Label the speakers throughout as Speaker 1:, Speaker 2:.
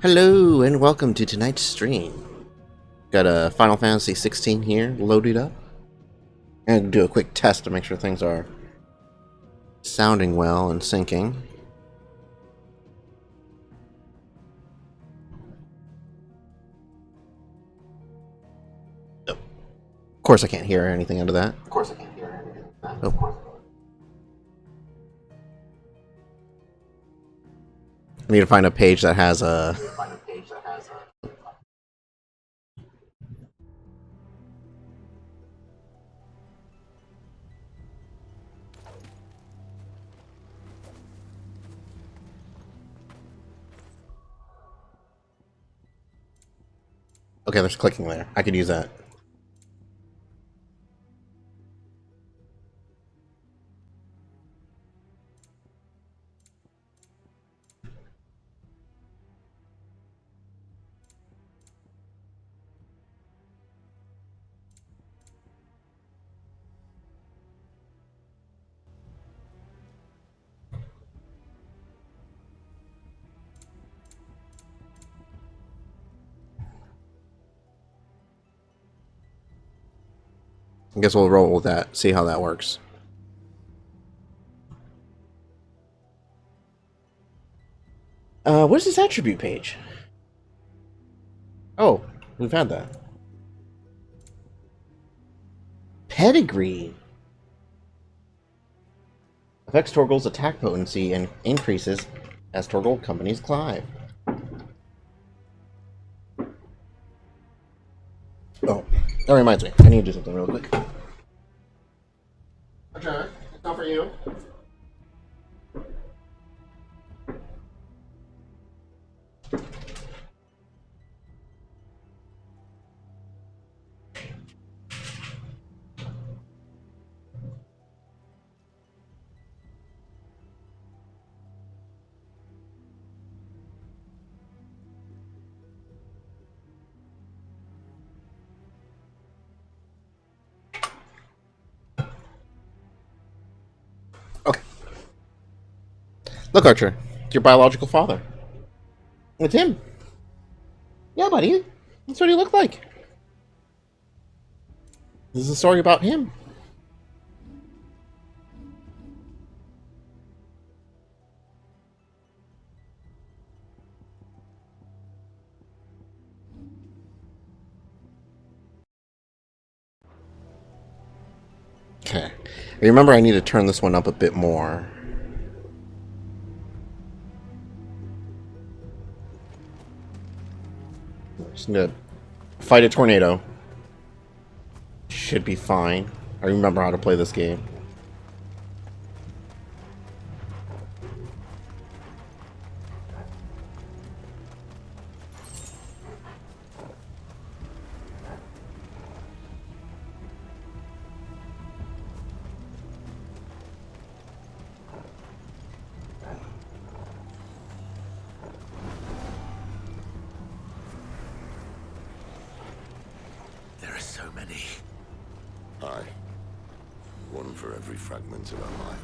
Speaker 1: Hello and welcome to tonight's stream. Got a Final Fantasy 16 here loaded up. And do a quick test to make sure things are sounding well and syncing. Oh. Of course I can't hear anything out of that. Oh. I need to find a page that has a... Okay, there's clicking there. I could use that. I guess we'll roll with that, see how that works. What is this attribute page? Oh, we've had that. Pedigree. Affects Torgal's attack potency and increases as Torgal companies climb. Oh, that reminds me. I need to do something real quick. Okay, it's not for you. Okay. Look, Archer. It's your biological father. It's him. Yeah, buddy. That's what he looked like. This is a story about him. Okay. Remember, I need to turn this one up a bit more. Just gonna fight a tornado. Should be fine. I remember how to play this game.
Speaker 2: There are so many.
Speaker 3: Aye. One for every fragment of our mind.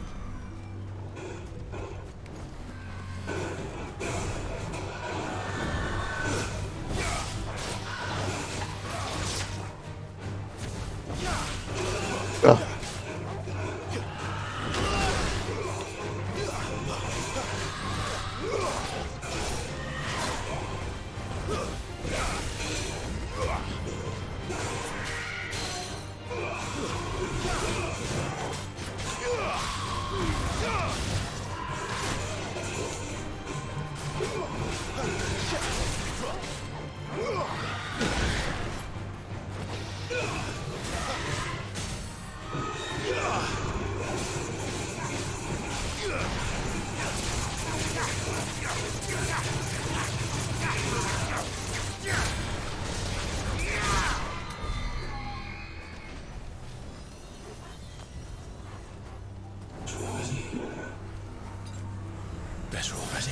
Speaker 1: Ugh.
Speaker 2: Better already.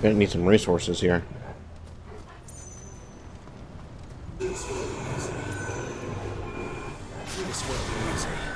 Speaker 1: Gonna need some resources here.
Speaker 2: This won't be easy.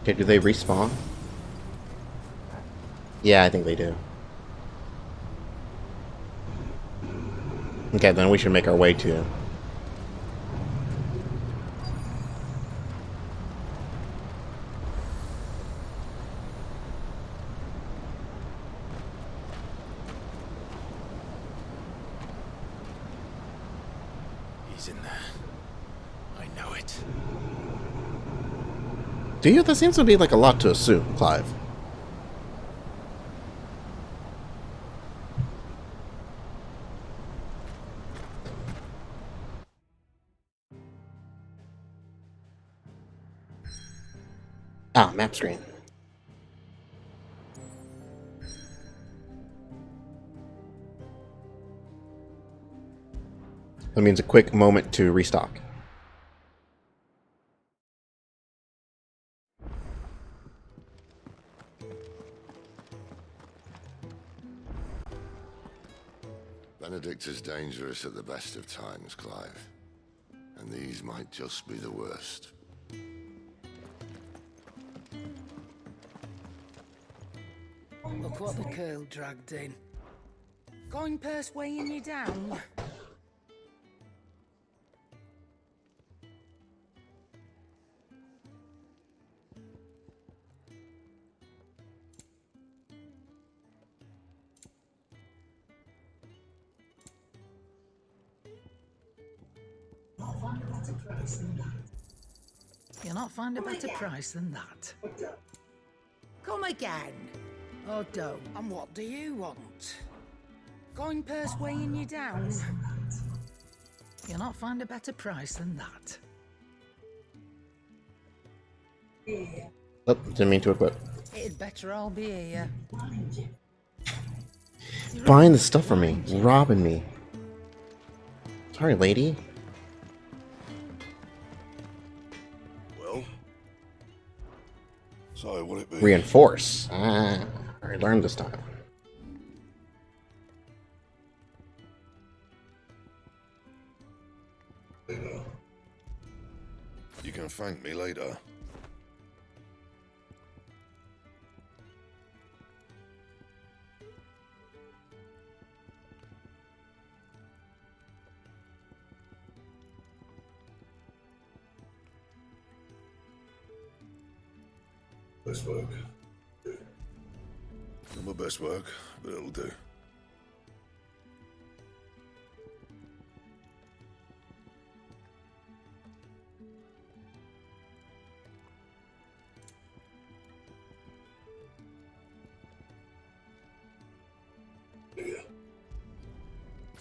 Speaker 1: Okay, do they respawn? Yeah, I think they do. Okay, then we should make our way to him.
Speaker 2: He's in there. I know it.
Speaker 1: Do you? That seems to be like a lot to assume, Clive. Ah, map screen. That means a quick moment to restock.
Speaker 3: Benedict is dangerous at the best of times, Clive. And these might just be the worst.
Speaker 4: Look what the curl dragged in. Coin purse weighing you down? You'll not find a better price than that. Come again. Oh, don't. And what do you want? Going purse weighing you down? You'll not find a better price than that.
Speaker 1: Oh, didn't mean to equip.
Speaker 4: It'd better all be here.
Speaker 1: Buying the stuff from me, robbing me. Sorry, lady.
Speaker 3: Well? So, what'll it be?
Speaker 1: Reinforce. I learned this time.
Speaker 3: You can thank me later. Best work. Not my best work, but it'll do.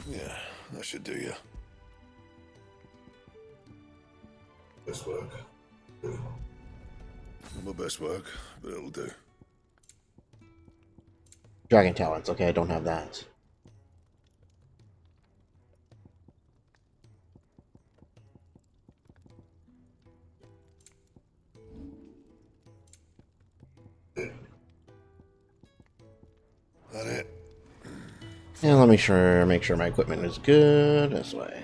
Speaker 3: Yeah, that should do you. Best work. Not my best work, but it'll do.
Speaker 1: Dragon talents. Okay, I don't have that.
Speaker 3: That it?
Speaker 1: And let me make sure my equipment is good. This way.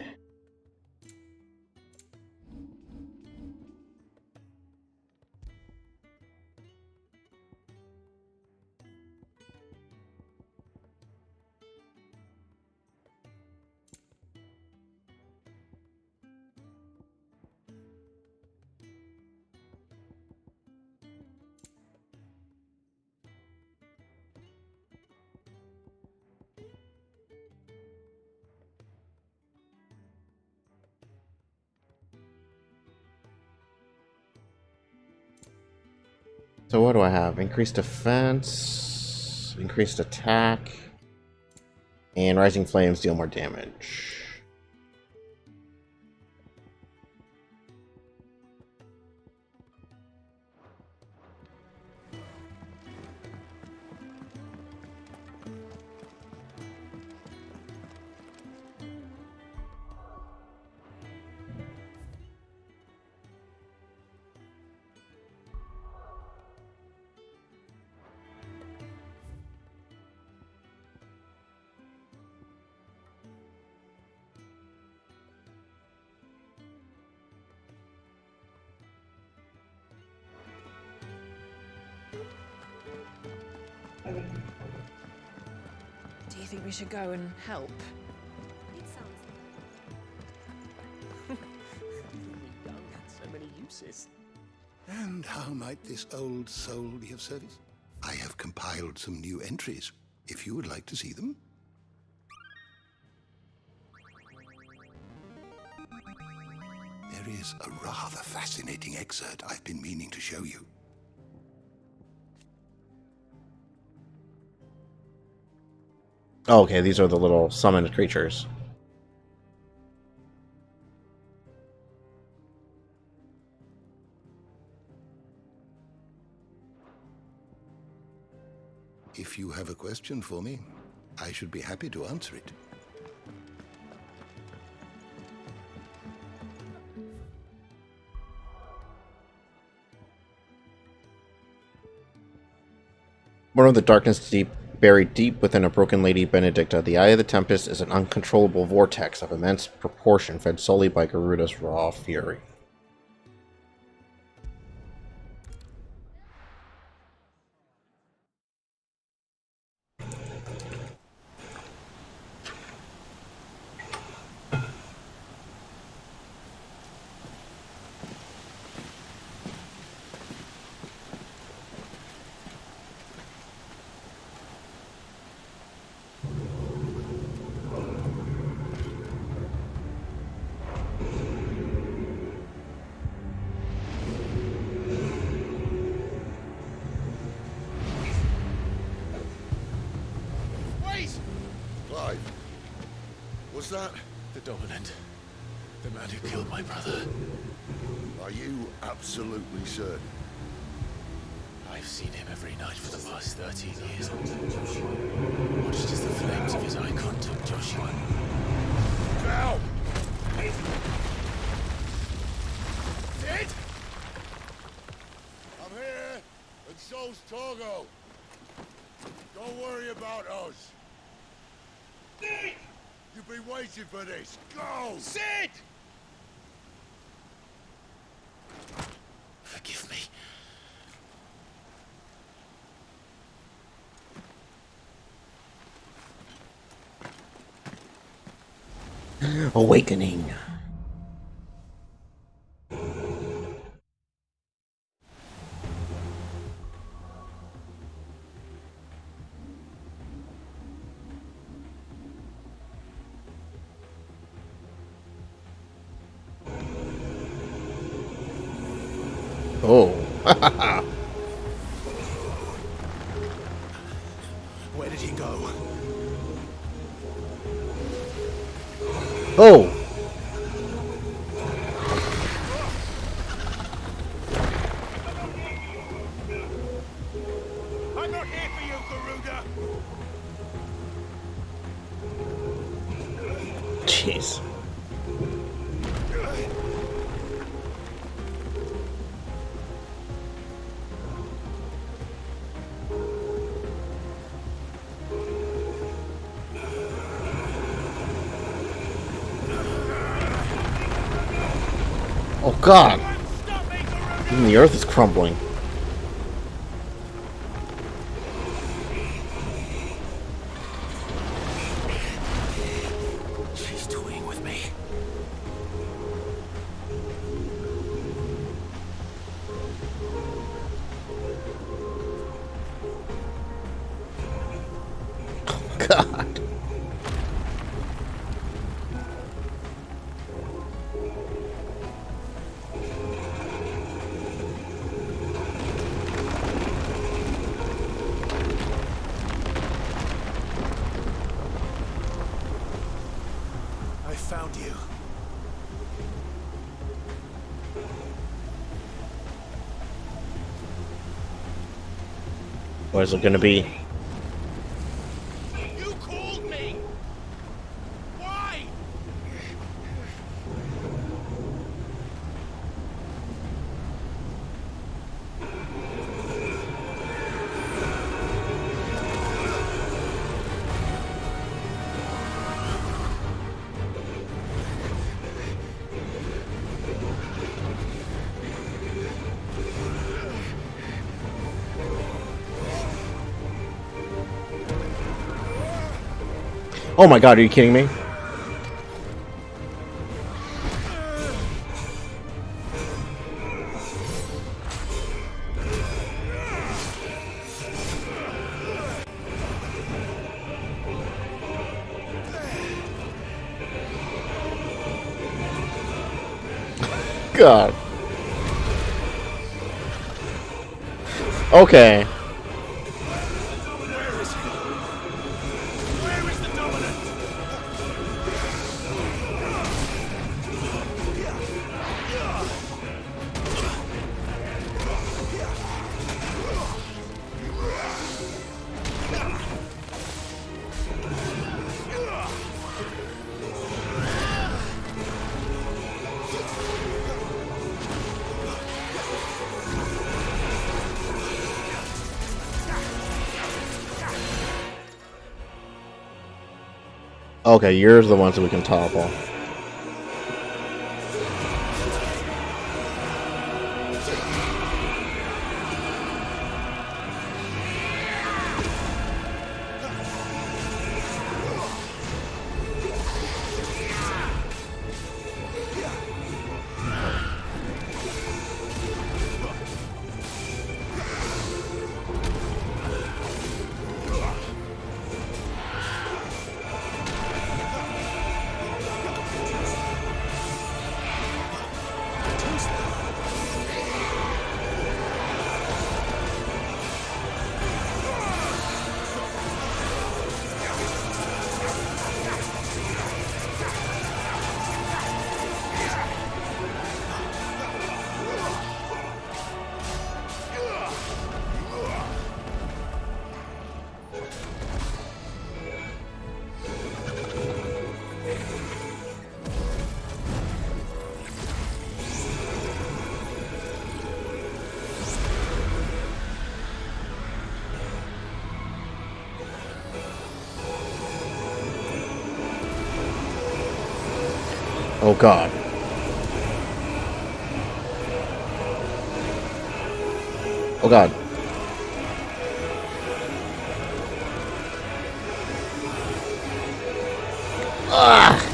Speaker 1: So what do I have? Increased defense, increased attack, and rising flames deal more damage.
Speaker 5: Do you think we should go and help?
Speaker 6: It sounds
Speaker 2: We don't have so many uses.
Speaker 7: And how might this old soul be of service? I have compiled some new entries, if you would like to see them. There is a rather fascinating excerpt I've been meaning to show you.
Speaker 1: Oh, okay, these are the little summoned creatures.
Speaker 7: If you have a question for me, I should be happy to answer it.
Speaker 1: Born of the darkness deep, buried deep within a broken Lady Benedicta, the Eye of the Tempest is an uncontrollable vortex of immense proportion fed solely by Garuda's raw fury.
Speaker 3: Clive. Was that...
Speaker 2: The Dominant. The man who killed my brother.
Speaker 3: Are you absolutely certain?
Speaker 2: I've seen him every night for the past 13 years. Watched as the flames of his icon took Joshua.
Speaker 3: Now!
Speaker 2: Dead?
Speaker 3: I'm here, and so's Togo. Don't worry about us. You've been waiting for this. Go!
Speaker 2: Sid! Forgive me.
Speaker 1: Awakening. Oh.
Speaker 2: Where did he go?
Speaker 1: Oh.
Speaker 2: I'm not here for you, Garuda!
Speaker 1: Jeez. Oh God! Even the earth is crumbling.
Speaker 2: She's toying with me.
Speaker 1: God.
Speaker 2: I found you.
Speaker 1: What is it gonna be?
Speaker 2: You called me! Why?
Speaker 1: Oh my God, are you kidding me? God. Okay.
Speaker 2: Where is he? Where is the Dominant?
Speaker 1: Okay, you're the ones that we can topple. Oh god. Oh god. Ah!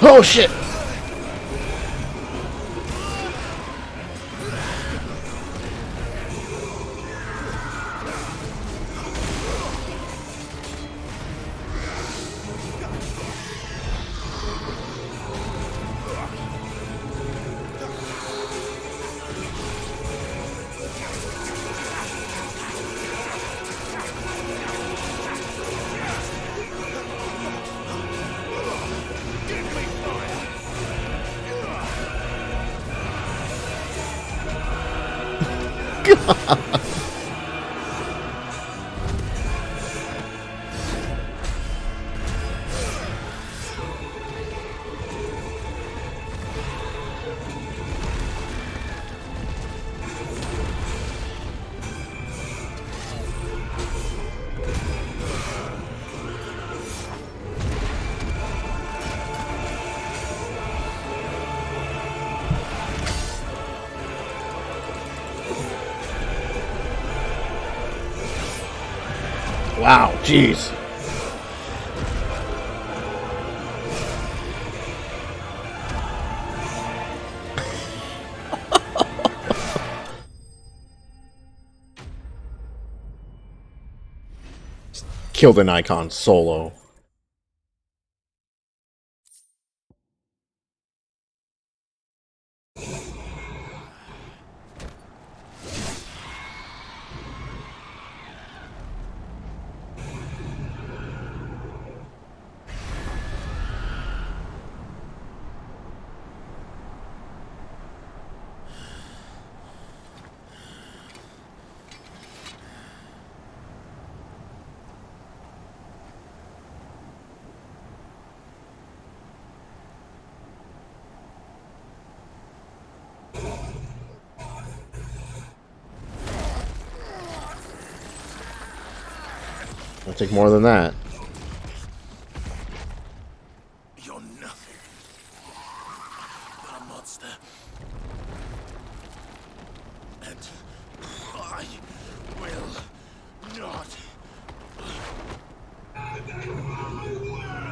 Speaker 1: Oh shit! Wow, jeez. Killed an icon solo. I'll take more than that.
Speaker 2: You're nothing but a monster. And I will not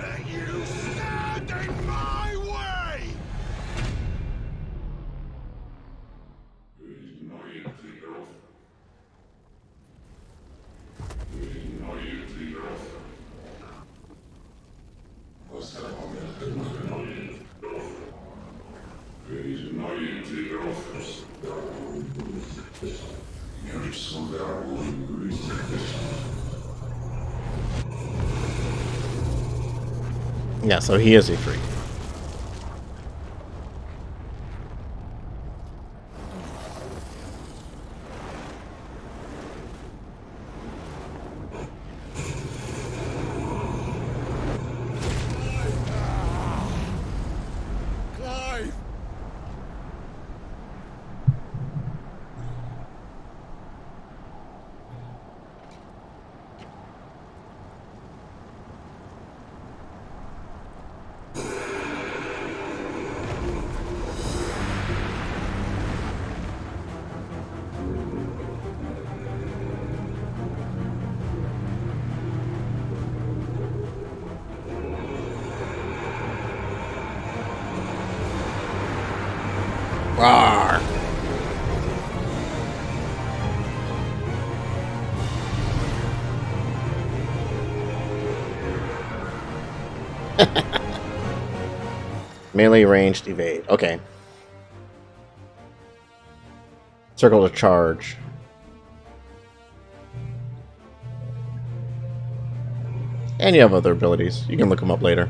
Speaker 2: let you stand in my way!
Speaker 1: Yeah, so he is a freak.
Speaker 2: Clive!
Speaker 1: Melee ranged evade. Okay. Circle to charge. And you have other abilities. You can look them up later.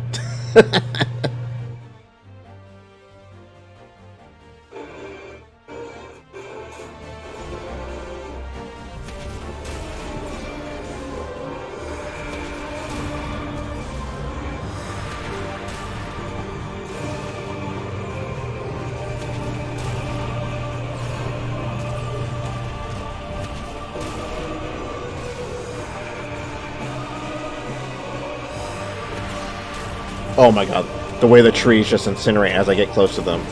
Speaker 1: Oh my god, the way the trees just incinerate as I get close to them.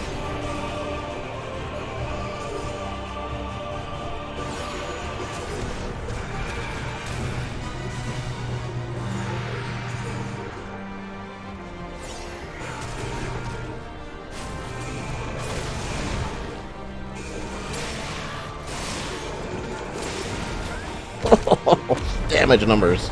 Speaker 1: Damage numbers.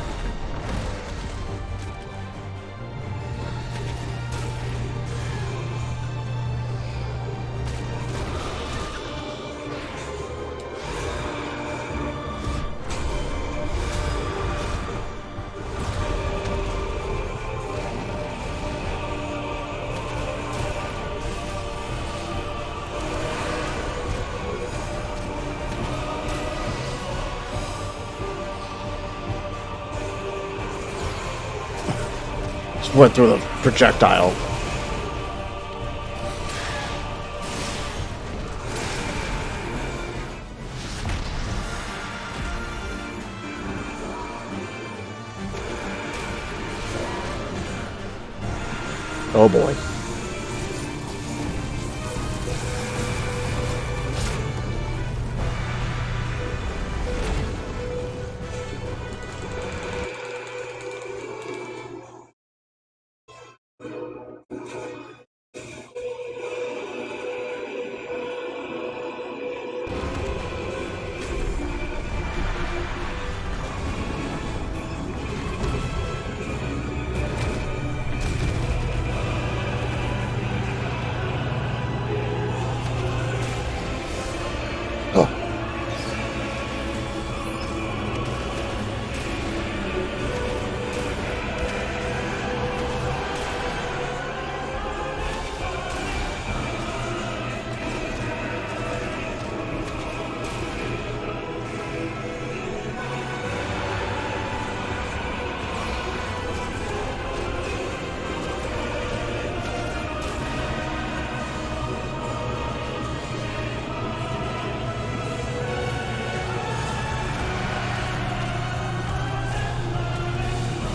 Speaker 1: Just went through the projectile. Oh boy.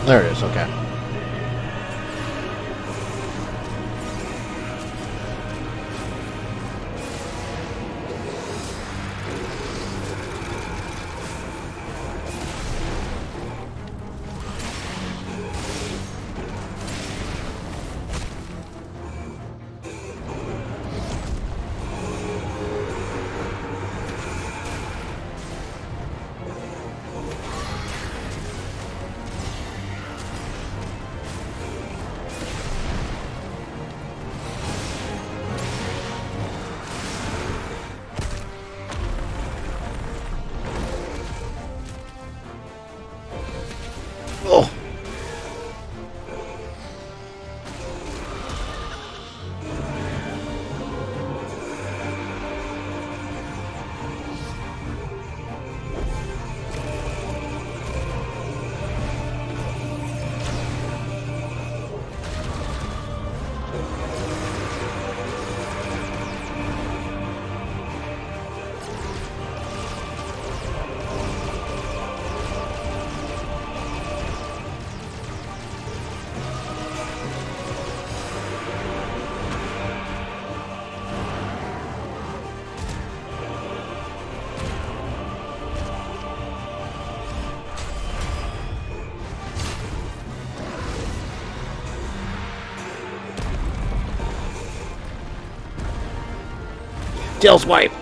Speaker 1: There it is, okay. Oh. Tail swipe.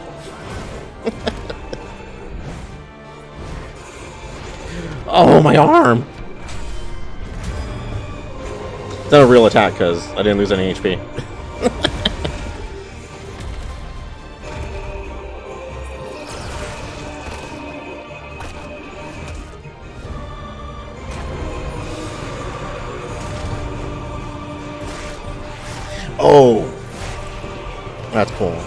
Speaker 1: Oh, my arm. not a real attack because I didn't lose any HP. Oh, that's cool.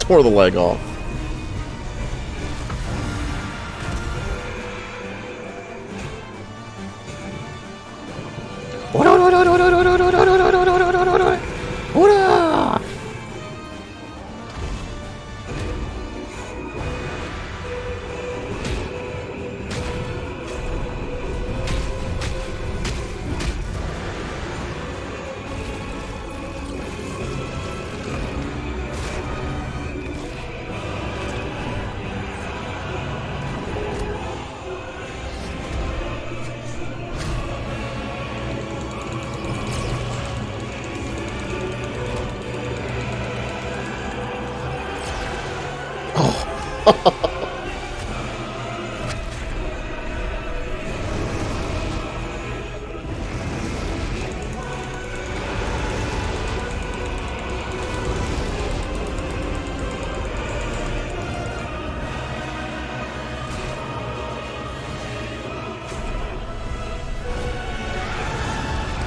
Speaker 1: Tore the leg off.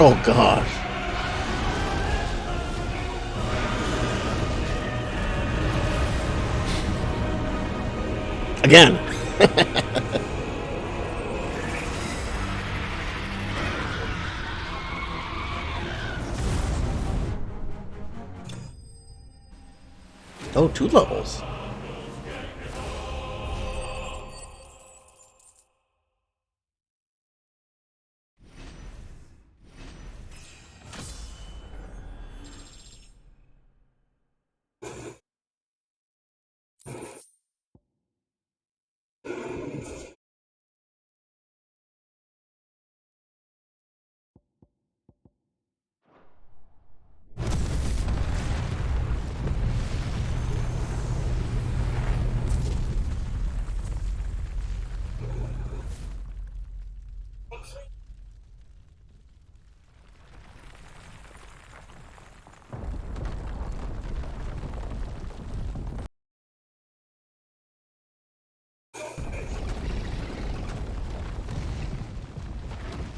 Speaker 1: Oh gosh. Again. Oh, 2 levels.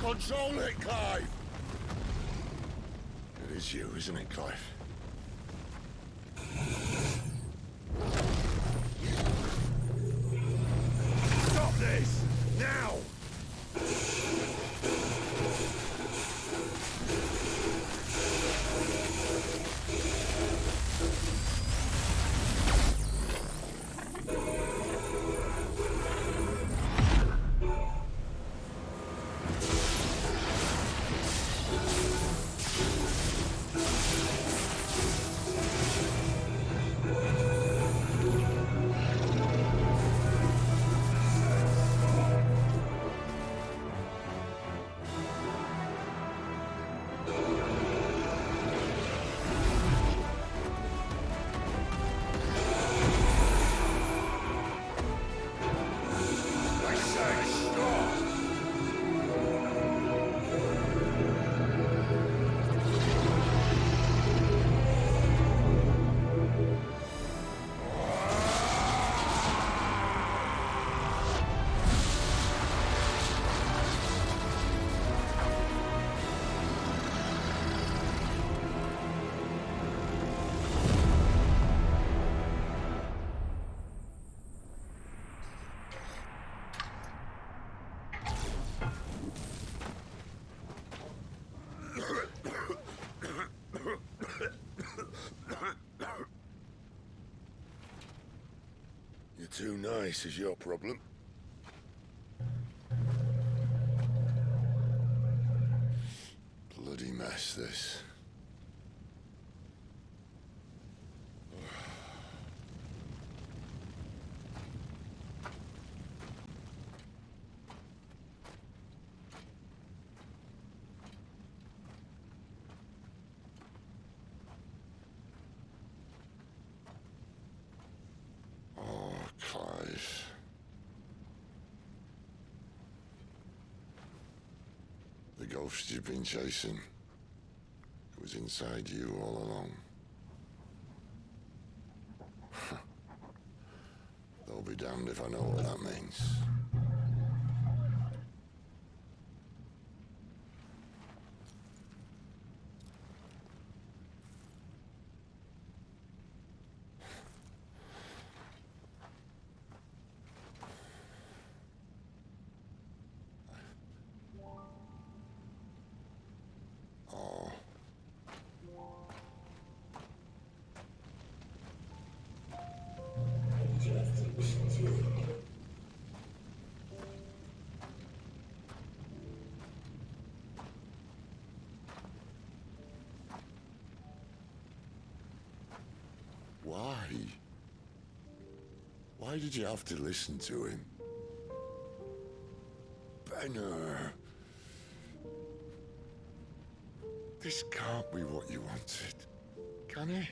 Speaker 3: Control it, Clive! It is you, isn't it, Clive? Stop this! Now! You're too nice is your problem. Bloody mess, this. ghost you've been chasing. It was inside you all along. They'll be damned if I know what that means. Why? Why did you have to listen to him? Benner. This can't be what you wanted, can it?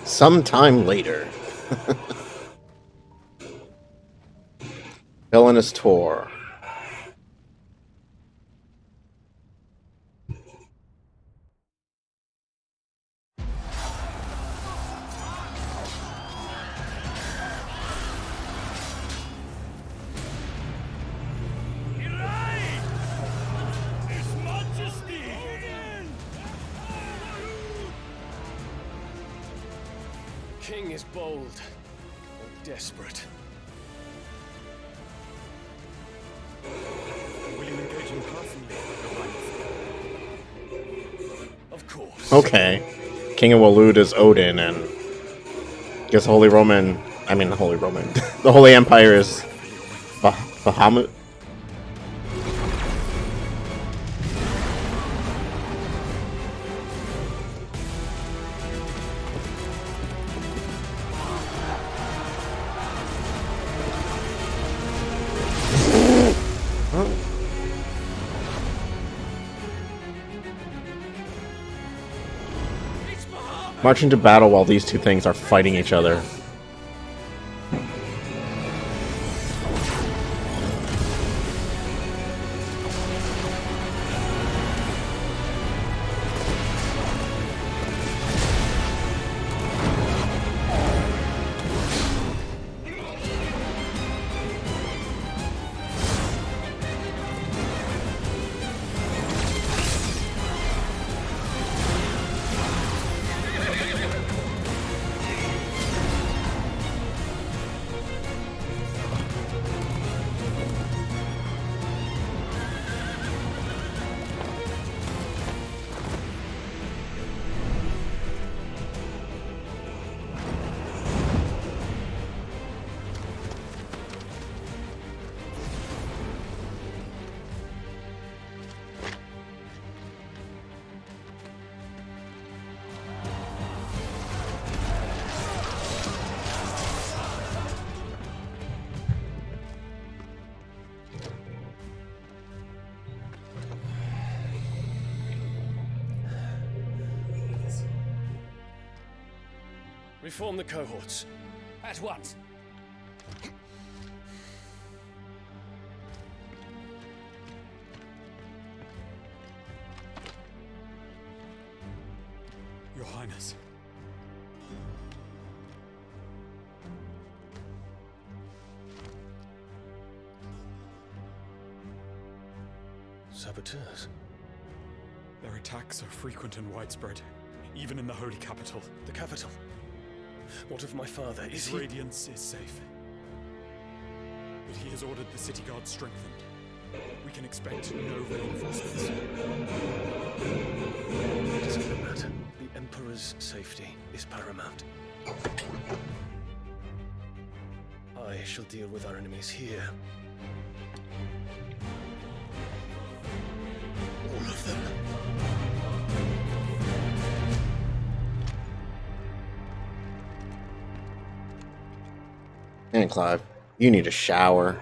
Speaker 1: Sometime later. Villainous tour.
Speaker 2: King is bold or desperate.
Speaker 8: Will you engage him personally, Your Highness?
Speaker 2: Of course.
Speaker 1: Okay. King of Walud is Odin, and I guess the Holy Roman... the Holy Empire is Bahamut. March into battle while these two things are fighting each other.
Speaker 2: Reform the cohorts. At once.
Speaker 8: Your Highness.
Speaker 2: Saboteurs.
Speaker 8: Their attacks are frequent and widespread, even in the holy capital.
Speaker 2: The capital. What of my father?
Speaker 8: His radiance is safe. But he has ordered the city guard strengthened. We can expect no reinforcements.
Speaker 2: It doesn't matter. The Emperor's safety is paramount.
Speaker 9: I shall deal with our enemies here. All of them.
Speaker 1: And Clive, you need a shower.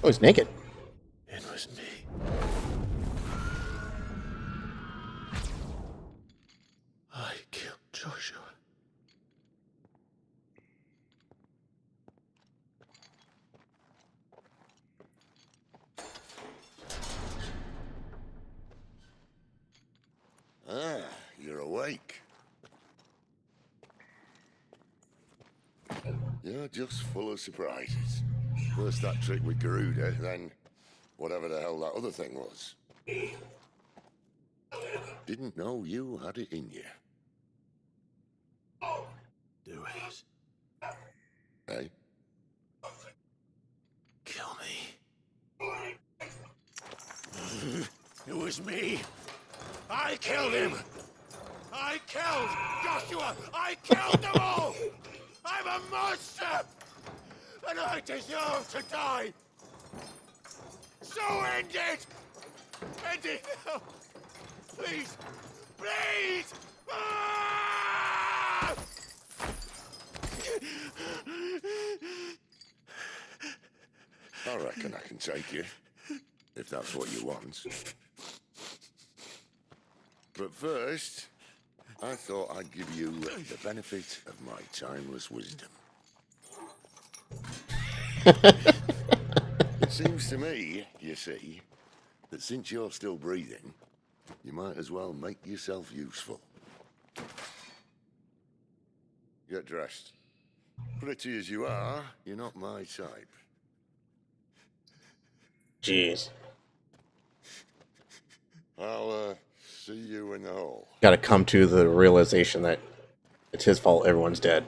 Speaker 1: Oh, he's naked.
Speaker 9: It was me. I killed Joshua.
Speaker 3: Ah, you're awake. You're just full of surprises. First that trick with Garuda, then whatever the hell that other thing was. Didn't know you had it in you.
Speaker 9: Do it.
Speaker 3: Hey?
Speaker 9: Kill me.
Speaker 2: It was me. I killed him. I killed Joshua. I killed them all. I'm a monster. And I deserve to die. So end it. End it now. Please. Please. Ah!
Speaker 3: I reckon I can take you, if that's what you want. But first, I thought I'd give you the benefit of my timeless wisdom. It seems to me, you see, that since you're still breathing, you might as well make yourself useful. Get dressed. Pretty as you are, you're not my type.
Speaker 1: Jeez.
Speaker 3: I'll see you in the hall.
Speaker 1: Gotta come to the realization that it's his fault everyone's dead.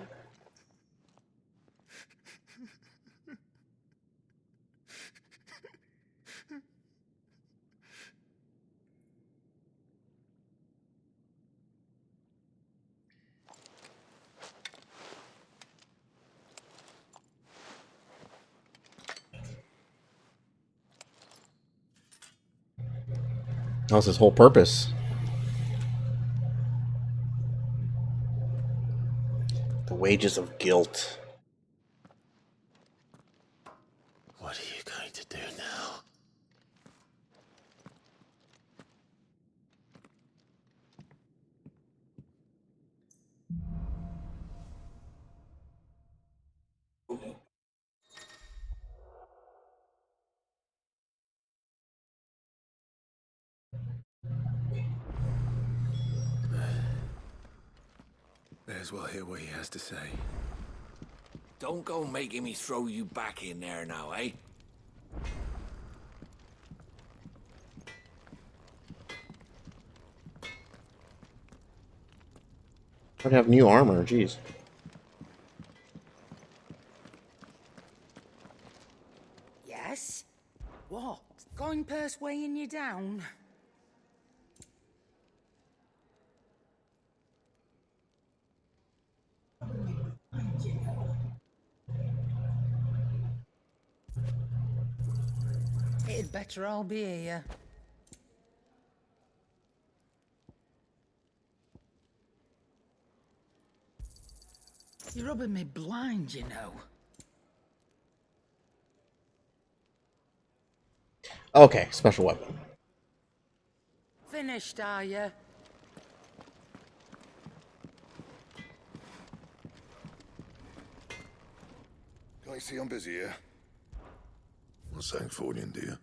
Speaker 1: That was his whole purpose. The wages of guilt.
Speaker 9: What are you going to do now? May as well hear what he has to say.
Speaker 2: Don't go making me throw you back in there now, eh?
Speaker 1: I'd have new armor, jeez.
Speaker 4: Yes? What? Going purse weighing you down? It'd better all be here. You're rubbing me blind, you know.
Speaker 1: Okay, special weapon.
Speaker 4: Finished, are you?
Speaker 3: Can I see I'm busy here? What's that for you, dear?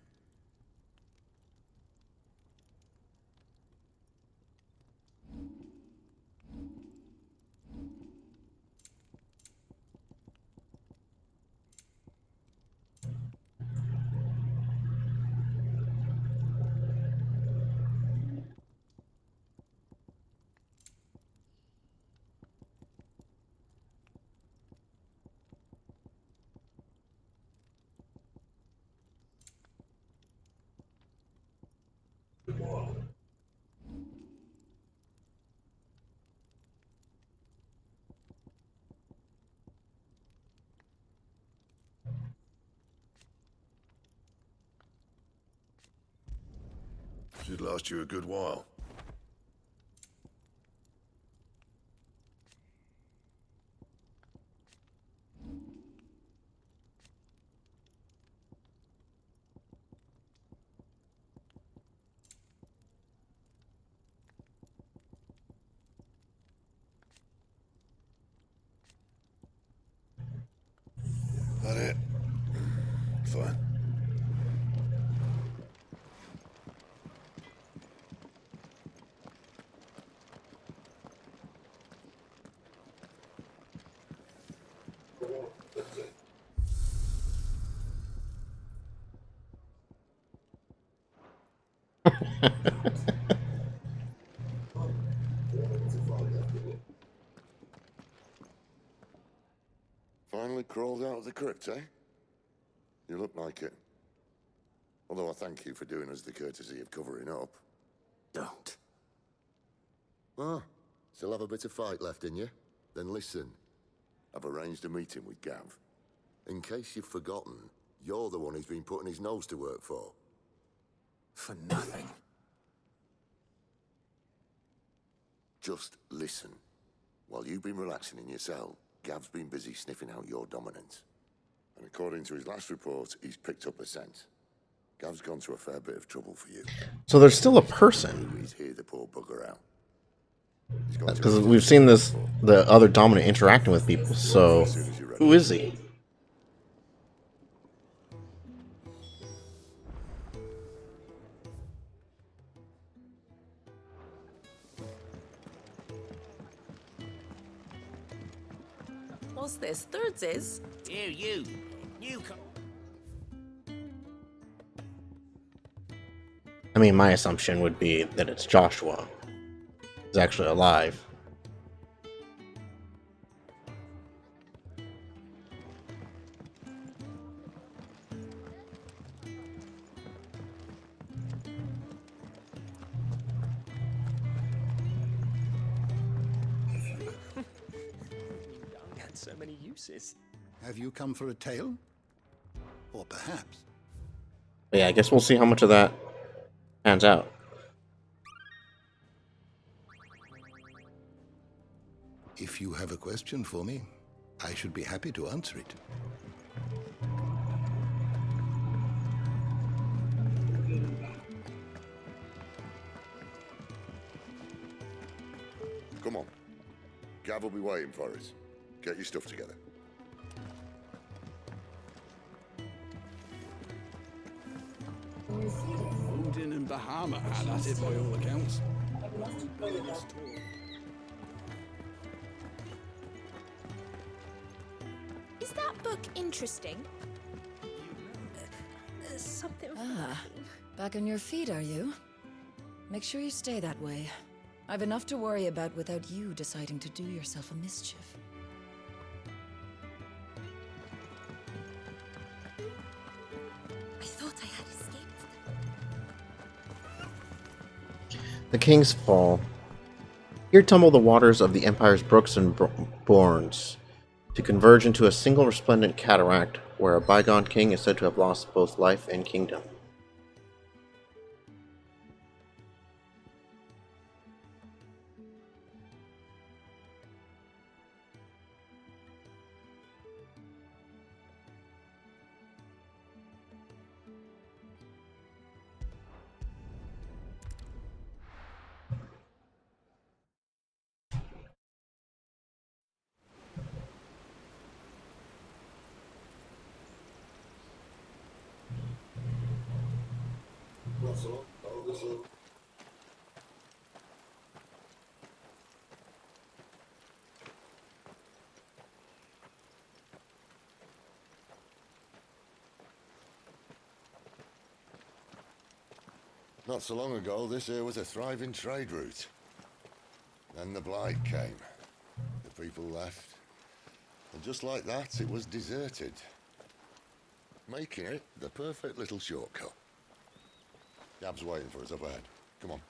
Speaker 3: Should last you a good while. That it? Fine. Finally crawled out of the crypt, eh? You look like it. Although I thank you for doing us the courtesy of covering up.
Speaker 9: Don't.
Speaker 3: Ah, still have a bit of fight left in you? Then listen. I've arranged a meeting with Gav. In case you've forgotten, you're the one he's been putting his nose to work for.
Speaker 9: For nothing.
Speaker 3: Just listen. While you've been relaxing in your cell, Gav's been busy sniffing out your dominance. And according to his last report, he's picked up a scent. Gav's gone to a fair bit of trouble for you.
Speaker 1: So there's still a person.
Speaker 3: He's here the poor bugger out.
Speaker 1: Because we've seen this, the other dominant interacting with people, so who is he?
Speaker 5: What's this? Thirds is?
Speaker 10: Here, you. You come.
Speaker 1: I mean, my assumption would be that it's Joshua. He's actually alive.
Speaker 10: Had so many uses.
Speaker 7: Have you come for a tale? Or perhaps...
Speaker 1: But yeah, I guess we'll see how much of that pans out.
Speaker 7: If you have a question for me, I should be happy to answer it.
Speaker 3: Come on. Gav will be waiting for us. Get your stuff together.
Speaker 11: Odin and Bahama had at it by all accounts.
Speaker 6: Is that book interesting? Something.
Speaker 12: Back on your feet, are you? Make sure you stay that way. I've enough to worry about without you deciding to do yourself a mischief.
Speaker 6: I thought I had escaped them.
Speaker 1: The King's Fall. Here tumble the waters of the Empire's brooks and bournes, to converge into a single resplendent cataract, where a bygone king is said to have lost both life and kingdom.
Speaker 3: Not so long ago, this here was a thriving trade route. Then the Blight came. The people left. And just like that, it was deserted. Making it the perfect little shortcut. Gab's waiting for us up ahead. Come on.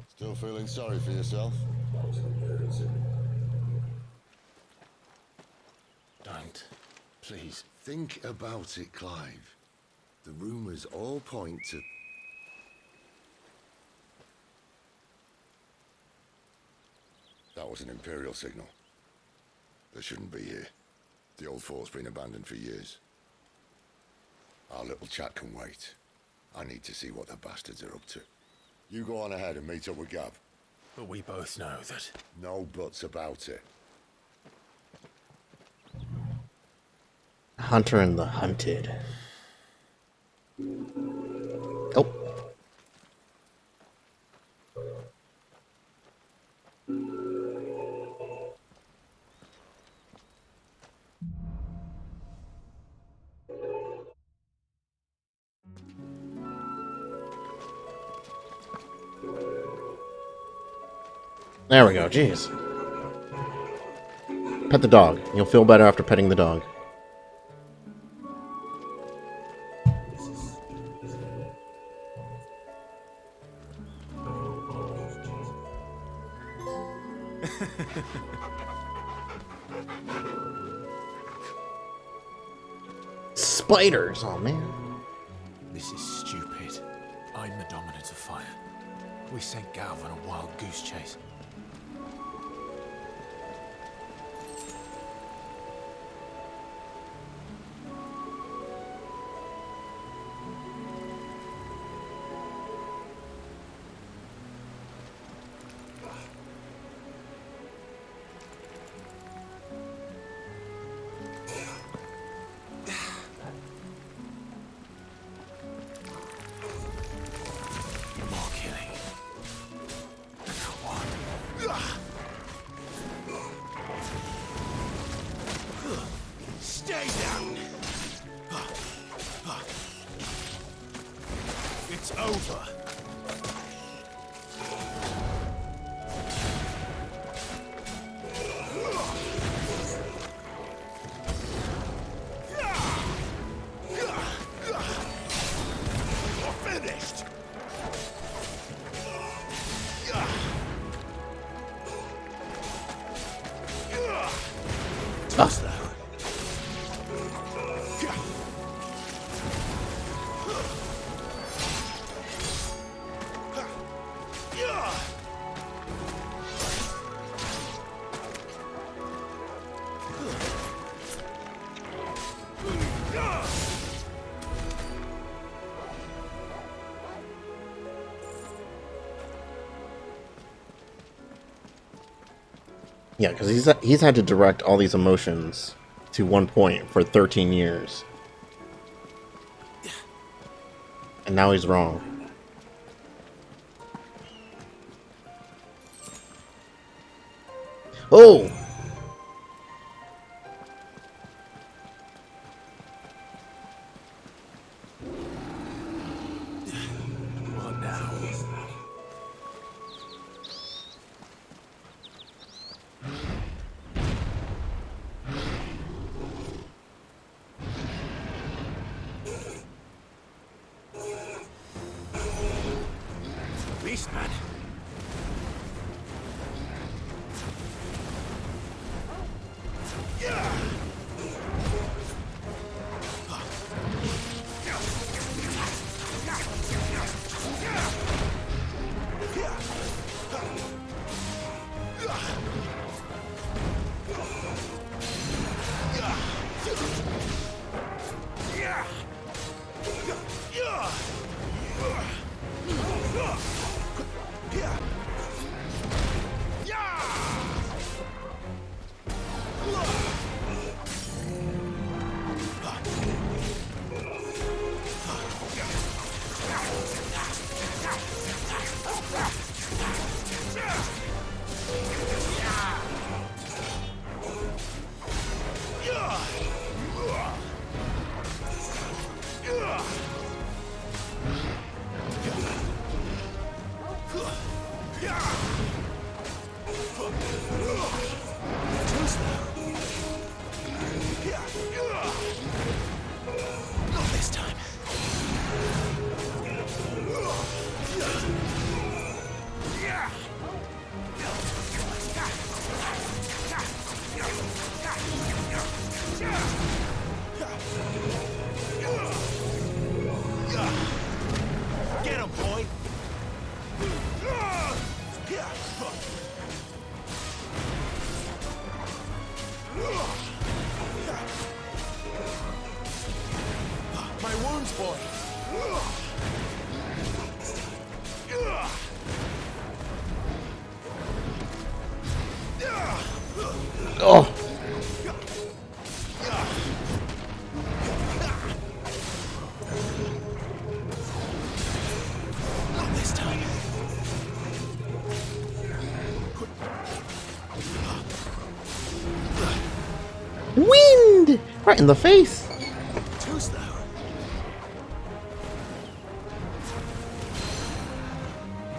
Speaker 3: Still feeling sorry for yourself?
Speaker 2: Please.
Speaker 3: Think about it, Clive. The rumors all point to... That was an Imperial signal. They shouldn't be here. The old fort's been abandoned for years. Our little chat can wait. I need to see what the bastards are up to. You go on ahead and meet up with Gav.
Speaker 2: But we both know that...
Speaker 3: No buts about it.
Speaker 1: Hunter and the Hunted. Oh. There we go, jeez. Pet the dog. You'll feel better after petting the dog. Spiders, oh man.
Speaker 2: This is stupid. I'm the dominant of fire. We sent Gav on a wild goose chase.
Speaker 10: Stay down! It's over. You're finished! Toss that.
Speaker 1: Yeah, because he's had to direct all these emotions to one point for 13 years. And now he's wrong. Oh!
Speaker 2: What now?
Speaker 10: Beastman. My wounds, boy.
Speaker 1: Oh.
Speaker 10: Not this time.
Speaker 1: Wind! Right in the face.
Speaker 10: Too slow.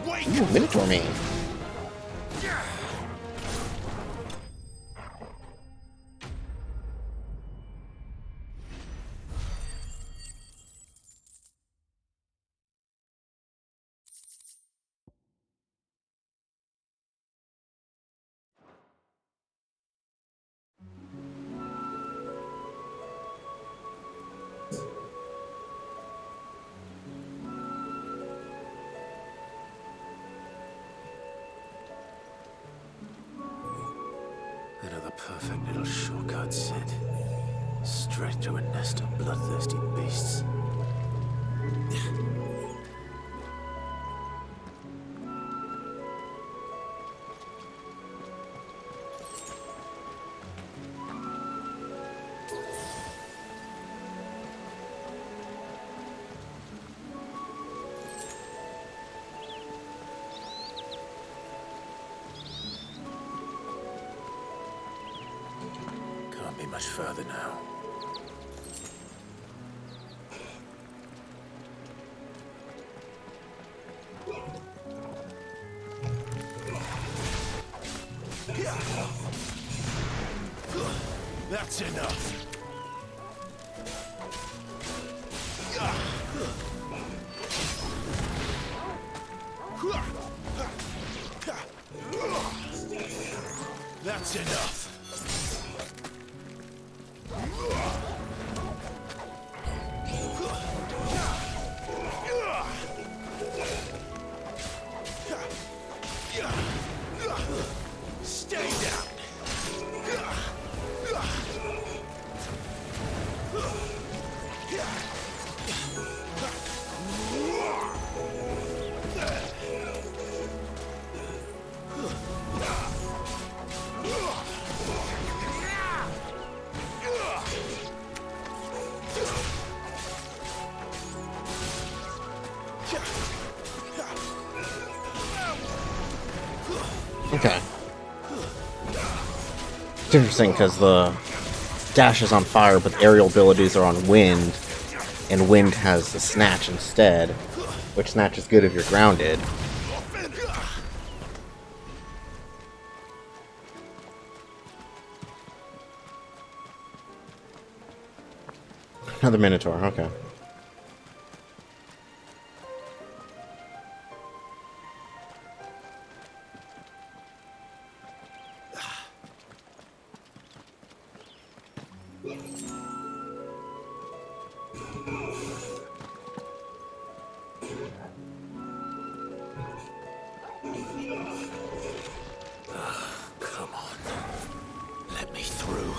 Speaker 10: Wait.
Speaker 1: Ooh, Minotaur main.
Speaker 9: Another perfect little shortcut set. Straight to a nest of bloodthirsty beasts. Can't be much further now.
Speaker 10: That's enough. That's enough. Stay down.
Speaker 1: Okay. It's interesting because the dash is on fire, but the aerial abilities are on wind, and wind has the snatch instead, which snatch is good if you're grounded. Another Minotaur, okay.
Speaker 10: Come on. Let me through.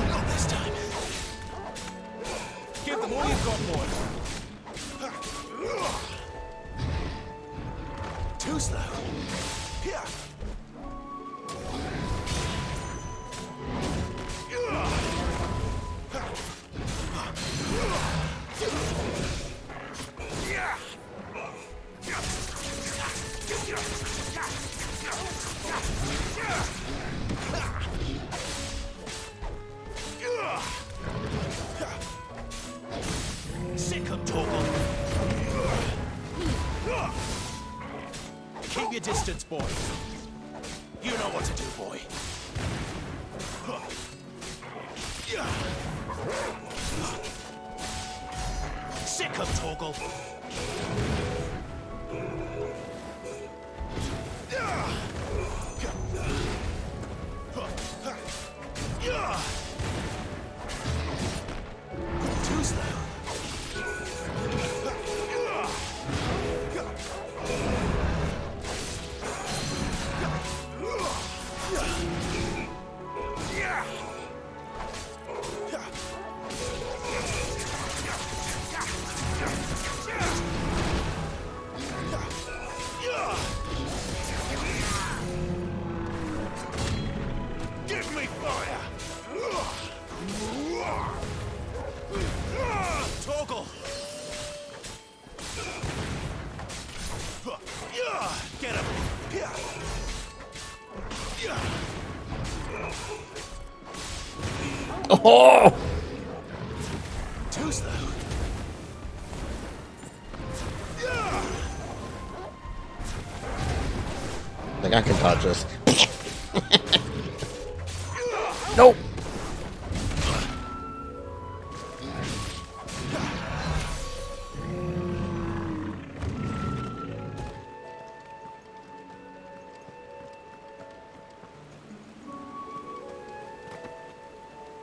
Speaker 10: Not this time. Give them all you've got, boy. Too slow. Sick of Torgal. Keep your distance, boy. You know what to do, boy. Sick of Torgal.
Speaker 1: Oh!
Speaker 10: Too slow.
Speaker 1: Like I can dodge this. Nope.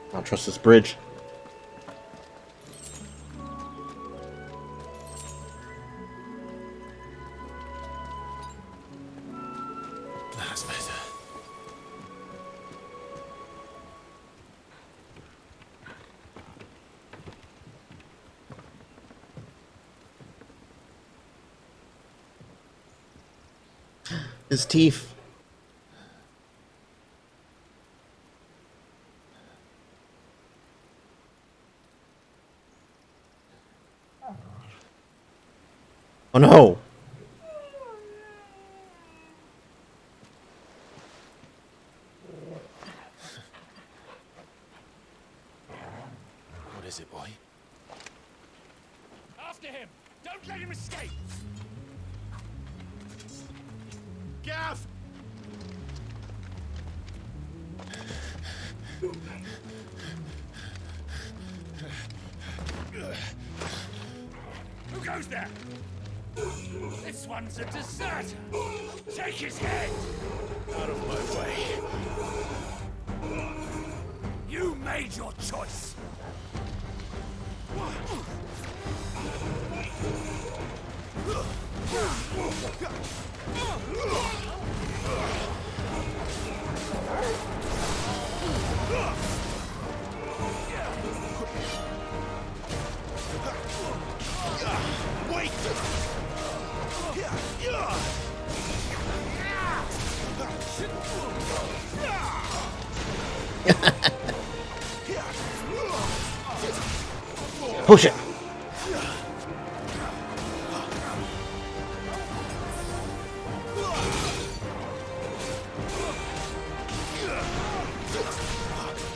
Speaker 1: I don't trust this bridge.
Speaker 10: That's better.
Speaker 1: His teeth. Oh no!
Speaker 10: What is it, boy?
Speaker 2: After him! Don't let him escape! Gav! Who goes there? This one's a deserter! Take his head! Out of my way. You made your choice! Wait!
Speaker 1: Push it!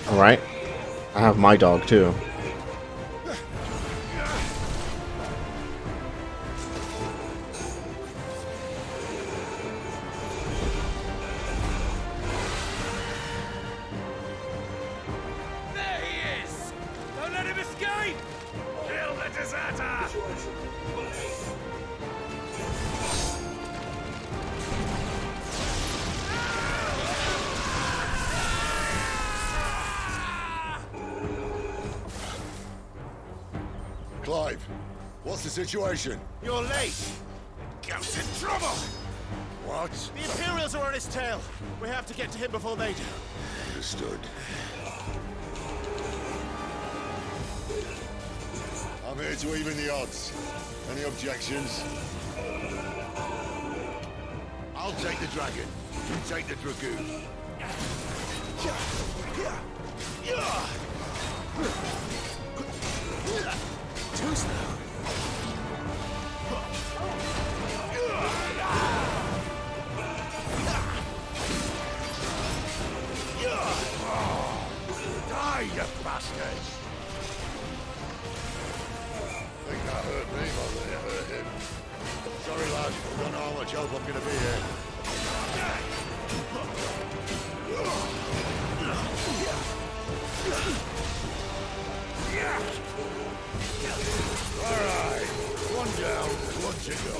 Speaker 1: Alright. I have my dog too.
Speaker 2: There he is! Don't let him escape! Kill the deserter!
Speaker 3: Clive, what's the situation?
Speaker 10: You're late. Gout's in trouble.
Speaker 3: What?
Speaker 10: The Imperials are on his tail. We have to get to him before they do.
Speaker 3: Understood. I'm here to even the odds. Any objections? I'll take the dragon. You take the dragoon.
Speaker 10: Too slow.
Speaker 3: Die, you bastard! Think that hurt me more than it hurt him. Sorry, lad. Don't know how much help I'm gonna be here. Alright. One down, one to go.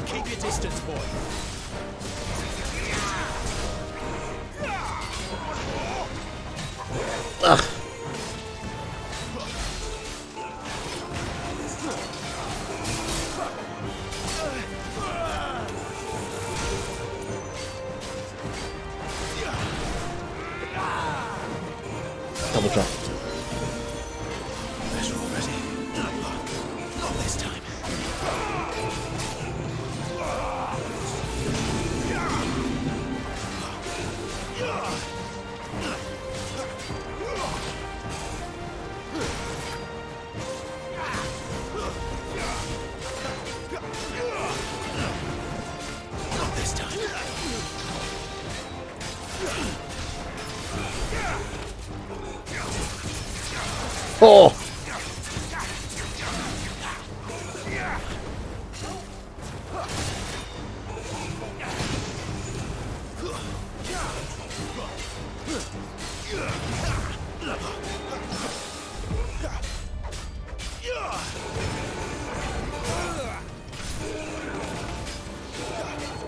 Speaker 10: Keep your distance, boy.
Speaker 1: Ugh. Double jump.
Speaker 10: Better already. Not this time.
Speaker 1: Oh!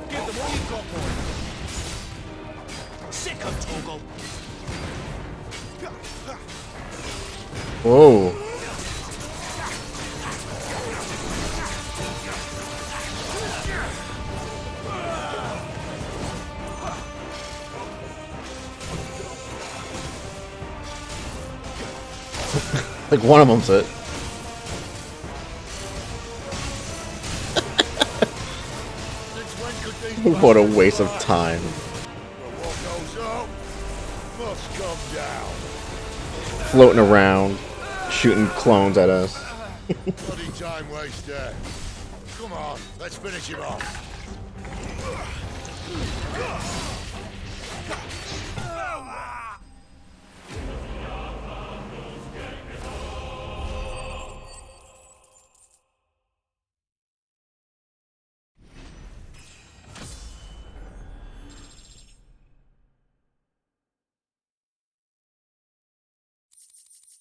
Speaker 10: Give them all you've got, boy. Sick of Torgal.
Speaker 1: Whoa. Like one of them's it. What a waste of time.
Speaker 3: What goes up must come down.
Speaker 1: Floating around, shooting clones at us.
Speaker 3: Bloody time waster. Come on, let's finish him off.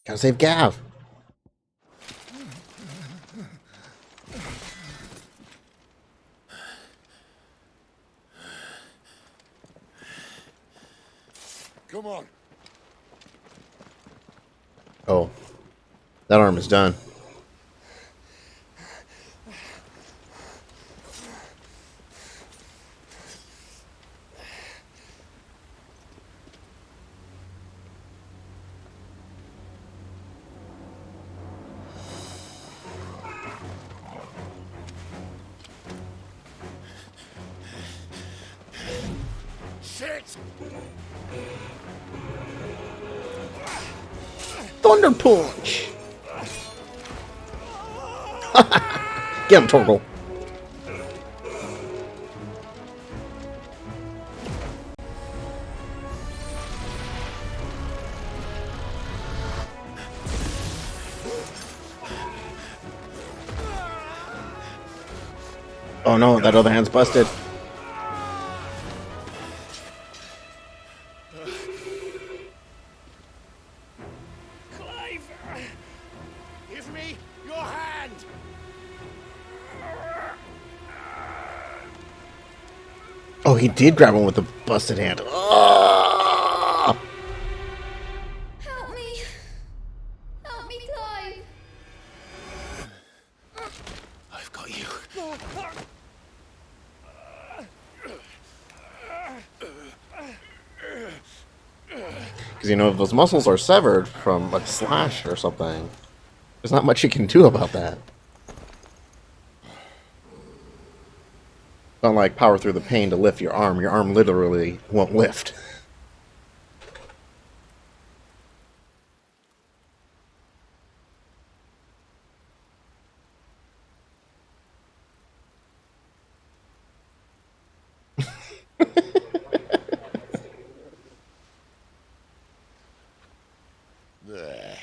Speaker 1: Gotta save Gav.
Speaker 3: Come on.
Speaker 1: Oh, that arm is done.
Speaker 3: Shit!
Speaker 1: Thunder Punch! Get him, Torgal. Oh no, that other hand's busted.
Speaker 10: Clive! Give me your hand!
Speaker 1: Oh, he did grab him with the busted hand. Oh!
Speaker 6: Help me! Help me, Clive!
Speaker 2: I've got you.
Speaker 1: Because, you know, if those muscles are severed from a slash or something, there's not much you can do about that. Not like power through the pain to lift your arm. Your arm literally won't lift.
Speaker 3: There.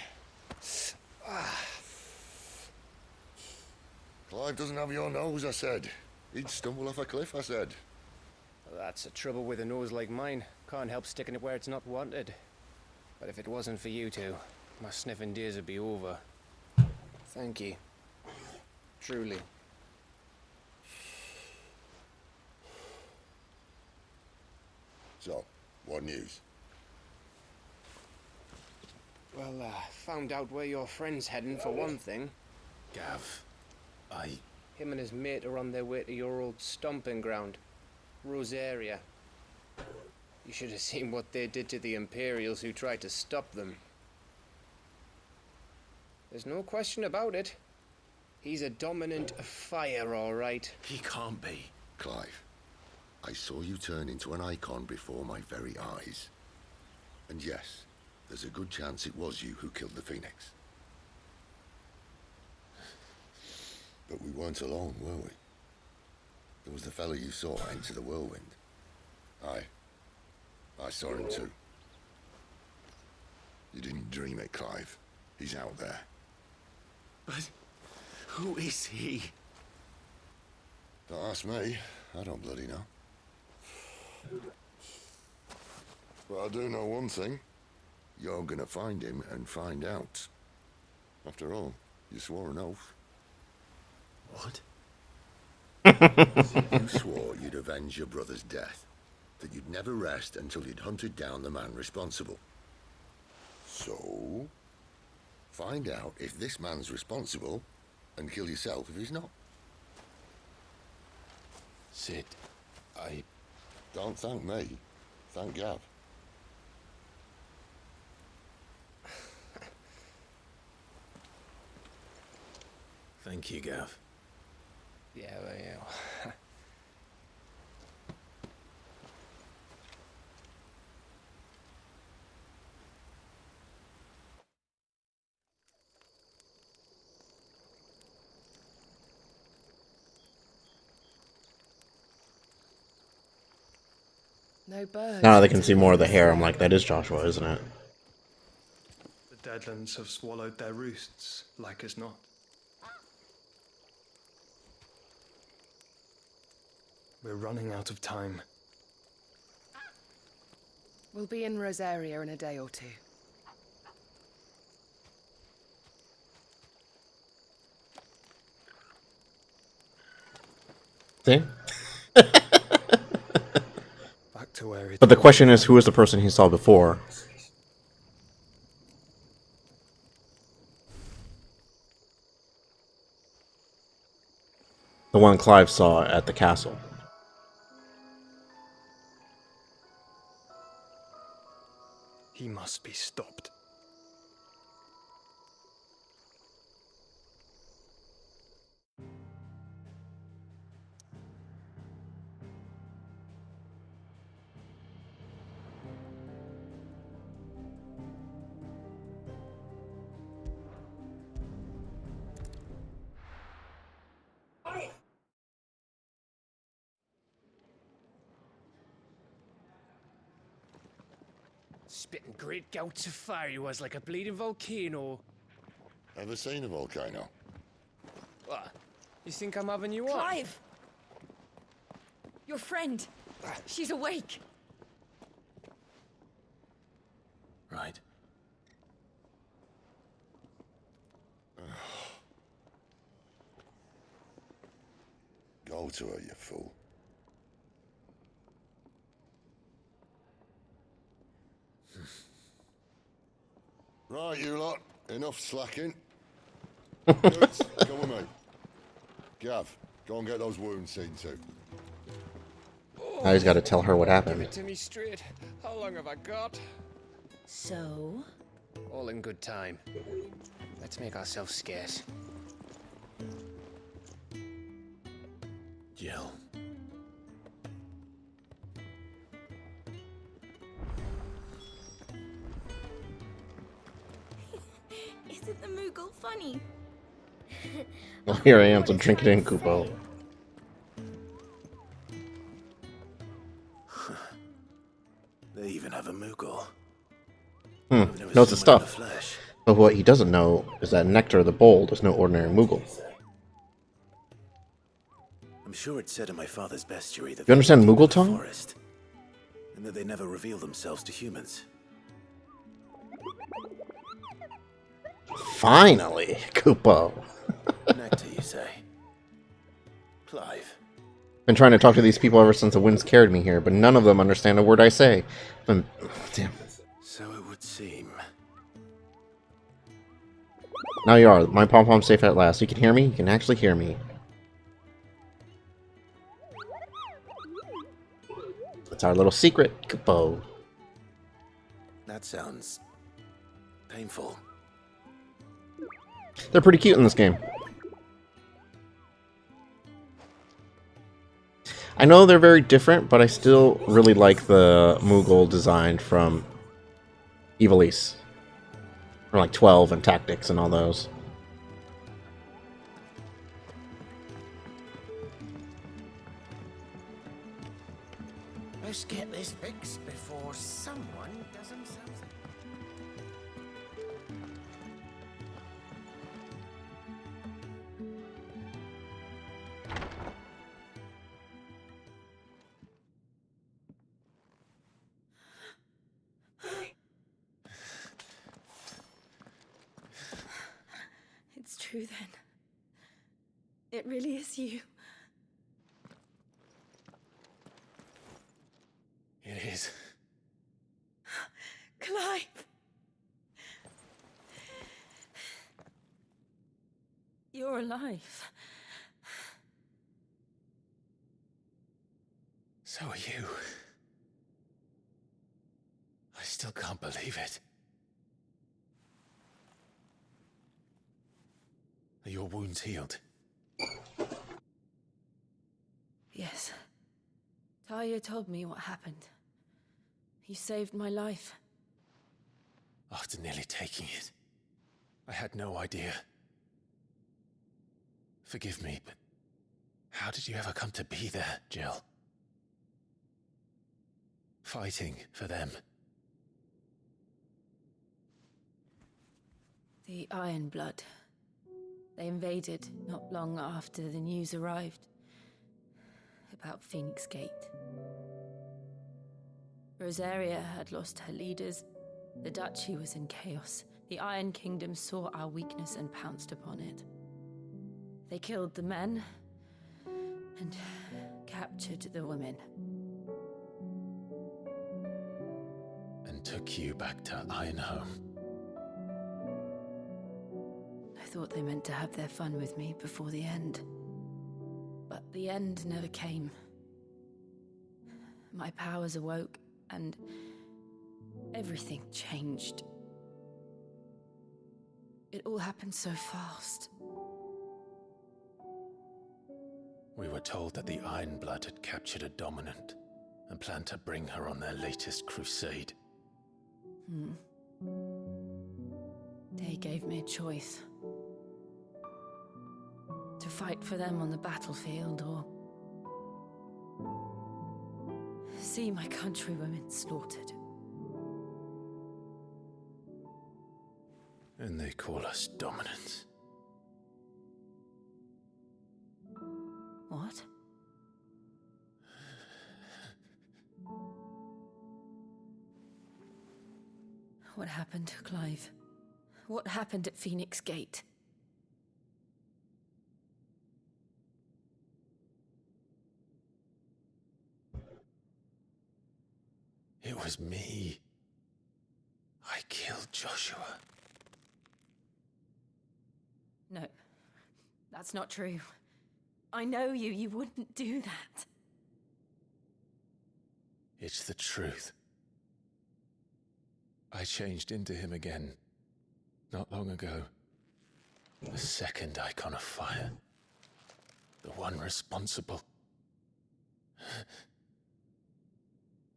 Speaker 3: Clive doesn't have your nose, I said. He'd stumble off a cliff, I said.
Speaker 13: That's the trouble with a nose like mine. Can't help sticking it where it's not wanted. But if it wasn't for you two, my sniffing days would be over. Thank you. Truly.
Speaker 3: So, what news?
Speaker 13: Well, found out where your friend's heading for one thing.
Speaker 2: Gav,
Speaker 13: Him and his mate are on their way to your old stomping ground, Rosaria. You should have seen what they did to the Imperials who tried to stop them. There's no question about it. He's a dominant fire, all right.
Speaker 2: He can't be.
Speaker 3: Clive, I saw you turn into an icon before my very eyes. And yes, there's a good chance it was you who killed the Phoenix. But we weren't alone, were we? There was the fellow you saw enter the whirlwind. I saw him too. You didn't dream it, Clive. He's out there.
Speaker 10: But who is he?
Speaker 3: Don't ask me. I don't bloody know. But I do know one thing. You're gonna find him and find out. After all, you swore an oath.
Speaker 10: What?
Speaker 3: You swore you'd avenge your brother's death. That you'd never rest until you'd hunted down the man responsible. So, find out if this man's responsible and kill yourself if he's not.
Speaker 10: Sid, I...
Speaker 3: Don't thank me. Thank Gav.
Speaker 10: Thank you, Gav.
Speaker 13: Yeah, well, yeah.
Speaker 12: No birds.
Speaker 1: Now they can see more of the hair. I'm like, that is Joshua, isn't it?
Speaker 14: The Deadlands have swallowed their roosts, like as not. We're running out of time.
Speaker 15: We'll be in Rosaria in a day or two.
Speaker 1: See?
Speaker 14: Back to where it
Speaker 1: But the question is, who was the person he saw before? The one Clive saw at the castle.
Speaker 14: He must be stopped.
Speaker 13: Spitting great gouts of fire he was, like a bleeding volcano.
Speaker 3: Ever seen a volcano?
Speaker 13: What? You think I'm having you on?
Speaker 12: Clive! Your friend. She's awake.
Speaker 10: Right.
Speaker 3: Go to her, you fool. Right, you lot. Enough slacking. Good. Come with me. Gav, go and get those wounds seen to.
Speaker 1: Now he's got to tell her what
Speaker 13: Give
Speaker 1: happened.
Speaker 13: it to me straight. How long have I got?
Speaker 5: So?
Speaker 13: All in good time. Let's make ourselves scarce.
Speaker 10: Jill.
Speaker 6: Isn't the Moogle funny?
Speaker 1: Well, here I am to drink it in, Kupo.
Speaker 10: They even have a Moogle.
Speaker 1: Knows the stuff. But what he doesn't know is that Nectar the Bold is no ordinary Moogle.
Speaker 10: I'm sure it said in my father's bestiary that
Speaker 1: You understand
Speaker 10: they live in
Speaker 1: Moogle
Speaker 10: the
Speaker 1: tongue?
Speaker 10: forest, and that they never reveal themselves to humans.
Speaker 1: Finally, Kupo.
Speaker 10: Nectar, you say? Clive.
Speaker 1: Been trying to talk to these people ever since the winds carried me here, but none of them understand a word I say. Damn.
Speaker 10: So it would seem.
Speaker 1: Now you are. My pom-pom's safe at last. You can hear me? You can actually hear me. That's our little secret, Kupo.
Speaker 10: That sounds painful.
Speaker 1: They're pretty cute in this game. I know they're very different, but I still really like the Moogle design from Evilise. Or like 12 and Tactics and all those.
Speaker 4: Let's get this fixed before someone does themselves.
Speaker 6: true then. It really is you.
Speaker 2: It is.
Speaker 6: Clive! You're alive.
Speaker 2: So are you. I still can't believe it. Are your wounds healed?
Speaker 6: Yes. Talia told me what happened. You saved my life.
Speaker 2: After nearly taking it, I had no idea. Forgive me, but how did you ever come to be there, Jill? Fighting for them.
Speaker 6: The Iron Blood. They invaded not long after the news arrived about Phoenix Gate. Rosaria had lost her leaders. The Duchy was in chaos. The Iron Kingdom saw our weakness and pounced upon it. They killed the men and captured the women.
Speaker 2: And took you back to Ironhome.
Speaker 6: I thought they meant to have their fun with me before the end. But the end never came. My powers awoke, and everything changed. It all happened so fast.
Speaker 2: We were told that the Iron Blood had captured a dominant and planned to bring her on their latest crusade.
Speaker 6: They gave me a choice. To fight for them on the battlefield, or see my countrywomen slaughtered.
Speaker 2: And they call us dominants.
Speaker 6: What? What happened, Clive? What happened at Phoenix Gate?
Speaker 2: It was me. I killed Joshua.
Speaker 6: No, that's not true. I know you. You wouldn't do that.
Speaker 2: It's the truth. I changed into him again, not long ago. The second icon of fire. The one responsible.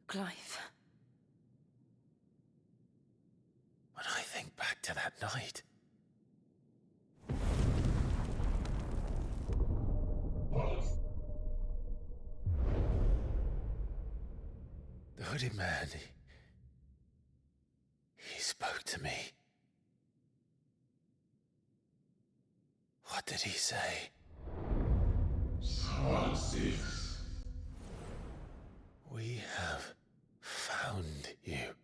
Speaker 6: Clive.
Speaker 2: When I think back to that night... The hooded man, he spoke to me. What did he say?
Speaker 16: Psalm 6.
Speaker 2: We have found you.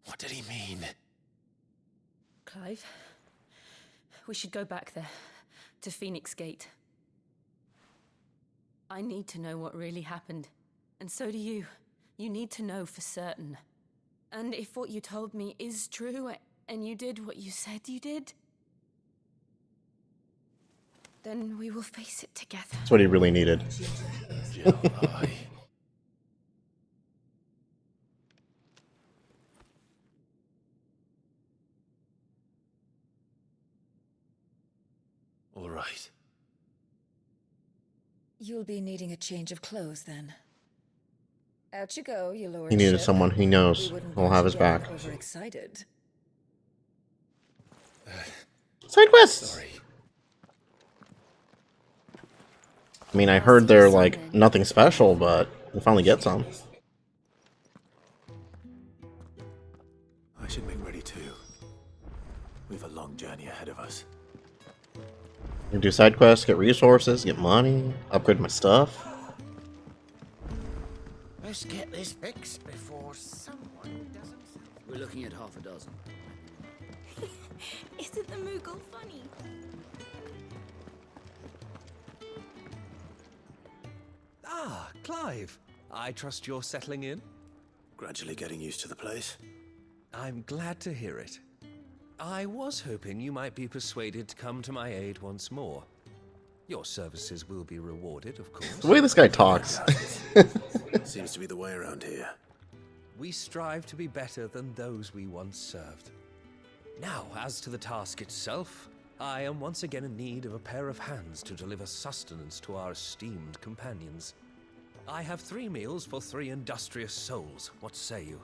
Speaker 2: What did he mean?
Speaker 6: Clive, we should go back there, to Phoenix Gate. I need to know what really happened, and so do you. You need to know for certain. And if what you told me is true, and you did what you said you did, then we will face it together.
Speaker 1: That's what he really needed.
Speaker 2: Jill, All right.
Speaker 12: You'll be needing a change of clothes then. Out you go, you lordship.
Speaker 1: He needed someone he knows who'll have his back.
Speaker 12: Overexcited.
Speaker 1: Side quests!
Speaker 2: Sorry.
Speaker 1: I mean, I heard they're like nothing special, but we'll finally get some.
Speaker 9: I should make ready too. We've a long journey ahead of us.
Speaker 1: You do side quests, get resources, get money, upgrade my stuff.
Speaker 10: Let's get this fixed before someone doesn't.
Speaker 17: We're looking at half a dozen.
Speaker 6: Isn't the Moogle funny?
Speaker 16: Ah, Clive. I trust you're settling in?
Speaker 9: Gradually getting used to the place.
Speaker 16: I'm glad to hear it. I was hoping you might be persuaded to come to my aid once more. Your services will be rewarded, of course.
Speaker 1: The way this guy talks.
Speaker 9: Seems to be the way around here.
Speaker 16: We strive to be better than those we once served. Now, as to the task itself, I am once again in need of a pair of hands to deliver sustenance to our esteemed companions. I have 3 meals for 3 industrious souls. What say you?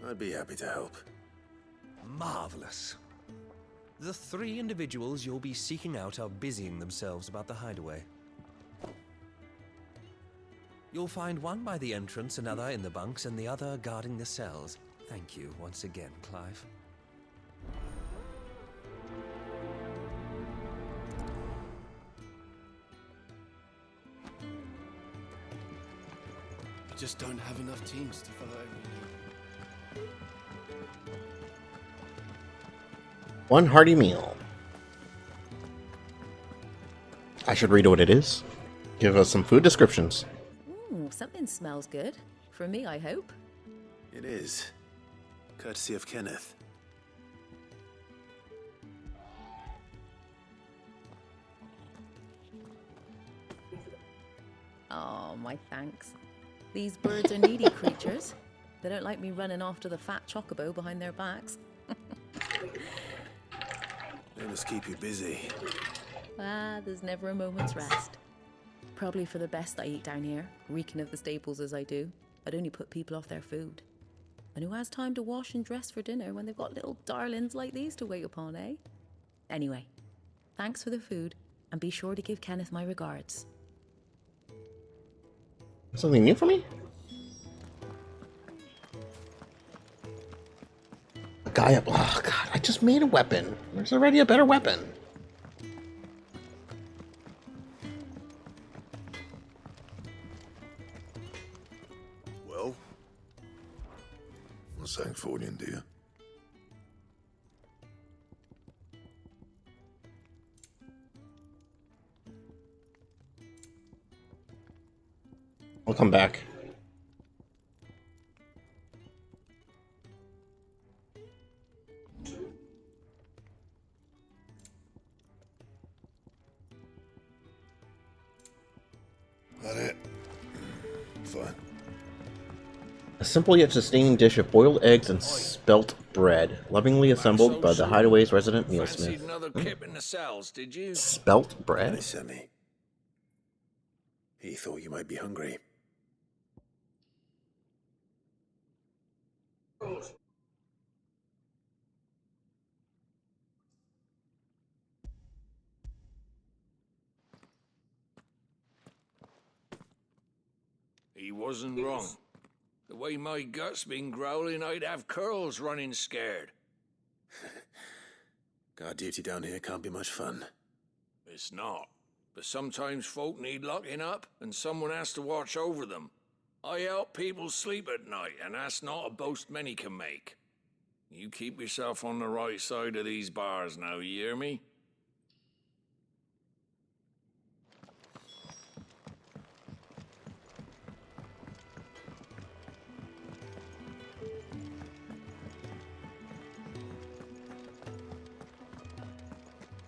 Speaker 9: I'd be happy to help.
Speaker 16: Marvelous. The 3 individuals you'll be seeking out are busying themselves about the hideaway. You'll find one by the entrance, another in the bunks, and the other guarding the cells. Thank you once again, Clive.
Speaker 11: We just don't have enough teams to follow everything.
Speaker 1: One hearty meal. I should read what it is. Give us some food descriptions.
Speaker 5: Ooh, something smells good. For me, I hope.
Speaker 9: It is. Courtesy of Kenneth.
Speaker 5: Oh, my thanks. These birds are needy creatures. They don't like me running off to the fat chocobo behind their backs.
Speaker 9: They must keep you busy.
Speaker 5: Ah, there's never a moment's rest. Probably for the best I eat down here, reeking of the staples as I do. I'd only put people off their food. And who has time to wash and dress for dinner when they've got little darlings like these to wait upon, eh? Anyway, thanks for the food, and be sure to give Kenneth my regards.
Speaker 1: Something new for me? A guy up. Oh, God. I just made a weapon. There's already a better weapon.
Speaker 3: Well, what's that for you, dear?
Speaker 1: I'll come back.
Speaker 3: That it? Fine.
Speaker 1: A simple yet sustaining dish of boiled eggs and spelt bread, lovingly assembled by the Hideaway's resident mealsmith.
Speaker 10: Fancied another kip in the cells, did you?
Speaker 1: Spelt bread?
Speaker 9: Semi. He thought you might be hungry.
Speaker 10: He wasn't wrong. The way my gut's been growling, I'd have curls running scared.
Speaker 9: Guard duty down here can't be much fun.
Speaker 10: It's not. But sometimes folk need locking up, and someone has to watch over them. I help people sleep at night, and that's not a boast many can make. You keep yourself on the right side of these bars now, you hear me?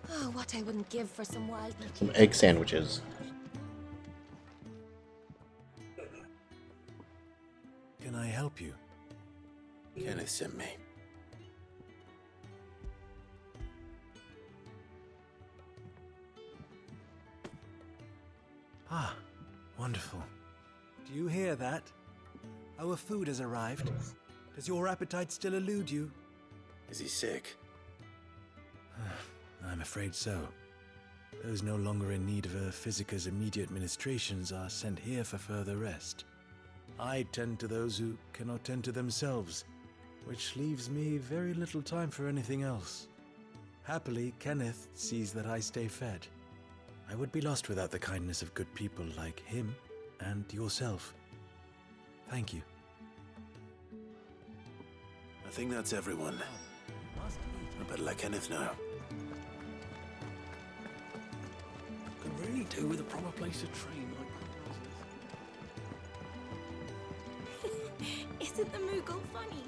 Speaker 6: Oh, what I wouldn't give for some wild
Speaker 1: Some egg sandwiches.
Speaker 9: Can I help you? Kenneth sent me.
Speaker 17: Ah, wonderful. Do you hear that? Our food has arrived. Does your appetite still elude you?
Speaker 9: Is he sick?
Speaker 17: I'm afraid so. Those no longer in need of a physicker's immediate ministrations are sent here for further rest. I tend to those who cannot tend to themselves, which leaves me very little time for anything else. Happily, Kenneth sees that I stay fed. I would be lost without the kindness of good people like him and yourself. Thank you.
Speaker 9: I think that's everyone. I better let Kenneth know.
Speaker 11: Could really do with a proper place to train like
Speaker 18: Isn't the Moogle funny?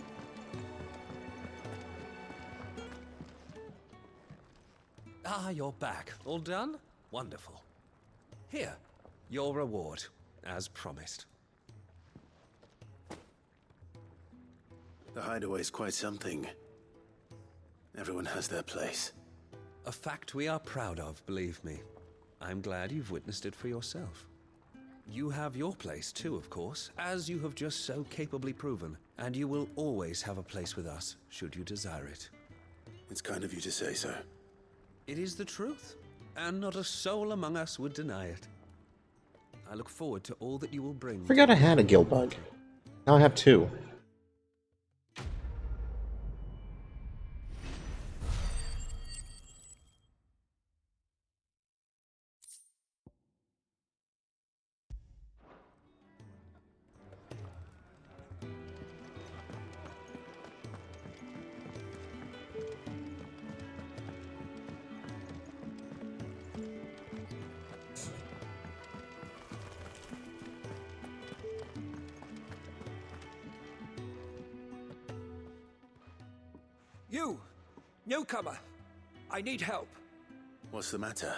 Speaker 16: Ah, you're back. All done? Wonderful. Here, your reward, as promised.
Speaker 9: The hideaway's quite something. Everyone has their place.
Speaker 16: A fact we are proud of, believe me. I'm glad you've witnessed it for yourself. You have your place too, of course, as you have just so capably proven, and you will always have a place with us, should you desire it.
Speaker 9: It's kind of you to say so.
Speaker 16: It is the truth, and not a soul among us would deny it. I look forward to all that you will bring.
Speaker 1: Forgot I had a guild bug. Now I have two.
Speaker 19: You! Newcomer! I need help.
Speaker 9: What's the matter?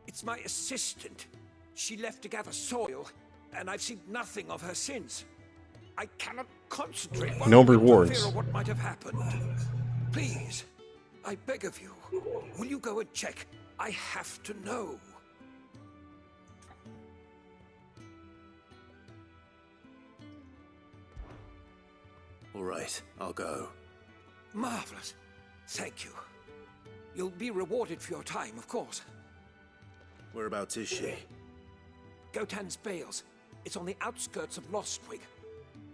Speaker 19: It's my assistant. She left to gather soil, and I've seen nothing of her since. I cannot concentrate.
Speaker 1: No rewards.
Speaker 19: For fear of what might have happened. Please, I beg of you, will you go and check? I have to know.
Speaker 9: All right, I'll go.
Speaker 19: Marvelous. Thank you. You'll be rewarded for your time, of course.
Speaker 9: Whereabouts is she?
Speaker 19: Gotan's Bales. It's on the outskirts of Lostwig.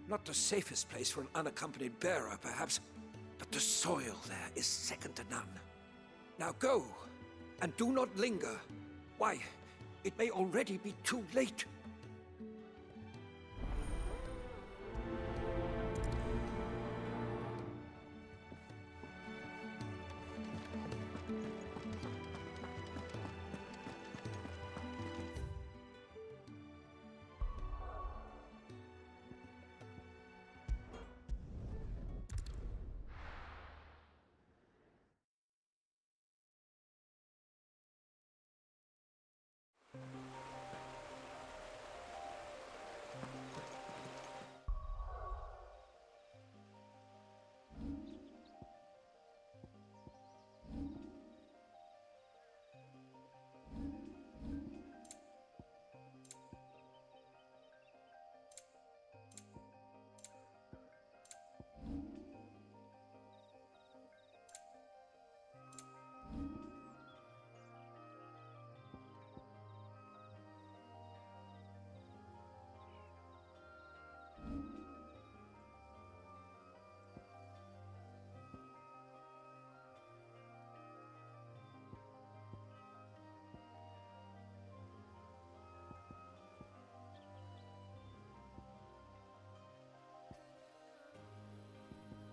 Speaker 19: Not the safest place for an unaccompanied bearer, perhaps, but the soil there is second to none. Now go, and do not linger. Why, it may already be too late.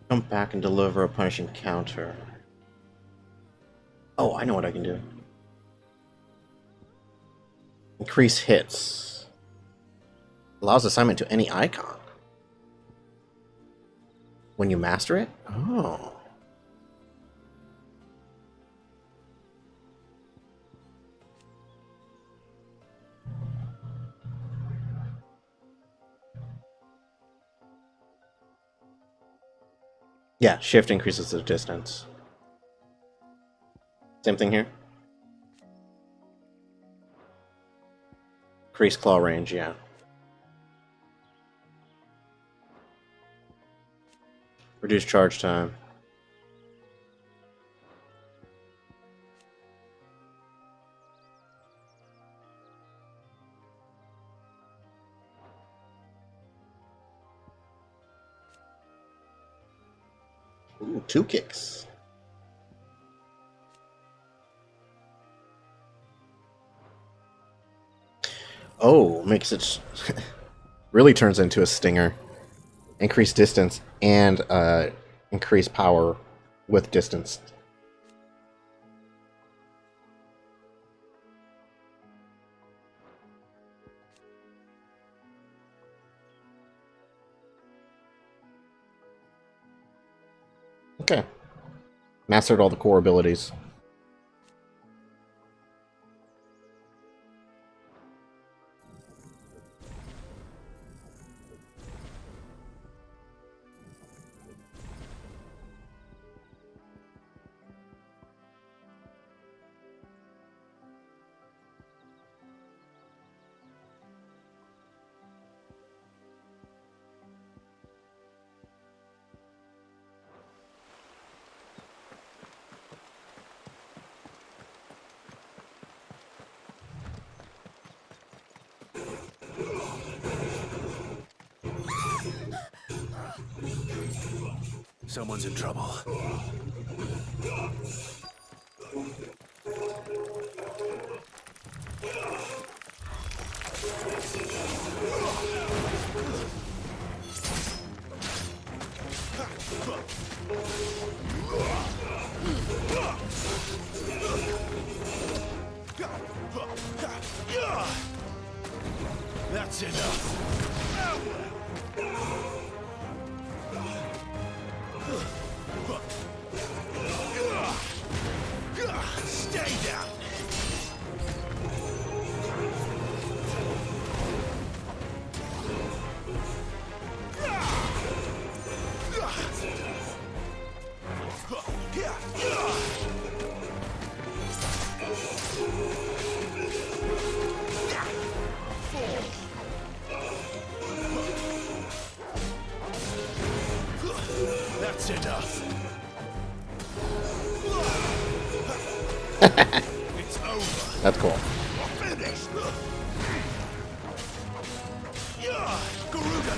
Speaker 1: Come back and deliver a punishing counter. Oh, I know what I can do. Increase hits. Allows assignment to any icon. When you master it? Oh. Yeah, shift increases the distance. Same thing here. Increase claw range, yeah. Reduce charge time. Ooh, 2 kicks. Oh, makes it really turns into a stinger. increase distance and increase power with distance. Okay. Mastered all the core abilities.
Speaker 9: Someone's in trouble.
Speaker 18: That's enough. Stay down. That's enough. It's over.
Speaker 1: That's cool.
Speaker 18: Finished. Garuda.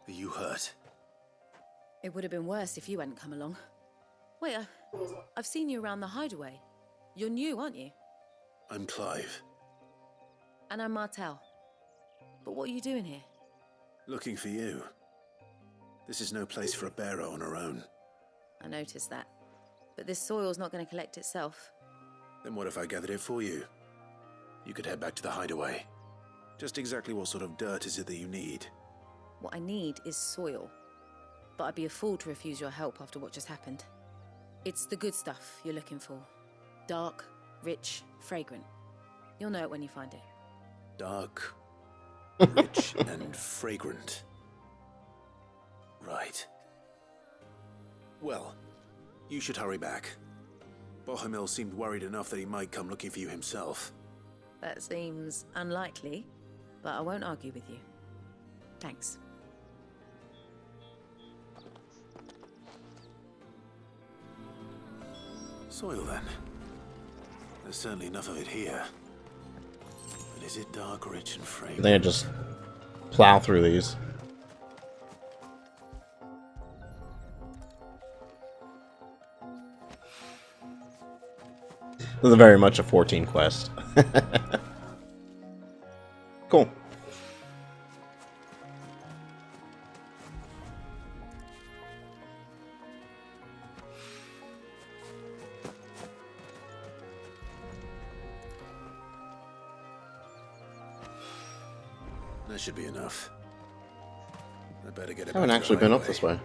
Speaker 9: Are you hurt?
Speaker 5: It would have been worse if you hadn't come along. Wait, I've seen you around the hideaway. You're new, aren't you?
Speaker 9: I'm Clive.
Speaker 5: And I'm Martel. But what are you doing here?
Speaker 9: Looking for you. This is no place for a bearer on her own.
Speaker 5: I noticed that. But this soil's not going to collect itself.
Speaker 9: Then what if I gathered it for you? You could head back to the hideaway. Just exactly what sort of dirt is it that you need?
Speaker 5: What I need is soil. But I'd be a fool to refuse your help after what just happened. It's the good stuff you're looking for. Dark, rich, fragrant. You'll know it when you find it.
Speaker 9: Dark, rich, and fragrant. Right. Well, you should hurry back. Bohemil seemed worried enough that he might come looking for you himself.
Speaker 5: That seems unlikely, but I won't argue with you. Thanks.
Speaker 9: Soil, then. There's certainly enough of it here. But is it dark, rich, and fragrant?
Speaker 1: They just plow through these. This is very much a 14 quest. Cool.
Speaker 9: That should be enough. I better get it.
Speaker 1: I haven't actually been up this way.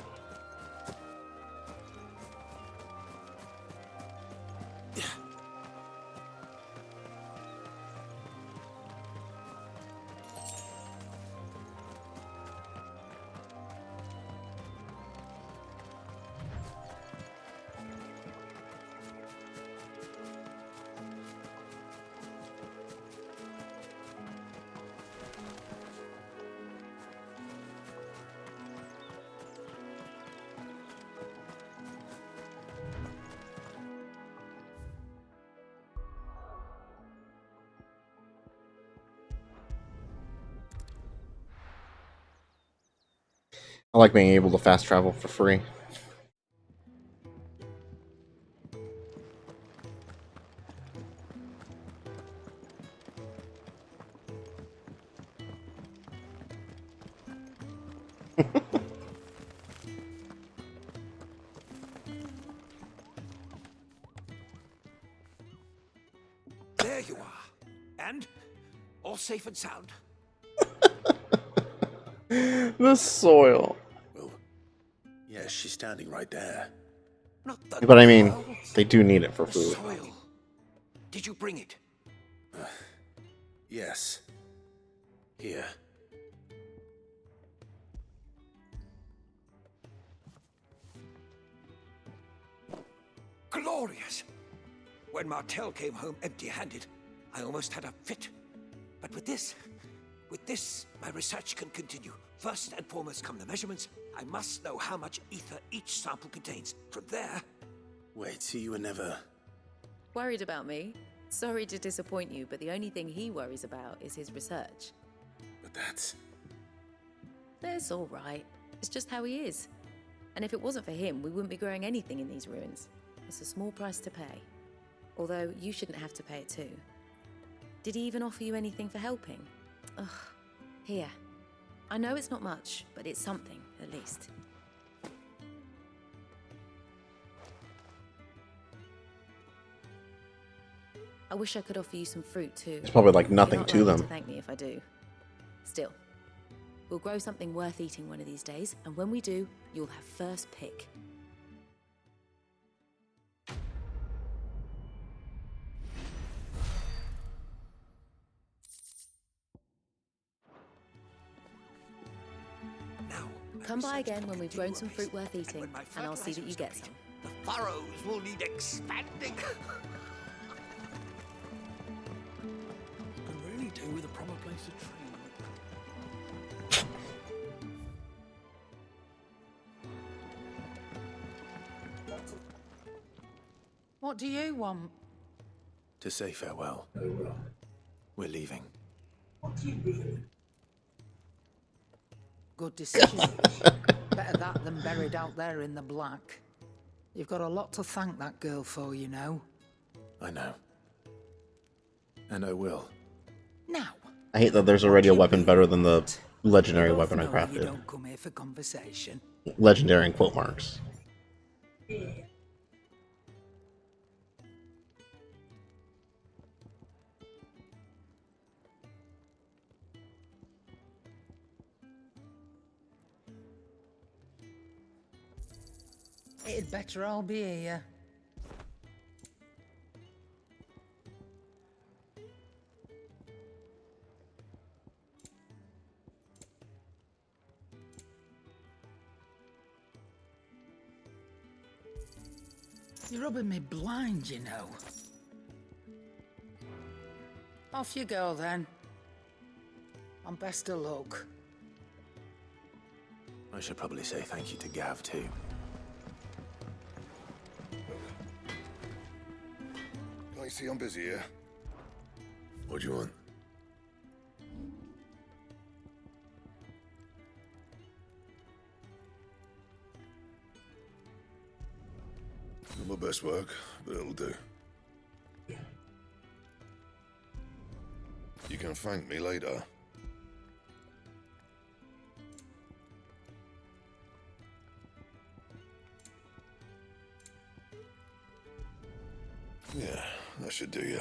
Speaker 1: I like being able to fast travel for free.
Speaker 19: There you are. And? All safe and sound?
Speaker 1: The soil.
Speaker 9: Yeah, she's standing right there.
Speaker 19: Not the
Speaker 1: But I mean, they do need it for food.
Speaker 19: soil. Did you bring it?
Speaker 9: Yes. Here.
Speaker 19: Glorious! When Martel came home empty-handed, I almost had a fit. But with this, my research can continue. First and foremost come the measurements. I must know how much ether each sample contains. From there...
Speaker 9: Wait, so you were never...
Speaker 5: Worried about me? Sorry to disappoint you, but the only thing he worries about is his research.
Speaker 9: But that's...
Speaker 5: That's all right. It's just how he is. And if it wasn't for him, we wouldn't be growing anything in these ruins. It's a small price to pay. Although, you shouldn't have to pay it too. Did he even offer you anything for helping? Ugh. Here. I know it's not much, but it's something, at least. I wish I could offer you some fruit too.
Speaker 1: It's probably like nothing
Speaker 5: You're not
Speaker 1: to
Speaker 5: likely
Speaker 1: them.
Speaker 5: To thank me if I do. Still, we'll grow something worth eating one of these days, and when we do, you'll have first pick. Come by again when we've grown some fruit worth eating, and I'll see that you get some.
Speaker 19: The furrows will need expanding.
Speaker 11: Could really do with a proper place to train.
Speaker 4: What do you want?
Speaker 9: To say farewell. We're leaving.
Speaker 4: Good decision. Better that than buried out there in the black. You've got a lot to thank that girl for, you know.
Speaker 9: I know. And I will.
Speaker 4: Now.
Speaker 1: I hate that there's already a weapon better than the legendary weapon I
Speaker 4: You
Speaker 1: crafted.
Speaker 4: don't come here for conversation.
Speaker 1: Legendary in quote marks.
Speaker 4: It'd better all be here. You're rubbing me blind, you know. Off you go, then. And best of luck.
Speaker 9: I should probably say thank you to Gav, too.
Speaker 3: I see I'm busy here. What do you want? Not my best work, but it'll do. You can thank me later. Yeah, that should do you.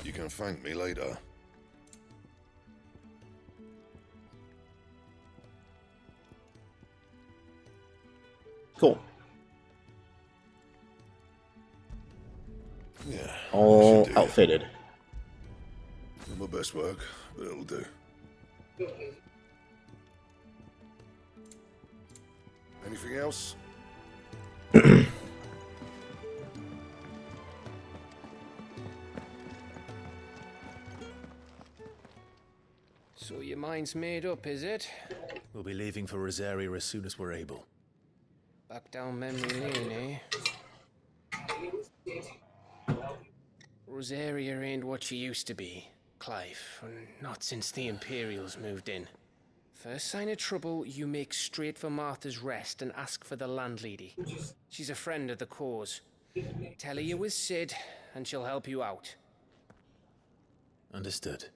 Speaker 3: You can thank me later.
Speaker 1: Cool.
Speaker 3: Yeah.
Speaker 1: All outfitted.
Speaker 3: Not my best work, but it'll do. Anything else?
Speaker 13: So your mind's made up, is it?
Speaker 9: We'll be leaving for Rosaria as soon as we're able.
Speaker 13: Back down memory lane, eh? Rosaria ain't what she used to be. Clive. Not since the Imperials moved in. First sign of trouble, you make straight for Martha's Rest and ask for the landlady. She's a friend of the cause. Tell her you was Sid, and she'll help you out.
Speaker 2: Understood.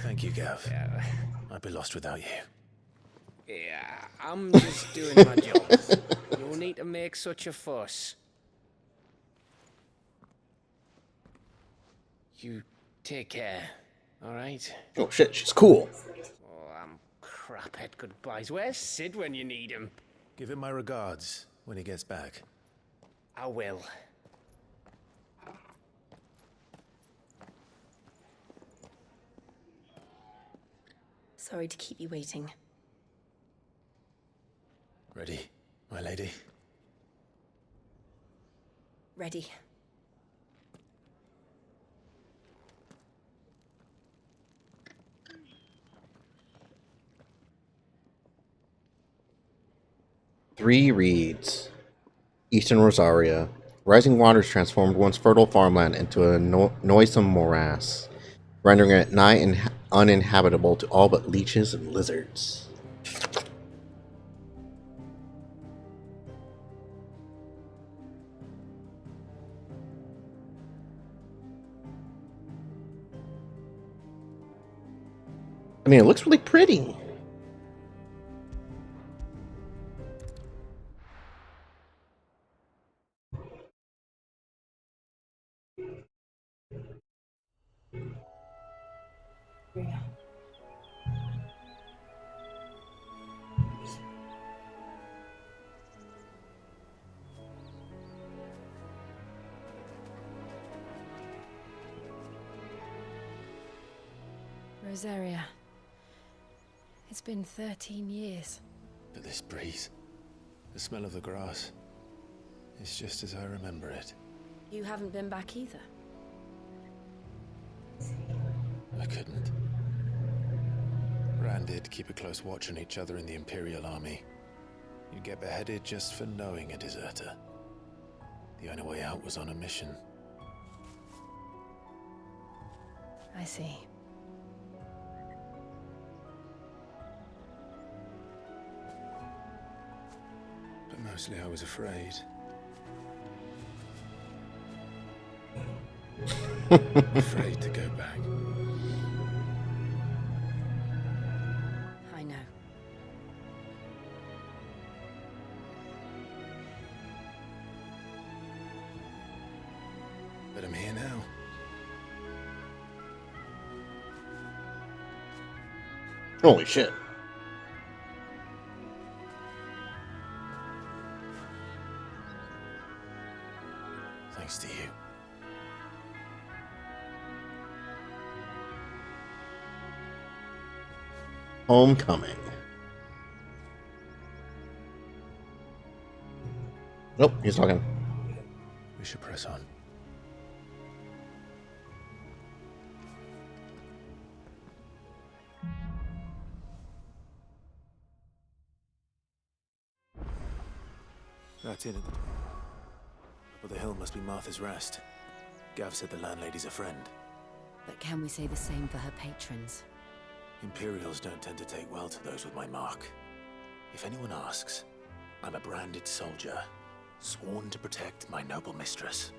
Speaker 2: Thank you, Gav. I'd be lost without you.
Speaker 13: Yeah, I'm just doing my job. No need to make such a fuss. You take care, alright?
Speaker 1: Oh shit, she's cool.
Speaker 13: Oh, I'm crap at goodbyes. Where's Sid when you need him?
Speaker 2: Give him my regards when he gets back.
Speaker 13: I will.
Speaker 6: Sorry to keep you waiting.
Speaker 2: Ready, my lady?
Speaker 6: Ready.
Speaker 1: Three reads. Eastern Rosaria. Rising waters transformed once fertile farmland into a noisome morass, rendering it nigh uninhabitable to all but leeches and lizards. I mean, it looks really pretty.
Speaker 6: Rosaria. It's been 13 years.
Speaker 2: But this breeze, the smell of the grass, it's just as I remember it.
Speaker 6: You haven't been back either.
Speaker 2: I couldn't. Bran did keep a close watch on each other in the Imperial Army. You'd get beheaded just for knowing a deserter. The only way out was on a mission.
Speaker 6: I see.
Speaker 2: But mostly I was afraid. Afraid to go back.
Speaker 6: I know.
Speaker 2: But I'm here now.
Speaker 1: Holy shit.
Speaker 2: Thanks to you.
Speaker 1: Homecoming. Nope, he's talking.
Speaker 2: We should press on. That inn at the top of the hill must be Martha's Rest. Gav said the landlady's a friend.
Speaker 6: But can we say the same for her patrons?
Speaker 2: Imperials don't tend to take well to those with my mark. If anyone asks, I'm a branded soldier, sworn to protect my noble mistress.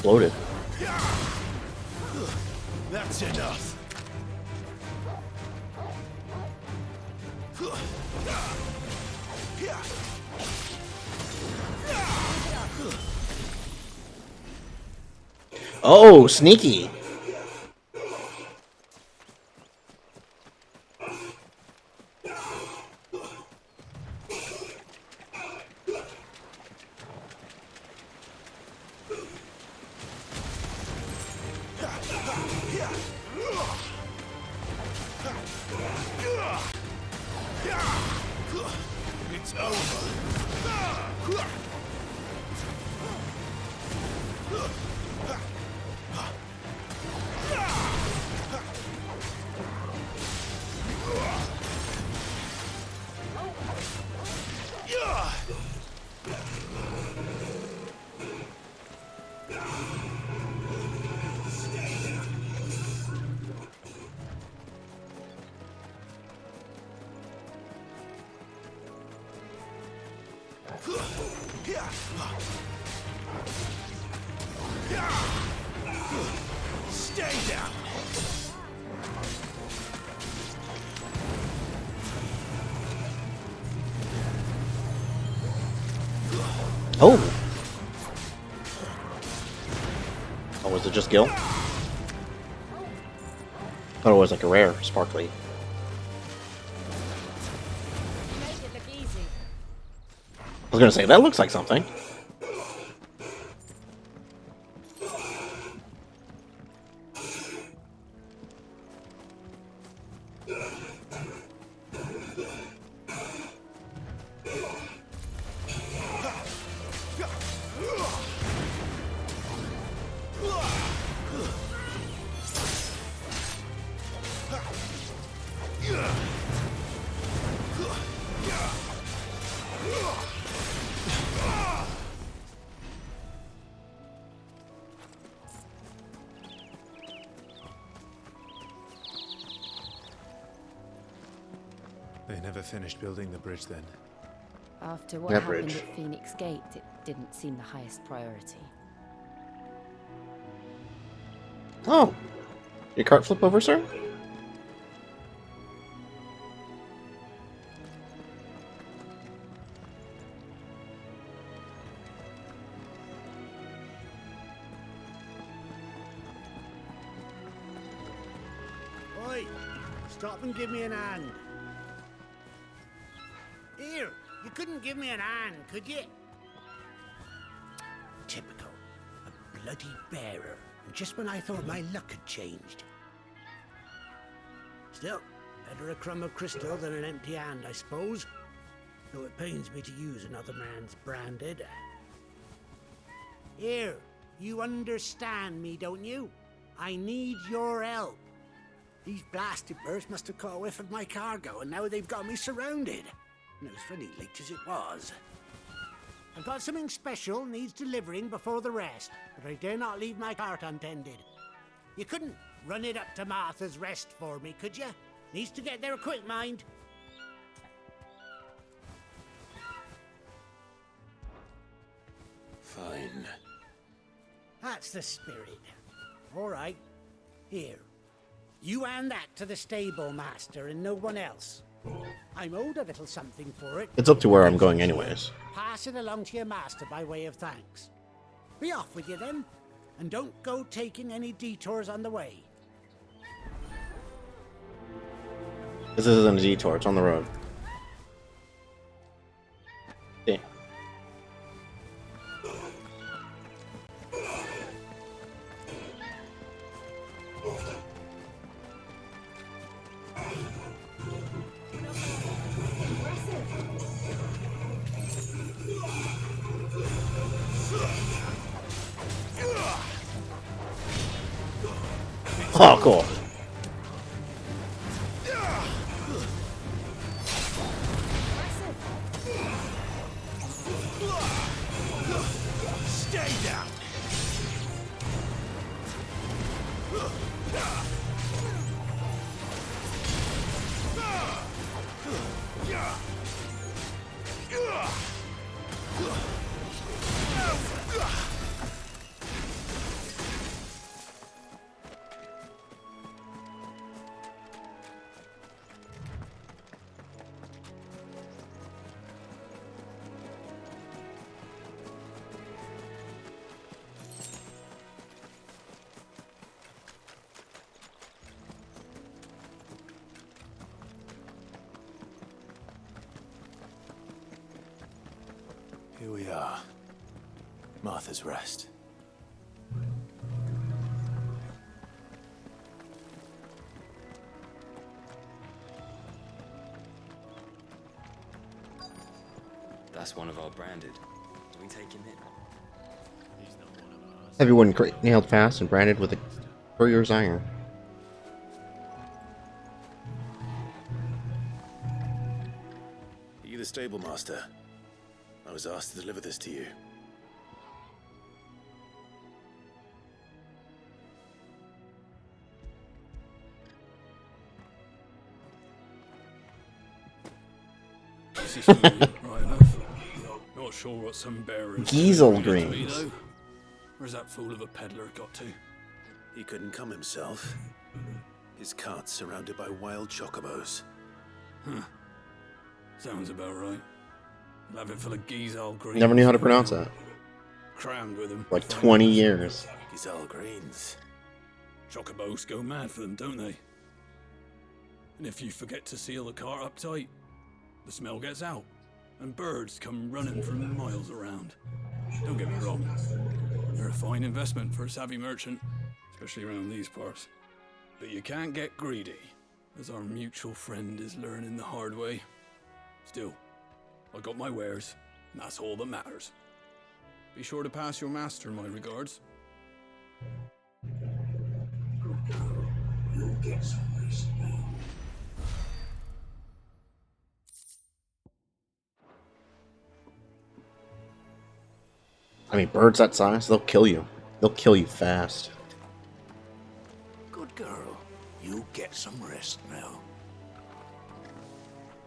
Speaker 1: exploded.
Speaker 18: That's enough.
Speaker 1: Oh, sneaky.
Speaker 18: It's over. Stay down.
Speaker 1: Oh. Oh, was it just Gil? Thought it was like a rare sparkly. I was gonna say, that looks like something.
Speaker 8: They never finished building the bridge then.
Speaker 6: After what happened at Phoenix Gate, it didn't seem the highest priority.
Speaker 1: Oh. Your cart flip over, sir?
Speaker 20: Oi! Stop and give me an hand. Here, you couldn't give me an hand, could you? Typical. A bloody bearer. Just when I thought my luck had changed. Still, better a crumb of crystal than an empty hand, I suppose. Though it pains me to use another man's branded. Here, you understand me, don't you? I need your help. These blasted birds must have caught a whiff of my cargo, and now they've got me surrounded. And it was funny late as it was. I've got something special needs delivering before the rest, but I dare not leave my cart untended. You couldn't run it up to Martha's Rest for me, could you? Needs to get there quick, mind.
Speaker 2: Fine.
Speaker 20: That's the spirit. All right. Here. You hand that to the stable master and no one else. I'm owed a little something for it.
Speaker 1: It's up to where I'm going anyways.
Speaker 20: Pass it along to your master by way of thanks. Be off with you then, and don't go taking any detours on the way.
Speaker 1: This isn't a detour, it's on the road. Yeah. Oh, cool.
Speaker 18: Stay down.
Speaker 2: Here we are. Martha's Rest.
Speaker 21: That's one of our branded. Do we take him in?
Speaker 1: Everyone nailed fast and branded with a courier's iron.
Speaker 9: Are you the stable master? I was asked to deliver this to you.
Speaker 11: This is for you, right enough. Not sure what some bearers
Speaker 1: Giesel
Speaker 11: to
Speaker 1: greens.
Speaker 11: me, though. Where's that fool of a peddler got to?
Speaker 9: He couldn't come himself. His cart's surrounded by wild chocobos.
Speaker 11: Huh. Sounds about right. I'll have it full of Giesel greens.
Speaker 1: Never knew how to pronounce that.
Speaker 11: Crammed with them.
Speaker 1: Like 20 years.
Speaker 9: Giesel greens.
Speaker 11: Chocobos go mad for them, don't they? And if you forget to seal the cart up tight, the smell gets out, and birds come running from miles around. Don't get me wrong, they're a fine investment for a savvy merchant, especially around these parts. But you can't get greedy, as our mutual friend is learning the hard way. Still, I got my wares, and that's all that matters. Be sure to pass your master my regards.
Speaker 18: You'll get some rest now.
Speaker 1: I mean, birds that size, they'll kill you. They'll kill you fast.
Speaker 18: Good girl. You get some rest now.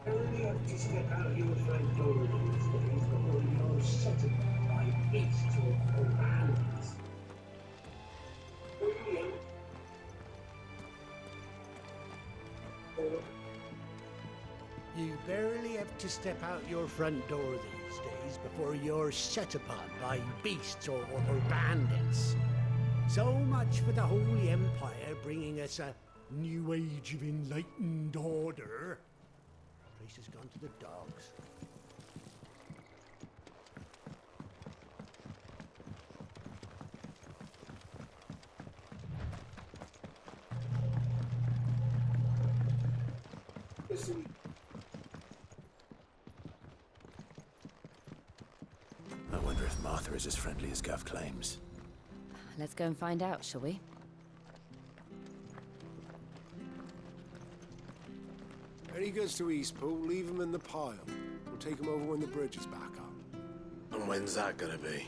Speaker 22: Only have to step out of your front door these days before you're shut by beasts or bandits.
Speaker 20: You barely have to step out your front door these days before you're set upon by beasts or bandits. So much for the Holy Empire bringing us a new age of enlightened order. The place has gone to the dogs.
Speaker 2: I wonder if Martha is as friendly as Gav claims.
Speaker 6: Let's go and find out, shall we?
Speaker 23: Any goods to Eastpool, leave them in the pile. We'll take them over when the bridge is back up.
Speaker 9: And when's that gonna be?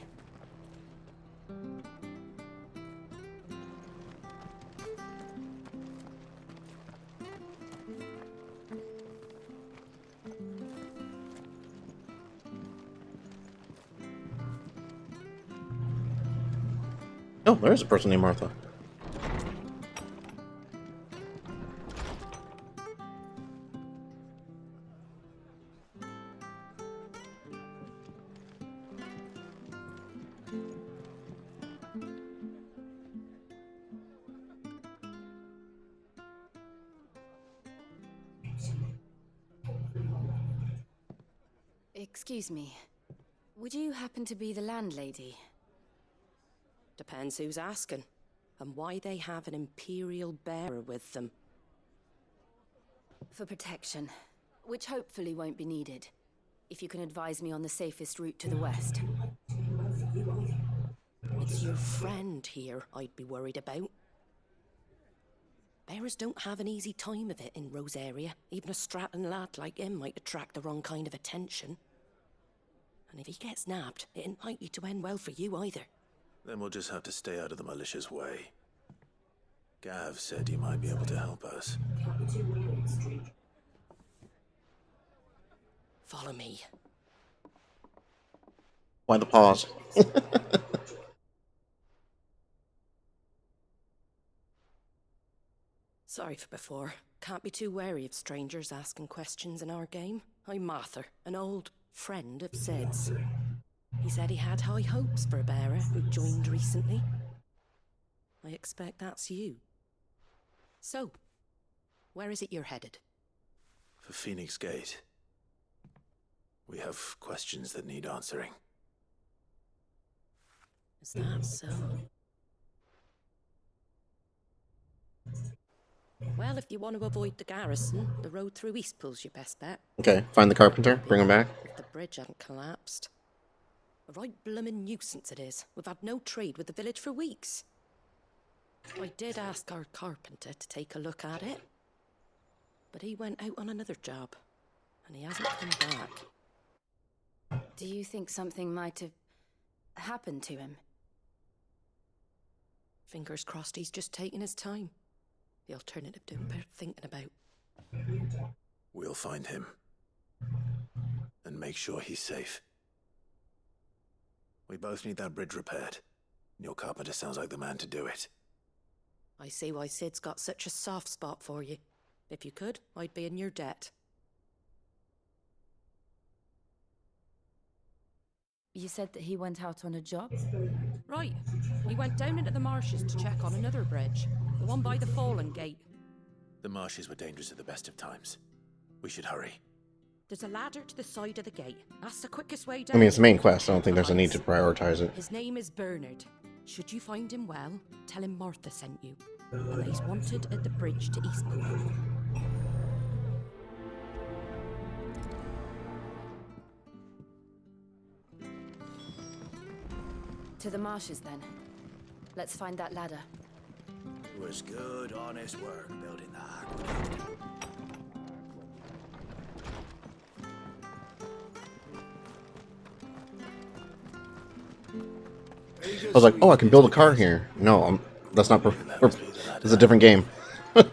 Speaker 1: Oh, there's a person named Martha.
Speaker 6: Excuse me. Would you happen to be the landlady?
Speaker 24: Depends who's asking, and why they have an Imperial bearer with them.
Speaker 6: For protection, which hopefully won't be needed. If you can advise me on the safest route to the west.
Speaker 24: It's your friend here I'd be worried about. Bearers don't have an easy time of it in Rosaria. Even a Stratton lad like him might attract the wrong kind of attention. And if he gets nabbed, it ain't likely to end well for you either.
Speaker 2: Then we'll just have to stay out of the malicious way. Gav said you might be able to help us.
Speaker 24: Follow me.
Speaker 1: Why the pause?
Speaker 24: Sorry for before. Can't be too wary of strangers asking questions in our game. I'm Martha, an old friend of Sid's. He said he had high hopes for a bearer who joined recently. I expect that's you. So, where is it you're headed?
Speaker 2: For Phoenix Gate. We have questions that need answering.
Speaker 24: Is that so? Well, if you want to avoid the garrison, the road through Eastpool's your best bet.
Speaker 1: Okay, find the carpenter, bring him back.
Speaker 24: If the bridge hadn't collapsed. A right bloomin' nuisance it is. We've had no trade with the village for weeks. I did ask our carpenter to take a look at it, but he went out on another job, and he hasn't come back.
Speaker 6: Do you think something might have happened to him?
Speaker 24: Fingers crossed he's just taking his time. The alternative doing better thinking about.
Speaker 2: We'll find him. And make sure he's safe. We both need that bridge repaired. Your carpenter sounds like the man to do it.
Speaker 24: I see why Sid's got such a soft spot for you. If you could, I'd be in your debt.
Speaker 6: You said that he went out on a job?
Speaker 24: Right. He went down into the marshes to check on another bridge. The one by the Fallen Gate.
Speaker 2: The marshes were dangerous at the best of times. We should hurry.
Speaker 24: There's a ladder to the side of the gate. That's the quickest way
Speaker 1: I
Speaker 24: down.
Speaker 1: mean, it's the main quest. I don't think there's a need to prioritize it.
Speaker 24: His name is Bernard. Should you find him well, tell him Martha sent you. And that he's wanted at the bridge to Eastpool.
Speaker 6: To the marshes, then. Let's find that ladder.
Speaker 18: It was good, honest work building the aqueduct.
Speaker 1: I was like, oh, I can build a car here. No, that's not. It's a different game. Oh.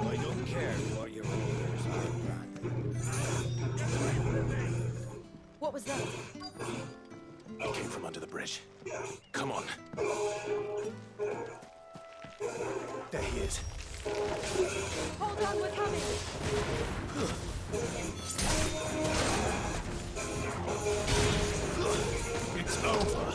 Speaker 18: I don't care what your orders are.
Speaker 6: What was that?
Speaker 2: He came from under the bridge. Come on. There he is.
Speaker 6: Hold on, we're coming!
Speaker 18: It's over.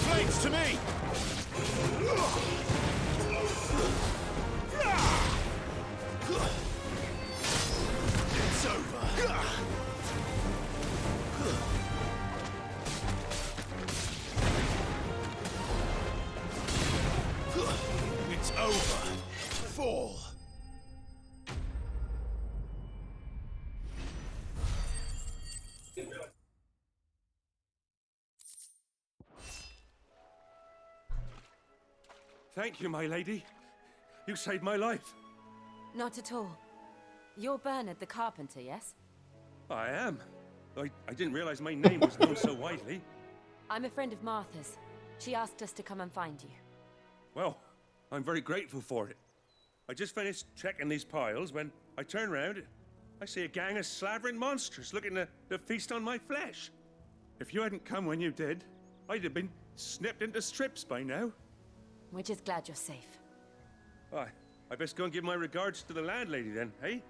Speaker 18: Flames to me! It's over. It's over. Fall.
Speaker 11: Thank you, my lady. You saved my life.
Speaker 6: Not at all. You're Bernard the carpenter, yes?
Speaker 11: I am. I didn't realize my name was known so widely.
Speaker 6: I'm a friend of Martha's. She asked us to come and find you.
Speaker 11: Well, I'm very grateful for it. I just finished checking these piles when I turn around. I see a gang of slavering monsters looking to feast on my flesh. If you hadn't come when you did, I'd have been snipped into strips by now.
Speaker 6: We're just glad you're safe.
Speaker 11: I best go and give my regards to the landlady then, hey?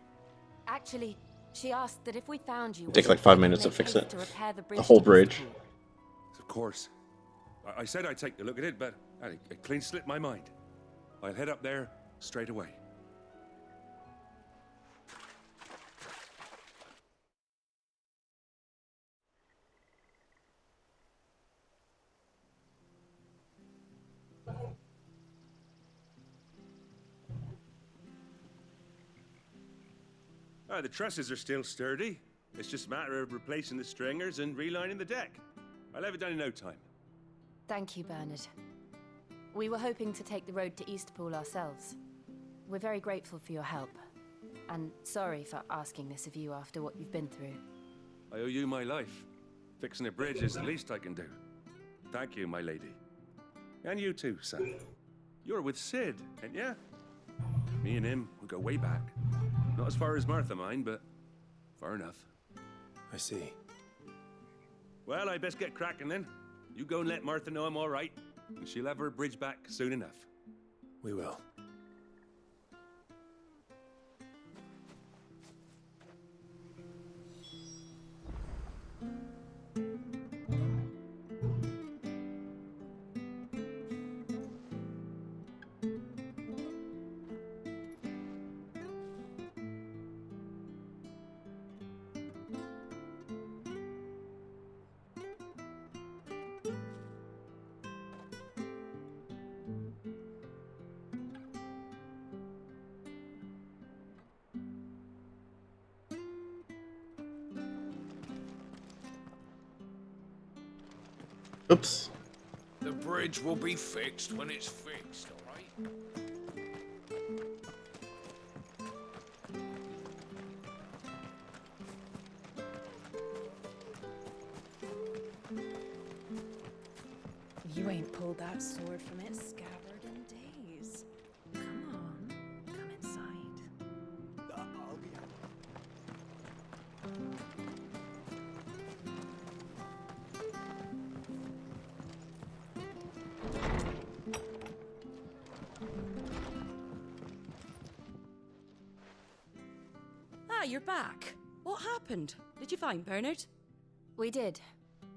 Speaker 6: Actually, she asked that if we found you...
Speaker 1: It takes like 5 minutes to fix it.
Speaker 6: To repair the
Speaker 1: whole
Speaker 6: to
Speaker 1: bridge.
Speaker 6: Eastpool.
Speaker 11: Of course. I said I'd take a look at it, but it clean slipped my mind. I'll head up there straight away. The trusses are still sturdy. It's just a matter of replacing the stringers and relining the deck. I'll have it done in no time.
Speaker 6: Thank you, Bernard. We were hoping to take the road to Eastpool ourselves. We're very grateful for your help. And sorry for asking this of you after what you've been through.
Speaker 11: I owe you my life. Fixing a bridge is the least I can do. Thank you, my lady. And you too, son. You're with Sid, ain't ya? Me and him, we go way back. Not as far as Martha, mind, but far enough.
Speaker 2: I see.
Speaker 11: Well, I best get cracking then.
Speaker 7: You go and let Martha know I'm all right, and she'll have her bridge back soon enough.
Speaker 9: We will.
Speaker 1: Oops.
Speaker 10: The bridge will be fixed when it's fixed, alright?
Speaker 24: You ain't pulled that sword from its scabbard in days. Come on, come inside.
Speaker 23: I'll be out.
Speaker 24: Ah, you're back. What happened? Did you find Bernard?
Speaker 6: We did.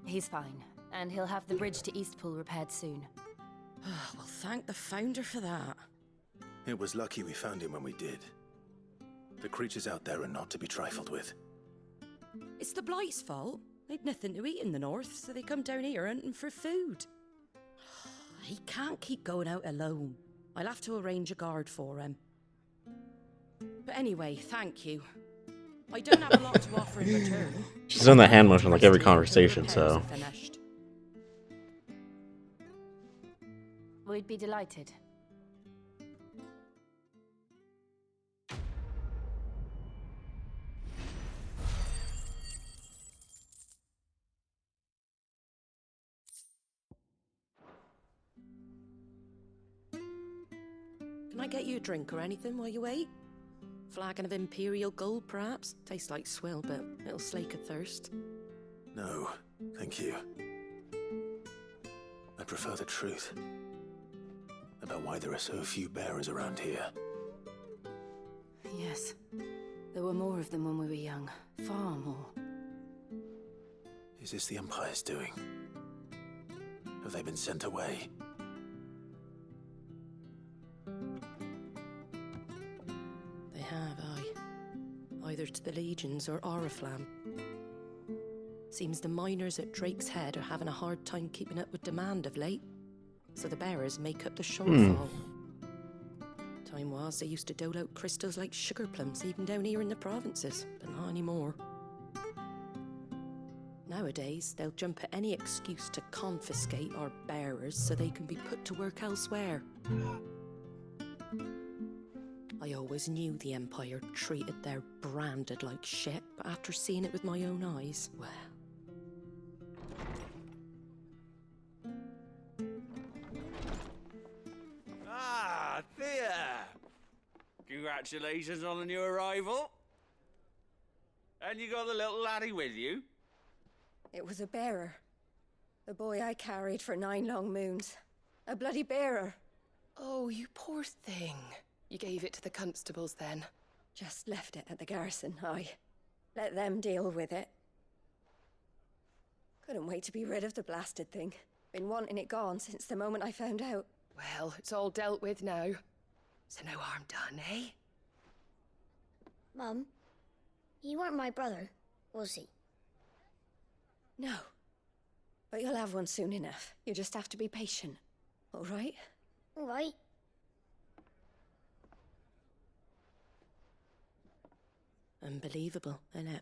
Speaker 6: He's fine, and he'll have the bridge to Eastpool repaired soon.
Speaker 24: Well, thank the Founder for that.
Speaker 9: It was lucky we found him when we did. The creatures out there are not to be trifled with.
Speaker 24: It's the Blight's fault. They'd nothing to eat in the north, so they come down here hunting for food. He can't keep going out alone. I'll have to arrange a guard for him. But anyway, thank you. I don't have a lot to offer in return.
Speaker 1: She's done that hand motion like every conversation, so.
Speaker 24: Finished.
Speaker 6: We'd be delighted.
Speaker 24: Can I get you a drink or anything while you wait? Flagon of Imperial Gold, perhaps? Tastes like swill, but it'll slake a thirst.
Speaker 9: No, thank you. I prefer the truth about why there are so few bearers around here.
Speaker 6: Yes. There were more of them when we were young. Far more.
Speaker 9: Is this the Empire's doing? Have they been sent away?
Speaker 24: They have, aye. Either to the Legions or Oriflamme. Seems the miners at Drake's Head are having a hard time keeping up with demand of late, so the bearers make up the shortfall. Time was they used to dole out crystals like sugar plums even down here in the provinces, but not anymore. Nowadays, they'll jump at any excuse to confiscate our bearers so they can be put to work elsewhere. I always knew the Empire treated their branded like shit, but after seeing it with my own eyes, well...
Speaker 18: Ah, Thea! Congratulations on the new arrival. And you got the little laddie with you?
Speaker 24: It was a bearer. The boy I carried for 9 long moons. A bloody bearer.
Speaker 12: Oh, you poor thing. You gave it to the constables then?
Speaker 24: Just left it at the garrison, aye. Let them deal with it. Couldn't wait to be rid of the blasted thing. Been wanting it gone since the moment I found out.
Speaker 12: Well, it's all dealt with now. So no harm done, eh?
Speaker 14: Mum, you weren't my brother, was he?
Speaker 24: No. But you'll have one soon enough. You just have to be patient. All right?
Speaker 14: All right.
Speaker 24: Unbelievable, innit?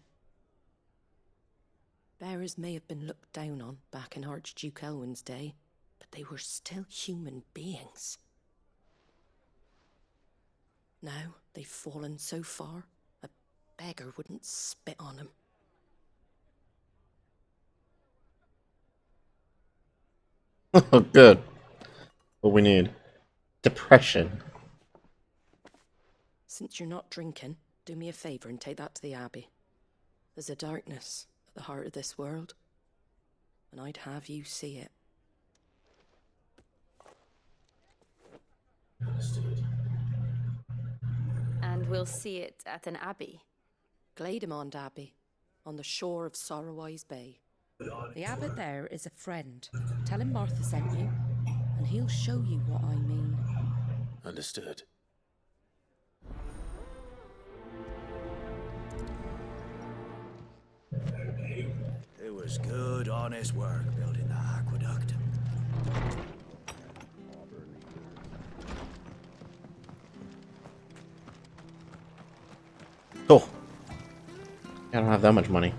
Speaker 24: Bearers may have been looked down on back in Archduke Elwin's day, but they were still human beings. Now they've fallen so far, a beggar wouldn't spit on them.
Speaker 1: Oh, good. What we need. Depression.
Speaker 24: Since you're not drinking, do me a favour and take that to the Abbey. There's a darkness at the heart of this world, and I'd have you see it.
Speaker 6: And we'll see it at an abbey.
Speaker 24: Glademond Abbey, on the shore of Sorrowwise Bay. The abbot there is a friend. Tell him Martha sent you, and he'll show you what I mean.
Speaker 2: Understood.
Speaker 18: It was good, honest work building that aqueduct.
Speaker 1: Cool. I don't have that much money.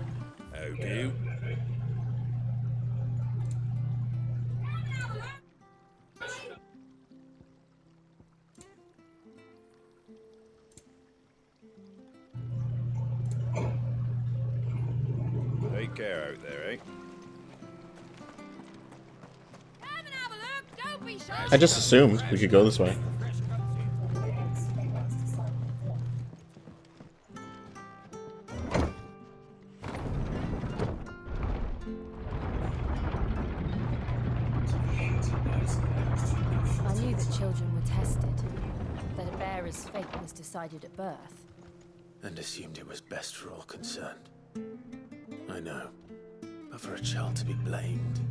Speaker 11: How do? Take care out there, eh?
Speaker 1: I just assumed we could go this way.
Speaker 6: I knew that children were tested, that a bearer's fate was decided at birth.
Speaker 2: And assumed it was best for all concerned. I know. But for a child to be blamed,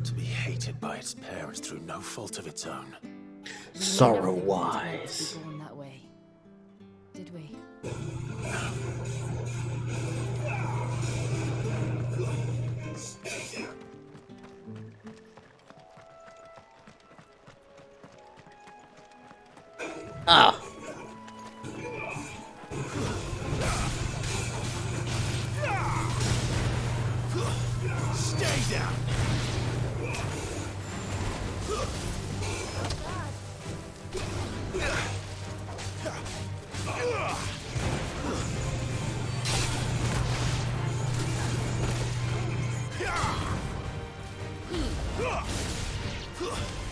Speaker 2: to be hated by its parents through no fault of its own.
Speaker 1: Sorrow-wise.
Speaker 6: Born that way, did we?
Speaker 1: Ah.
Speaker 18: Stay down.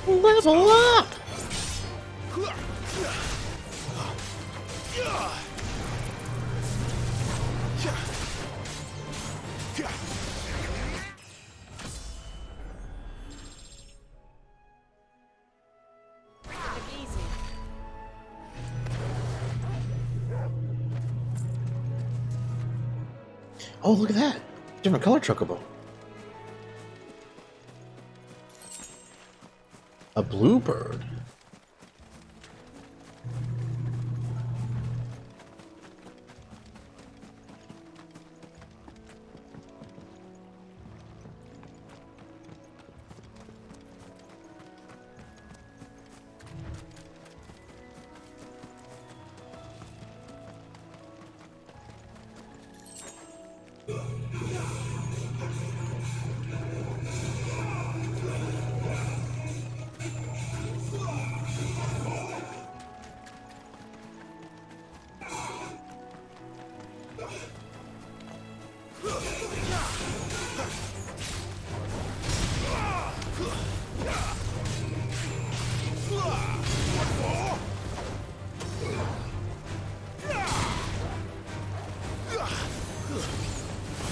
Speaker 1: Level up! Oh, look at that! Different color chocobo. A bluebird.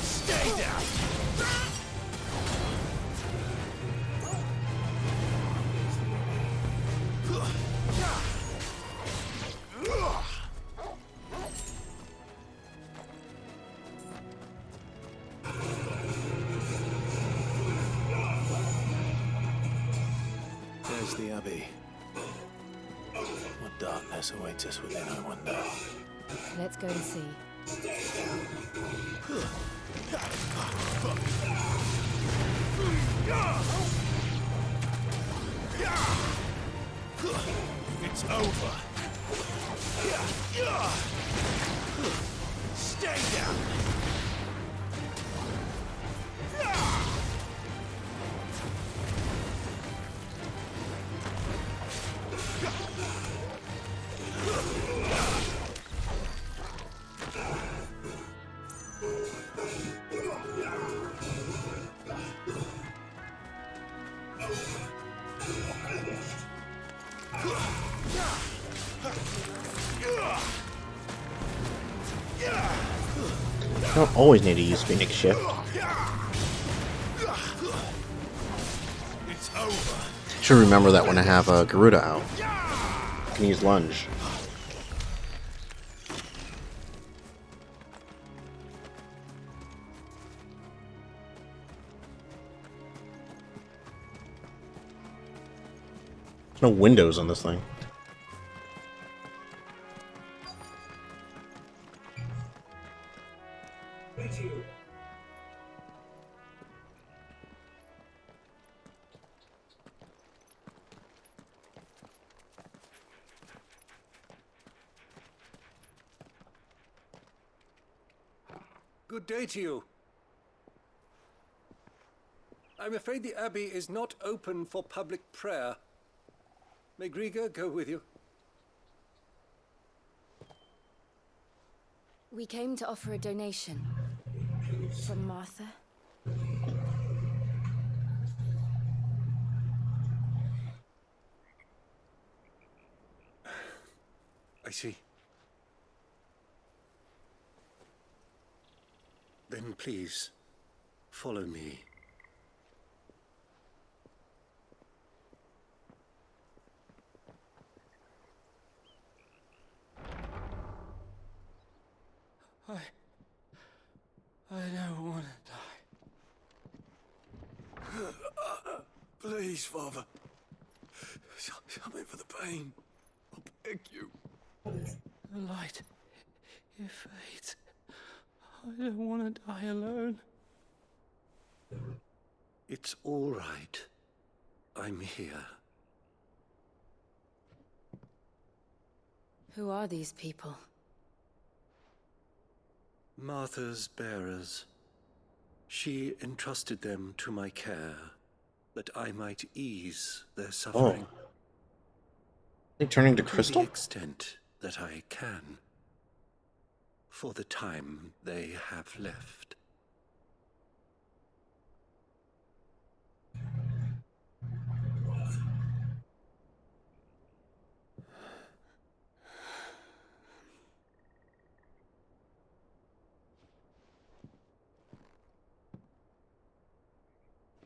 Speaker 18: Stay down.
Speaker 2: There's the Abbey. What darkness awaits us within, I wonder.
Speaker 6: Let's go and see.
Speaker 18: It's over. Stay down.
Speaker 1: You don't always need to use Phoenix Shift.
Speaker 18: It's over.
Speaker 1: Should remember that when I have Garuda out. I can use lunge. There's no windows on this thing.
Speaker 5: Good day to you. I'm afraid the Abbey is not open for public prayer. May Griga go with you?
Speaker 6: We came to offer a donation. From Martha.
Speaker 5: I see. Then please, follow me.
Speaker 11: I don't want to die.
Speaker 2: Please, Father. Something for the pain. I beg you.
Speaker 11: The light, it fades. I don't want to die alone.
Speaker 5: It's all right. I'm here.
Speaker 6: Who are these people?
Speaker 5: Martha's bearers. She entrusted them to my care, that I might ease their suffering.
Speaker 1: Oh. They turning to crystal?
Speaker 5: To the extent that I can. For the time they have left.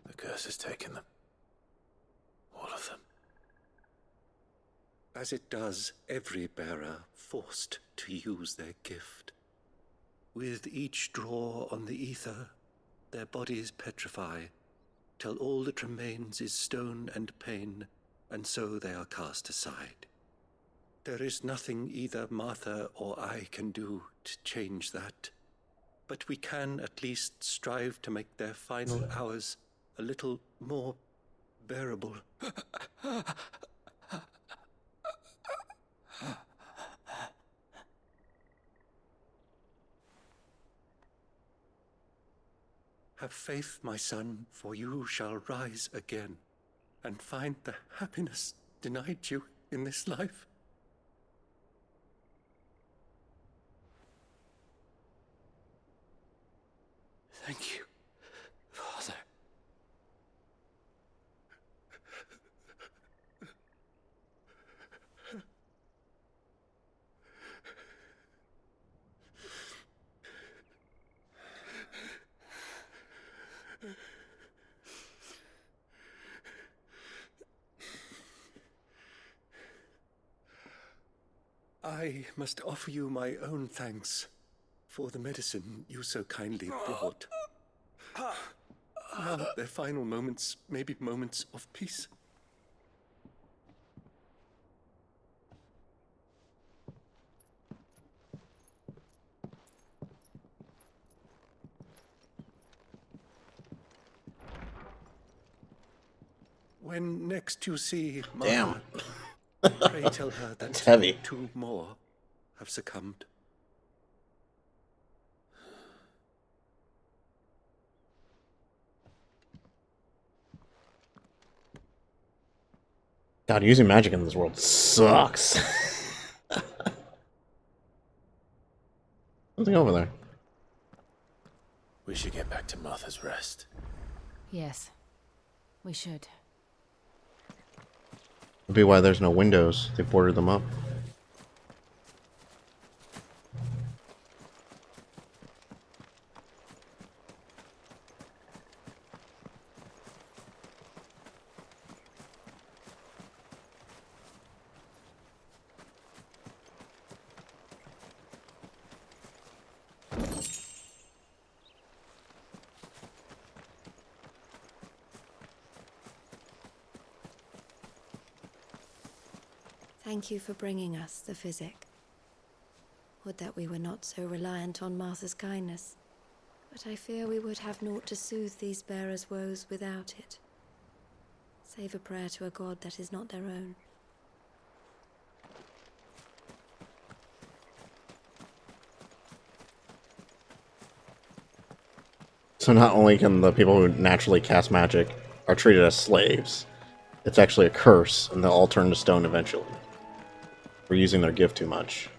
Speaker 2: The curse has taken them. All of them.
Speaker 5: As it does every bearer forced to use their gift. With each draw on the ether, their bodies petrify, till all that remains is stone and pain, and so they are cast aside. There is nothing either Martha or I can do to change that, but we can at least strive to make their final hours a little more bearable. Have faith, my son, for you shall rise again, and find the happiness denied you in this life.
Speaker 11: Thank you, Father.
Speaker 5: I must offer you my own thanks for the medicine you so kindly brought. Now their final moments may be moments of peace. When next you see Mama, pray tell her that
Speaker 1: That's heavy.
Speaker 5: 2 more have succumbed.
Speaker 1: God, using magic in this world sucks. Something over there.
Speaker 2: We should get back to Martha's Rest.
Speaker 6: Yes, we should.
Speaker 1: Would be why there's no windows. They boarded them up.
Speaker 6: Thank you for bringing us the physic. Would that we were not so reliant on Martha's kindness. But I fear we would have naught to soothe these bearers' woes without it. Save a prayer to a god that is not their own.
Speaker 1: So not only can the people who naturally cast magic are treated as slaves, it's actually a curse, and they'll all turn to stone eventually for using their gift too much.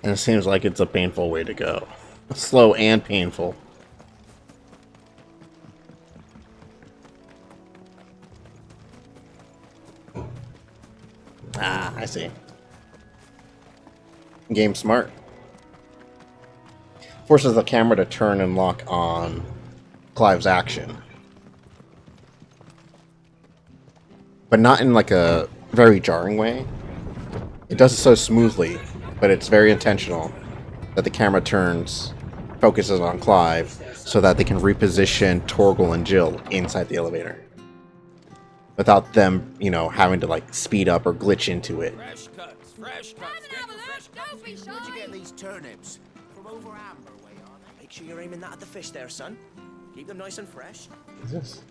Speaker 1: And it seems like it's a painful way to go. Slow and painful. Ah, I see. Game smart. Forces the camera to turn and lock on Clive's action. But not in like a very jarring way. It does it so smoothly, but it's very intentional that the camera focuses on Clive so that they can reposition Torgal and Jill inside the elevator. Without them, you know, having to like speed up or glitch into it.
Speaker 18: Fresh cuts, fresh cuts. Don't be shy. Where'd you get these turnips? From over Amber way, are they? Make sure you're aiming that at the fish there, son. Keep them nice and fresh.
Speaker 1: What is this?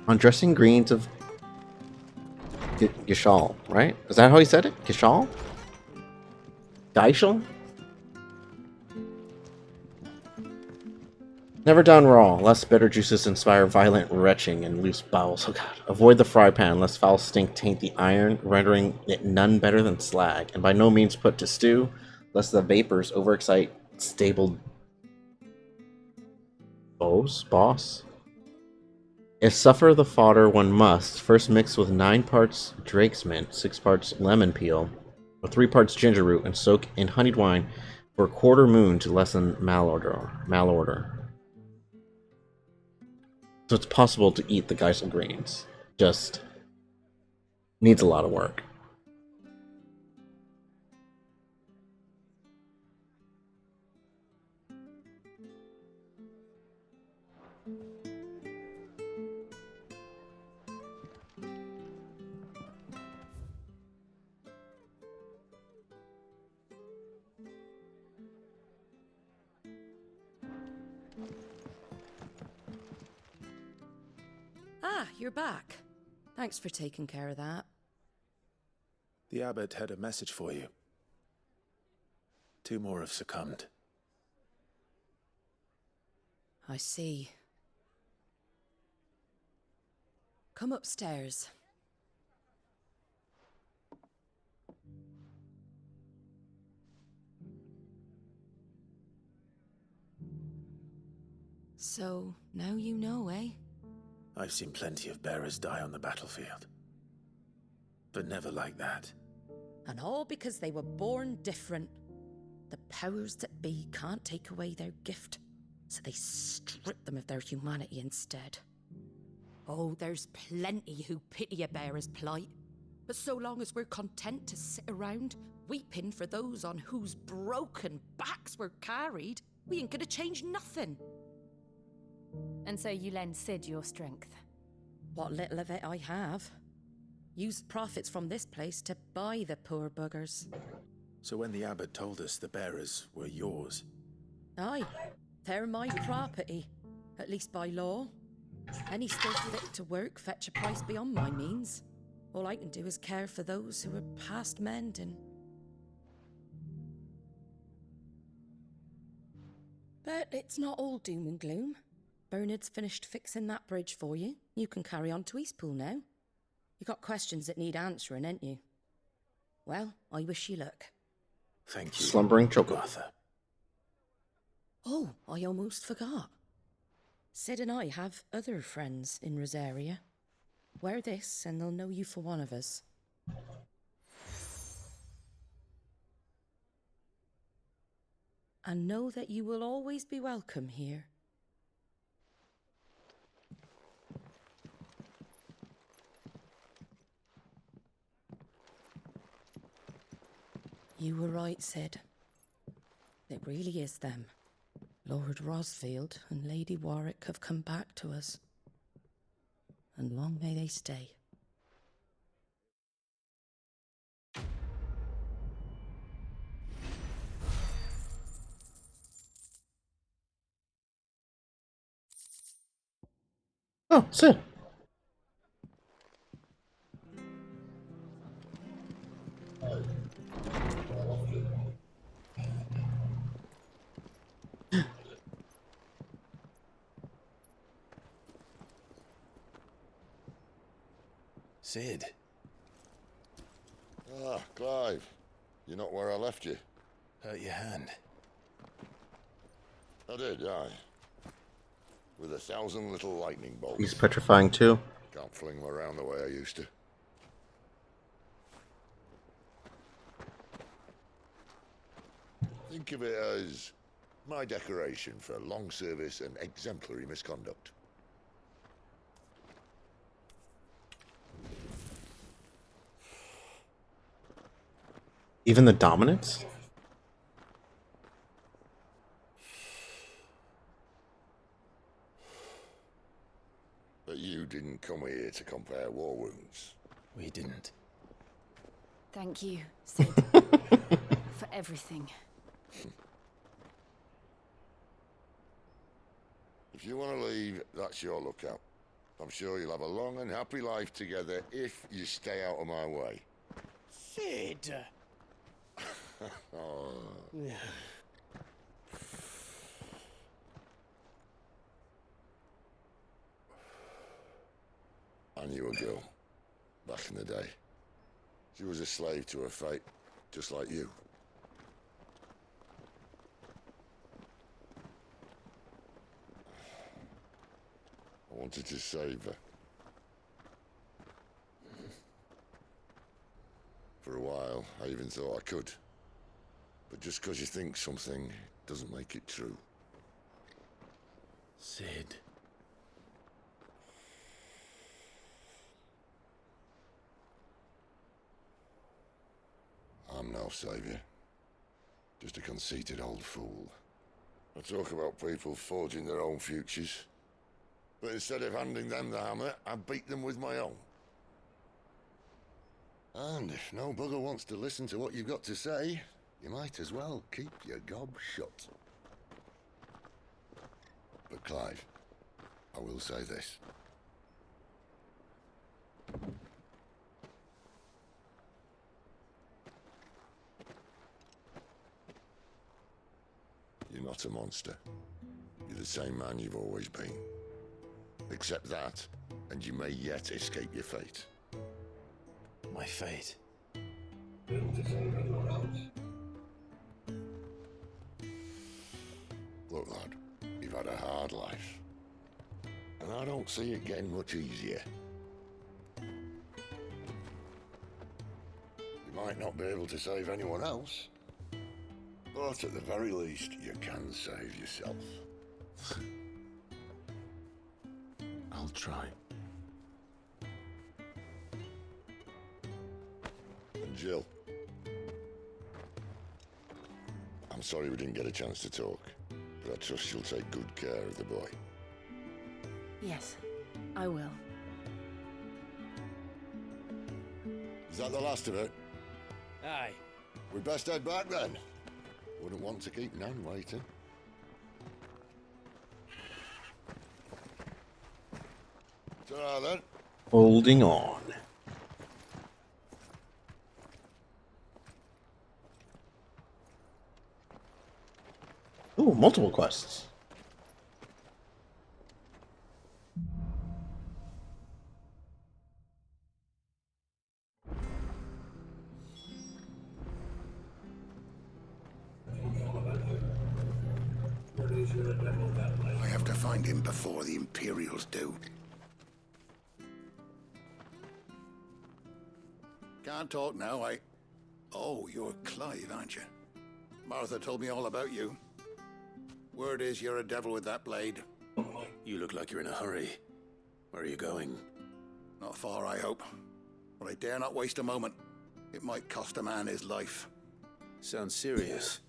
Speaker 1: On dressing greens of Gishal, right? Is that how he said it? Gishal? Geishal? Never done raw, lest bitter juices inspire violent retching and loose bowels. Oh god. Avoid the fry pan, lest foul stink taint the iron, rendering it none better than slag. And by no means put to stew, lest the vapors overexcite stable boss. If suffer the fodder one must, first mix with 9 parts drake's mint, 6 parts lemon peel, or 3 parts ginger root, and soak in honeyed wine for a quarter moon to lessen malodor. So it's possible to eat the Geisel greens. Just needs a lot of work.
Speaker 24: Ah, you're back. Thanks for taking care of that.
Speaker 9: The abbot had a message for you. 2 more have succumbed.
Speaker 24: I see. Come upstairs. So, now you know, eh?
Speaker 9: I've seen plenty of bearers die on the battlefield. But never like that.
Speaker 24: And all because they were born different. The powers that be can't take away their gift, so they strip them of their humanity instead. Oh, there's plenty who pity a bearer's plight. But so long as we're content to sit around, weeping for those on whose broken backs we're carried, we ain't gonna change nothing.
Speaker 6: And so you lend Sid your strength?
Speaker 24: What little of it I have. Used profits from this place to buy the poor buggers.
Speaker 9: So when the abbot told us the bearers were yours...
Speaker 24: Aye, they're my property, at least by law. Any still fit to work fetch a price beyond my means. All I can do is care for those who are past mending. But it's not all doom and gloom. Bernard's finished fixing that bridge for you. You can carry on to Eastpool now. You got questions that need answering, ain't you? Well, I wish you luck.
Speaker 9: Thank you,
Speaker 1: Slumbering Choco.
Speaker 9: Arthur.
Speaker 24: Oh, I almost forgot. Sid and I have other friends in Rosaria. Wear this and they'll know you for one of us. And know that you will always be welcome here. You were right, Sid. It really is them. Lord Rosfield and Lady Warwick have come back to us. And long may they stay.
Speaker 1: Oh, Sid.
Speaker 9: Sid.
Speaker 3: Ah, Clive. You're not where I left you.
Speaker 9: Hurt your hand.
Speaker 3: I did, aye. With 1,000 little lightning bolts.
Speaker 1: He's petrifying too.
Speaker 3: Can't fling them around the way I used to. Think of it as my decoration for long service and exemplary misconduct.
Speaker 1: Even the dominants?
Speaker 3: But you didn't come here to compare war wounds.
Speaker 9: We didn't.
Speaker 6: Thank you, Sid, for everything.
Speaker 3: If you want to leave, that's your lookout. I'm sure you'll have a long and happy life together if you stay out of my way.
Speaker 20: Sid!
Speaker 3: Oh. I knew a girl back in the day. She was a slave to her fate, just like you. I wanted to save her. For a while, I even thought I could. But just because you think something doesn't make it true.
Speaker 9: Sid.
Speaker 3: I'm no savior. Just a conceited old fool. I talk about people forging their own futures. But instead of handing them the hammer, I beat them with my own. And if no bugger wants to listen to what you've got to say, you might as well keep your gob shut. But Clive, I will say this. You're not a monster. You're the same man you've always been. Accept that, and you may yet escape your fate.
Speaker 9: My fate?
Speaker 3: Look, lad, you've had a hard life. And I don't see it getting much easier. You might not be able to save anyone else, but at the very least, you can save yourself.
Speaker 9: I'll try.
Speaker 3: And Jill, I'm sorry we didn't get a chance to talk, but I trust you'll take good care of the boy.
Speaker 6: Yes, I will.
Speaker 3: Is that the last of it?
Speaker 20: Aye.
Speaker 3: We'd best head back then. Wouldn't want to keep Nan waiting. Ta-ra then.
Speaker 1: Holding on. Ooh, multiple quests.
Speaker 23: I have to find him before the Imperials do. Can't talk now, Oh, you're Clive, aren't you? Martha told me all about you. Word is you're a devil with that blade.
Speaker 9: You look like you're in a hurry. Where are you going?
Speaker 23: Not far, I hope. But I dare not waste a moment. It might cost a man his life.
Speaker 9: Sounds serious.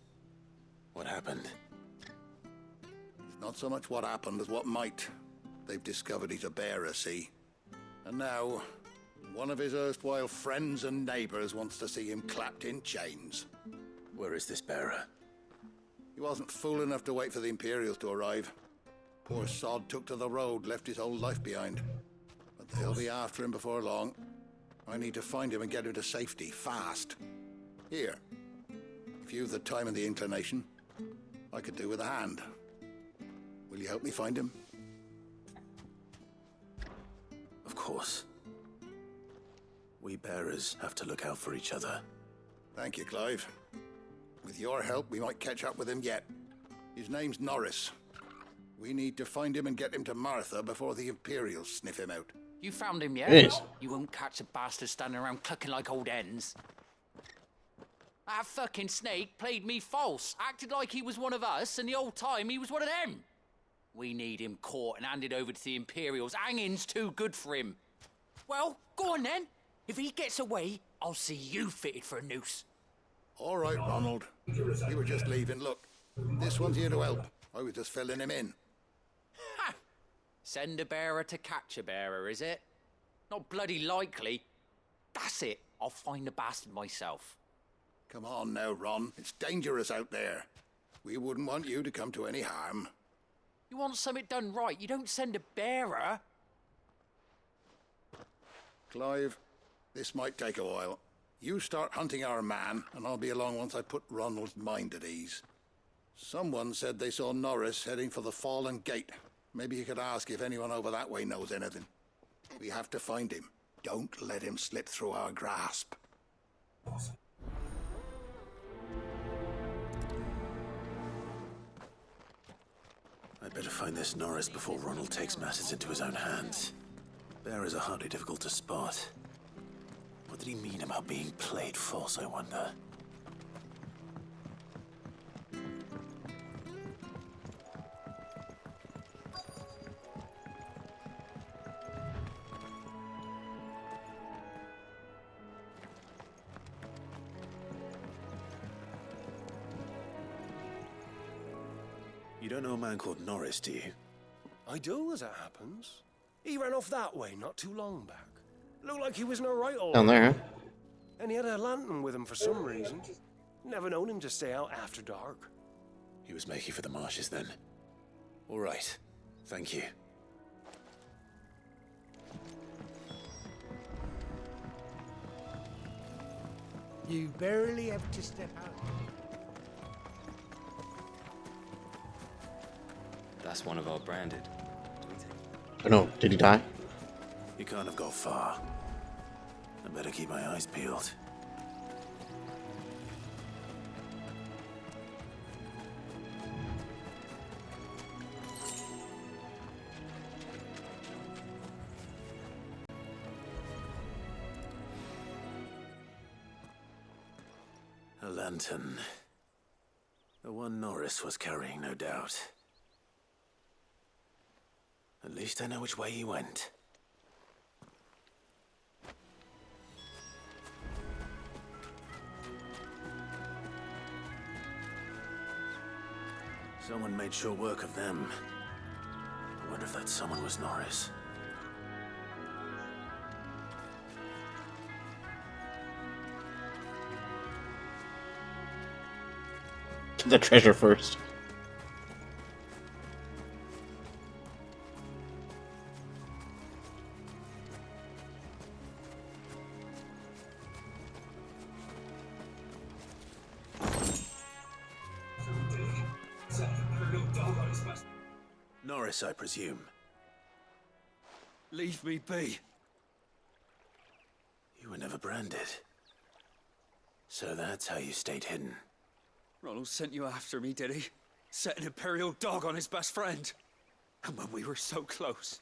Speaker 9: What happened?
Speaker 23: It's not so much what happened as what might. They've discovered he's a bearer, see? And now, one of his erstwhile friends and neighbors wants to see him clapped in chains.
Speaker 9: Where is this bearer?
Speaker 23: He wasn't fool enough to wait for the Imperials to arrive. Poor sod took to the road, left his whole life behind. But they'll be after him before long. I need to find him and get him to safety, fast. Here, if you've the time and the inclination, I could do with a hand. Will you help me find him?
Speaker 9: Of course. We bearers have to look out for each other.
Speaker 23: Thank you, Clive. With your help, we might catch up with him yet. His name's Norris. We need to find him and get him to Martha before the Imperials sniff him out.
Speaker 15: You found him yet?
Speaker 1: Yes.
Speaker 15: You won't catch a bastard standing around clucking like old hens. That fucking snake played me false, acted like he was one of us, and the whole time he was one of them. We need him caught and handed over to the Imperials. Hanging's too good for him. Well, go on then. If he gets away, I'll see you fitted for a noose.
Speaker 23: All right, Ronald. We were just leaving. Look, this one's here to help. I was just filling him in.
Speaker 15: Ha! Send a bearer to catch a bearer, is it? Not bloody likely. That's it. I'll find the bastard myself.
Speaker 23: Come on now, Ron. It's dangerous out there. We wouldn't want you to come to any harm.
Speaker 15: You want something done right, you don't send a bearer.
Speaker 23: Clive, this might take a while. You start hunting our man, and I'll be along once I put Ronald's mind at ease. Someone said they saw Norris heading for the Fallen Gate. Maybe you could ask if anyone over that way knows anything. We have to find him. Don't let him slip through our grasp.
Speaker 9: I'd better find this Norris before Ronald takes matters into his own hands. Bearers are hardly difficult to spot. What did he mean about being played false, I wonder? You don't know a man called Norris, do you?
Speaker 16: I do, as it happens. He ran off that way not too long back. Looked like he was in a right all
Speaker 1: Down there, huh?
Speaker 16: And he had a lantern with him for some reason. Never known him to stay out after dark.
Speaker 9: He was making for the marshes then. All right. Thank you.
Speaker 20: You barely have to step out.
Speaker 21: That's one of our branded.
Speaker 1: Oh no, did he die?
Speaker 9: He can't have got far. I better keep my eyes peeled. A lantern. The one Norris was carrying, no doubt. At least I know which way he went. Someone made sure work of them. I wonder if that someone was Norris.
Speaker 1: The treasure first.
Speaker 9: Norris, I presume.
Speaker 11: Leave me be.
Speaker 9: You were never branded. So that's how you stayed hidden.
Speaker 11: Ronald sent you after me, did he? Set an Imperial dog on his best friend. And when we were so close.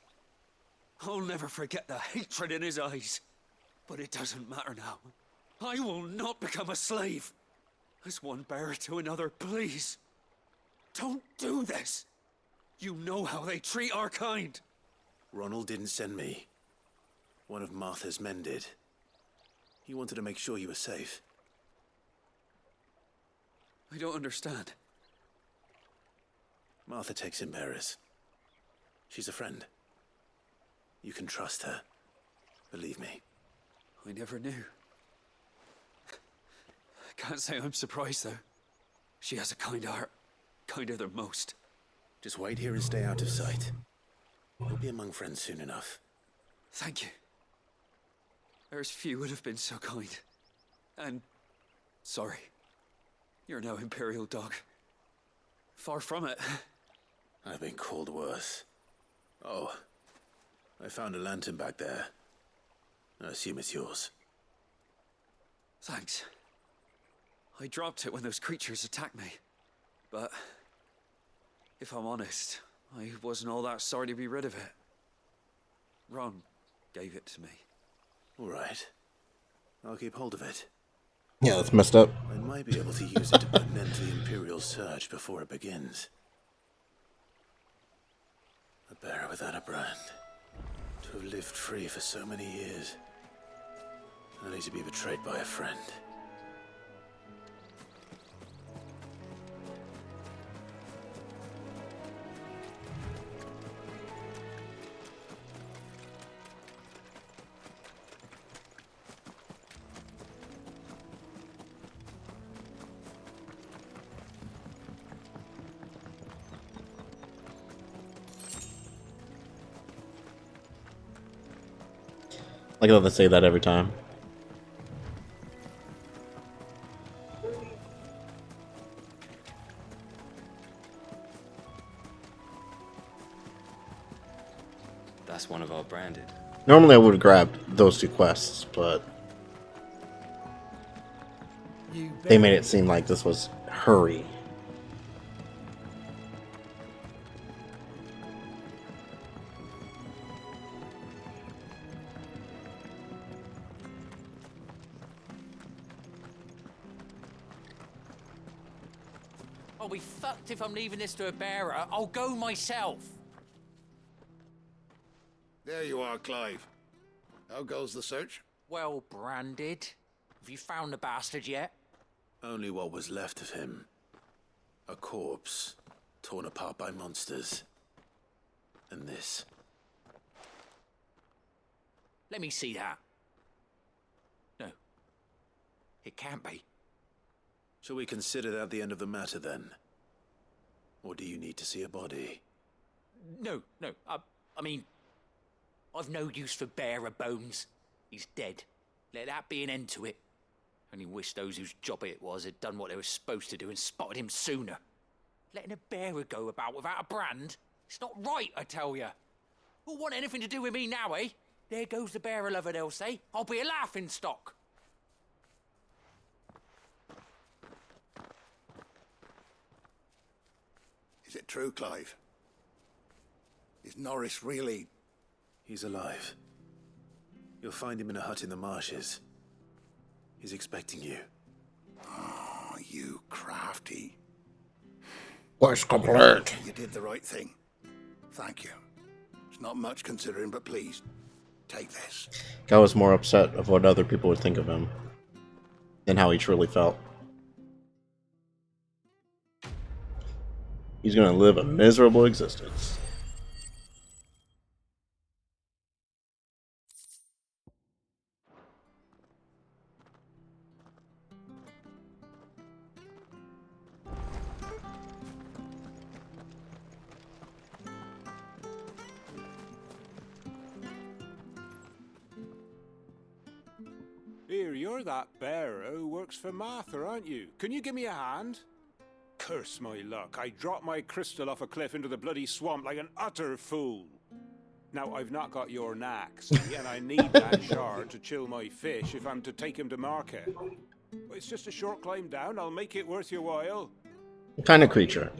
Speaker 11: I'll never forget the hatred in his eyes. But it doesn't matter now. I will not become a slave. As one bearer to another, please. Don't do this. You know how they treat our kind.
Speaker 9: Ronald didn't send me. One of Martha's men did. He wanted to make sure you were safe.
Speaker 11: I don't understand.
Speaker 9: Martha takes in bearers. She's a friend. You can trust her. Believe me.
Speaker 11: I never knew. I can't say I'm surprised, though. She has a kind heart. Kinder than most.
Speaker 9: Just wait here and stay out of sight. We'll be among friends soon enough.
Speaker 11: Thank you. There's few would have been so kind. And sorry. You're no Imperial dog. Far from it.
Speaker 9: I've been called worse. Oh, I found a lantern back there. I assume it's yours.
Speaker 11: Thanks. I dropped it when those creatures attacked me. But if I'm honest, I wasn't all that sorry to be rid of it. Ron gave it to me.
Speaker 9: All right. I'll keep hold of it.
Speaker 1: Yeah, that's messed up.
Speaker 9: I might be able to use it to put an end to the Imperial surge before it begins. A bearer without a brand. To have lived free for so many years. Only to be betrayed by a friend.
Speaker 1: Like how they say that every time.
Speaker 21: That's one of our branded.
Speaker 1: Normally I would have grabbed those two quests, but they made it seem like this was hurry.
Speaker 15: I'll be fucked if I'm leaving this to a bearer. I'll go myself.
Speaker 23: There you are, Clive. How goes the search?
Speaker 15: Well branded. Have you found the bastard yet?
Speaker 9: Only what was left of him. A corpse, torn apart by monsters. And this.
Speaker 15: Let me see that. No. It can't be.
Speaker 9: Shall we consider that the end of the matter, then? Or do you need to see a body?
Speaker 15: No. I mean, I've no use for bearer bones. He's dead. Let that be an end to it. Only wish those whose job it was had done what they were supposed to do and spotted him sooner. Letting a bearer go about without a brand? It's not right, I tell you. Who'll want anything to do with me now, eh? There goes the bearer lover, they'll say. I'll be a laughing stock.
Speaker 23: Is it true, Clive? Is Norris really...
Speaker 9: He's alive. You'll find him in a hut in the marshes. He's expecting you.
Speaker 23: Oh, you crafty.
Speaker 1: Quest complete.
Speaker 23: You did the right thing. Thank you. It's not much considering, but please, take this.
Speaker 1: Guy was more upset of what other people would think of him than how he truly felt. He's gonna live a miserable existence.
Speaker 7: Here, you're that bearer who works for Martha, aren't you? Can you give me a hand? Curse my luck. I dropped my crystal off a cliff into the bloody swamp like an utter fool. Now, I've not got your knack, see, and I need that shard to chill my fish if I'm to take him to market. It's just a short climb down. I'll make it worth your while.
Speaker 1: What kind of creature?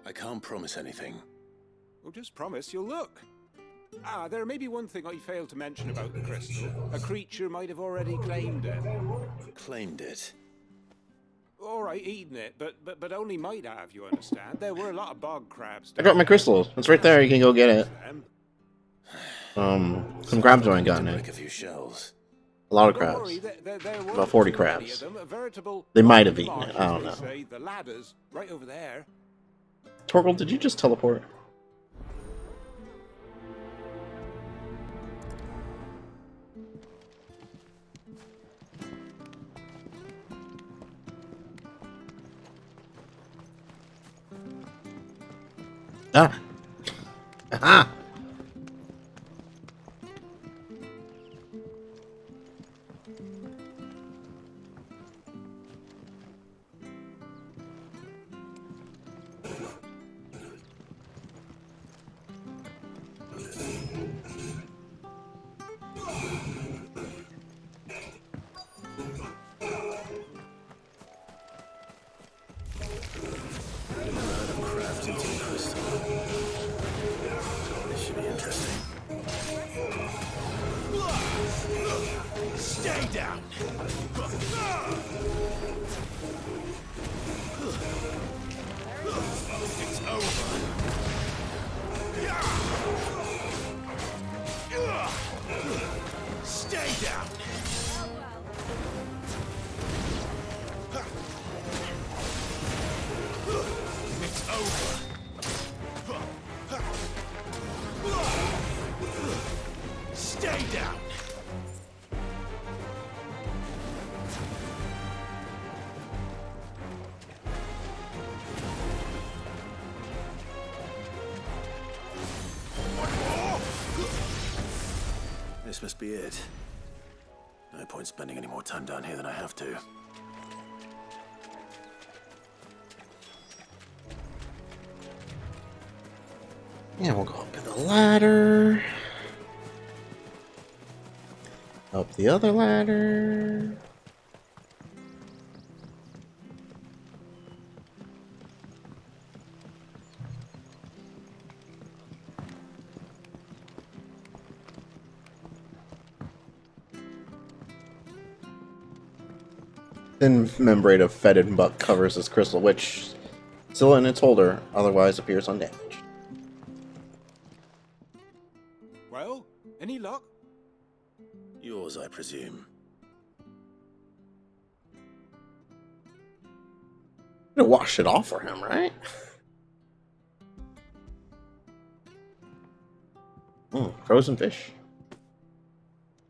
Speaker 9: I can't promise anything.
Speaker 7: Well, just promise you'll look. Ah, there may be one thing I failed to mention about the crystal. A creature might have already claimed it.
Speaker 9: Claimed it?
Speaker 7: All right, eaten it, but only might have, you understand. There were a lot of bog crabs.
Speaker 1: I dropped my crystal. It's right there. You can go get it. Some grabs I ain't gotten it.
Speaker 9: A few shells.
Speaker 1: A lot of
Speaker 7: Don't
Speaker 1: crabs.
Speaker 7: worry, there
Speaker 1: About
Speaker 7: weren't
Speaker 1: 40
Speaker 7: too many
Speaker 1: crabs.
Speaker 7: of them, a veritable
Speaker 1: They might have
Speaker 7: Long
Speaker 1: eaten it,
Speaker 7: March,
Speaker 1: I
Speaker 7: as
Speaker 1: don't
Speaker 7: they
Speaker 1: know.
Speaker 7: say. The ladders, right over there.
Speaker 1: Torgal, did you just teleport? Ah! Aha!
Speaker 9: Crafted to crystal. This should be interesting. Stay down! It's over. Stay down! It's over. Stay down. This must be it. No point spending any more time down here than I have to.
Speaker 1: Yeah, we'll go up to the ladder. Up the other ladder. Thin membrane of fetid muck covers this crystal, which, still in its holder, otherwise appears undamaged.
Speaker 7: Well, any luck?
Speaker 9: Yours, I presume.
Speaker 1: I'm gonna wash it off for him, right? Frozen fish.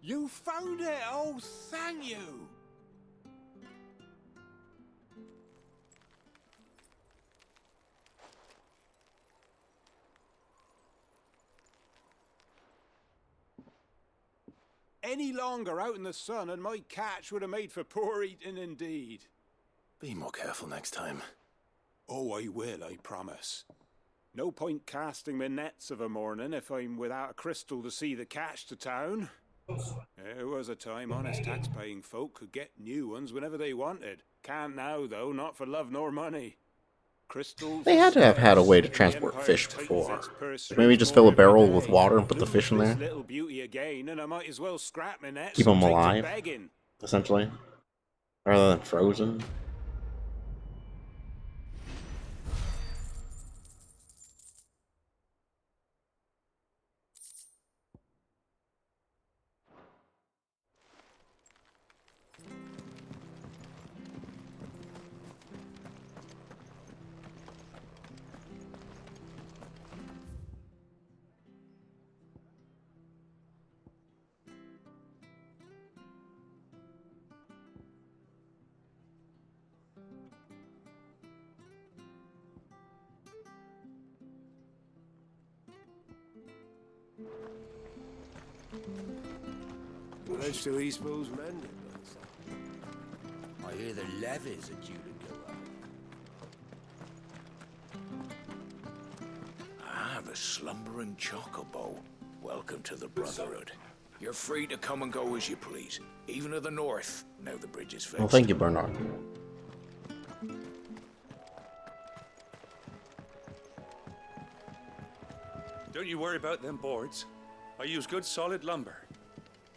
Speaker 7: You found it! Oh, thank you! Any longer out in the sun and my catch would have made for poor eating indeed.
Speaker 9: Be more careful next time.
Speaker 7: Oh, I will, I promise. No point casting my nets of a morning if I'm without a crystal to see the catch to town. There was a time honest tax-paying folk could get new ones whenever they wanted. Can't now, though, not for love nor money. Crystals.
Speaker 1: They had to have had a way to transport fish before. Maybe just fill a barrel with water and put the fish in there.
Speaker 7: Little beauty again, and I might as well scrap my nets.
Speaker 1: Keep them
Speaker 7: and take to
Speaker 1: alive,
Speaker 7: begging.
Speaker 1: essentially, rather than frozen.
Speaker 16: Most of these fools mended.
Speaker 18: I hear the levies are due to go up.
Speaker 10: I have a slumbering chocobo. Welcome to the Brotherhood. You're free to come and go as you please, even to the north, now the bridge is fixed.
Speaker 1: Well, thank you, Bernard.
Speaker 4: Don't you worry about them boards. I use good solid lumber.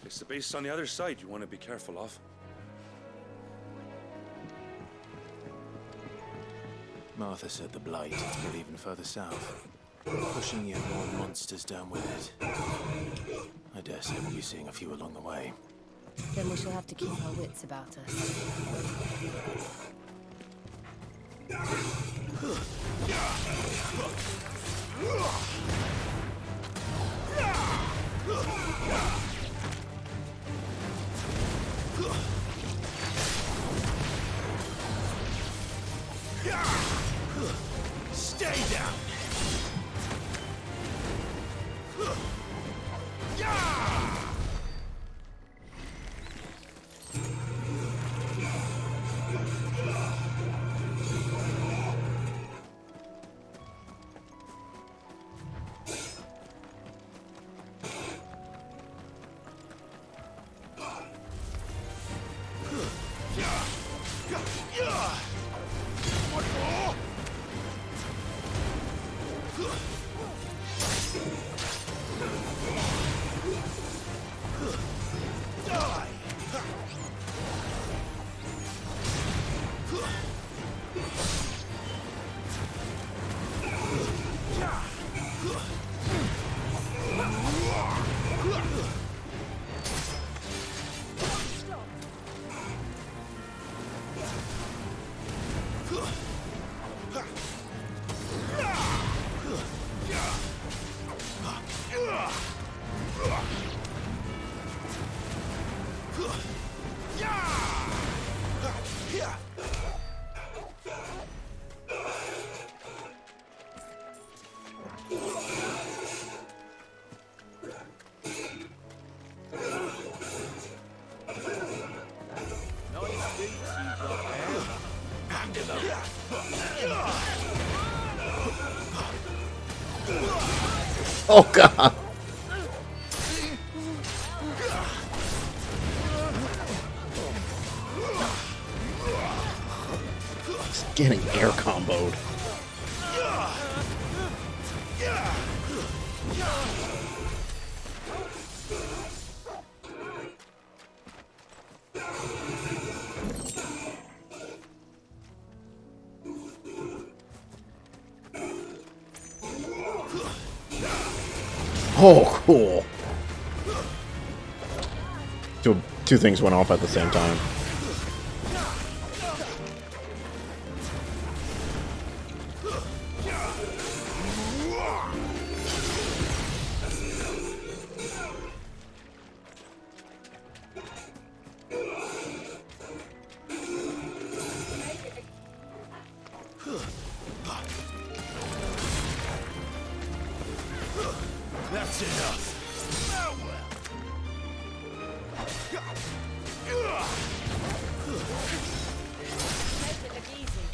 Speaker 4: It's the base on the other side you want to be careful of.
Speaker 9: Martha said the blight is spread even further south, pushing yet more monsters down with it. I dare say we'll be seeing a few along the way.
Speaker 6: Then we shall have to keep our wits about us.
Speaker 18: Stay down!
Speaker 1: Oh god! It's getting air comboed. Oh, cool. Two things went off at the same time.
Speaker 18: That's enough.
Speaker 6: Make it look easy.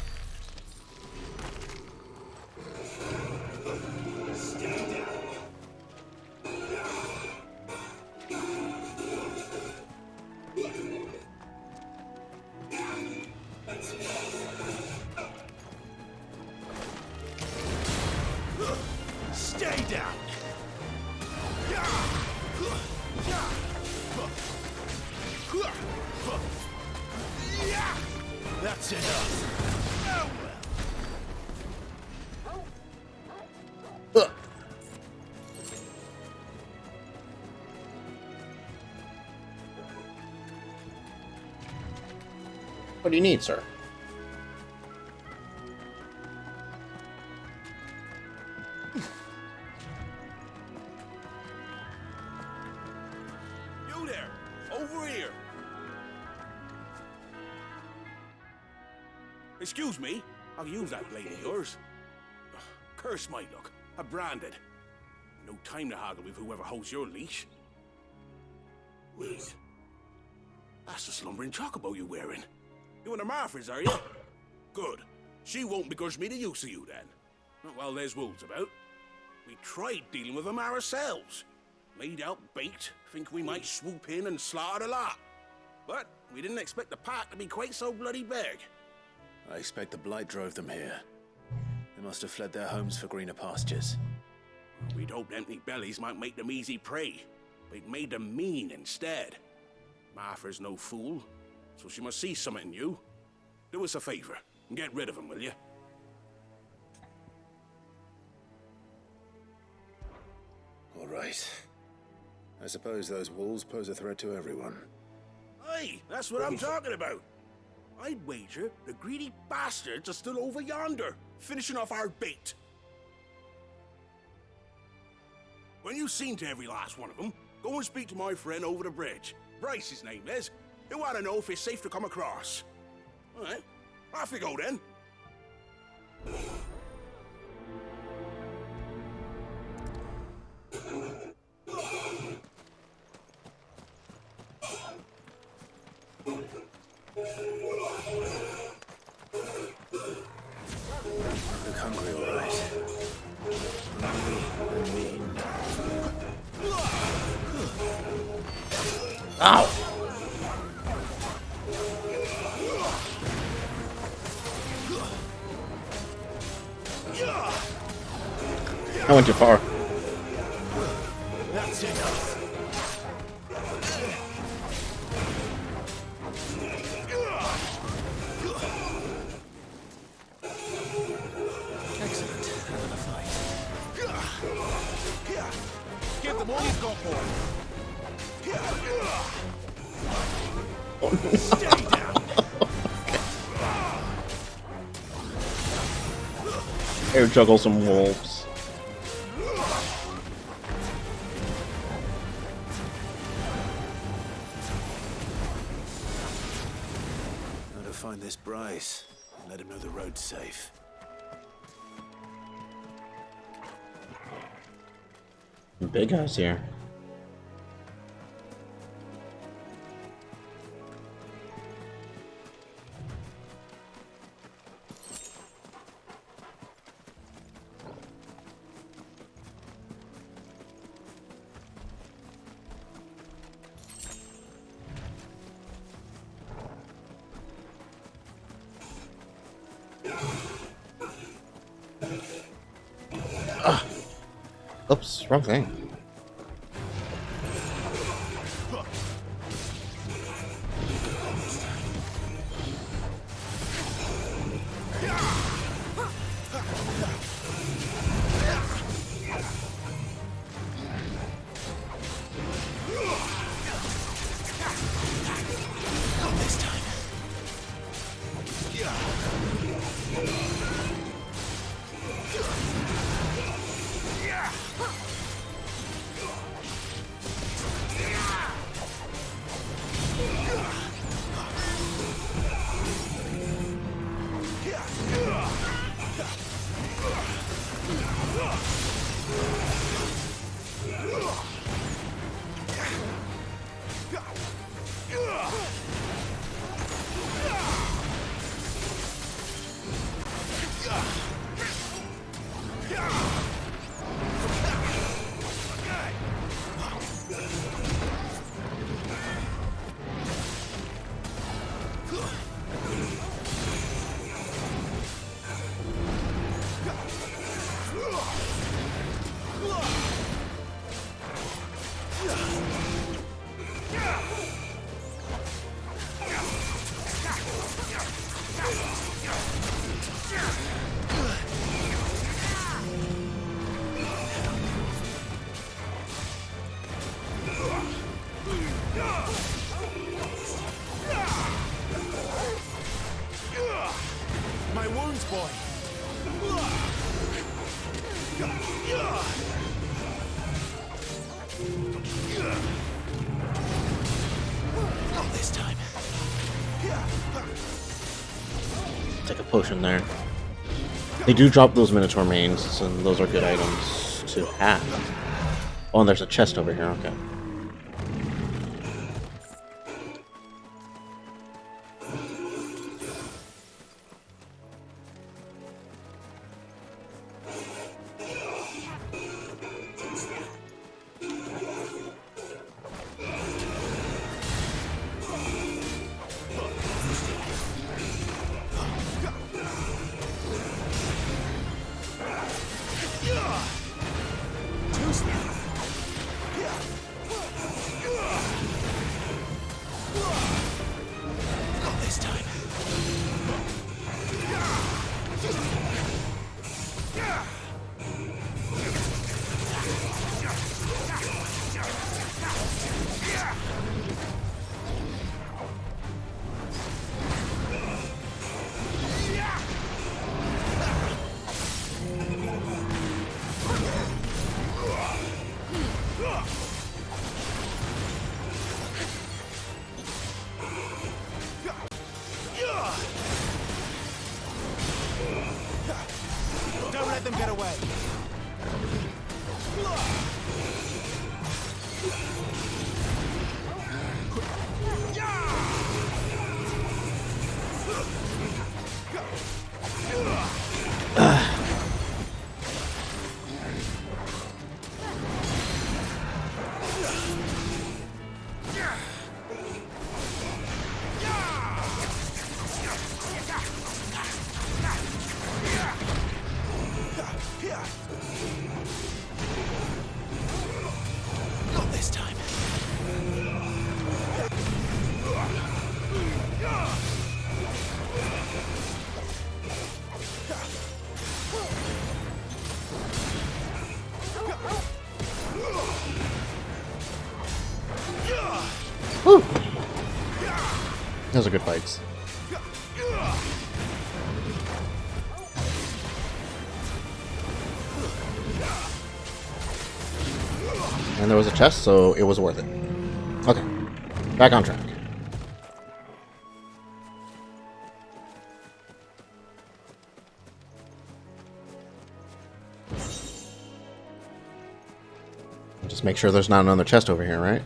Speaker 18: Stay down. That's enough.
Speaker 1: What do you need, sir?
Speaker 18: You there, over here.
Speaker 7: Excuse me, I'll use that blade of yours. Curse my luck, I'm branded. No time to haggle with whoever holds your leash. Wait, that's the slumbering chocobo you're wearing. You one of Martha's, are you? Good. She won't begrudge me the use of you then. Not while there's wolves about. We tried dealing with them ourselves. Made out baked, think we might swoop in and slaughter the lot. But we didn't expect the pack to be quite so bloody big.
Speaker 9: I expect the blight drove them here. They must have fled their homes for greener pastures.
Speaker 7: We'd hoped empty bellies might make them easy prey, but it made them mean instead. Martha's no fool, so she must see something in you. Do us a favor and get rid of them, will you?
Speaker 9: All right. I suppose those wolves pose a threat to everyone.
Speaker 8: Aye, that's what I'm talking about. I'd wager the greedy bastards are still over yonder, finishing off our bait. When you've seen to every last one of them, go and speak to my friend over the bridge. Bryce, his name is. He'll want to know if it's safe to come across. All right, off you go then.
Speaker 2: Look hungry, all right. I mean...
Speaker 1: Ow! I went too far.
Speaker 2: That's enough. Excellent. Another fight. Give them all you've got, boy. Stay down.
Speaker 1: Air juggle some wolves.
Speaker 2: Now to find this Bryce and let him know the road's safe.
Speaker 1: Big guys here. Oops, wrong thing.
Speaker 2: My wounds, boy.
Speaker 18: Not this time.
Speaker 1: Take a potion there. They do drop those Minotaur mains, and those are good items to have. Oh, and there's a chest over here, okay. Woo! Those are good fights. And there was a chest, so it was worth it. Okay, back on track. Just make sure there's not another chest over here, right?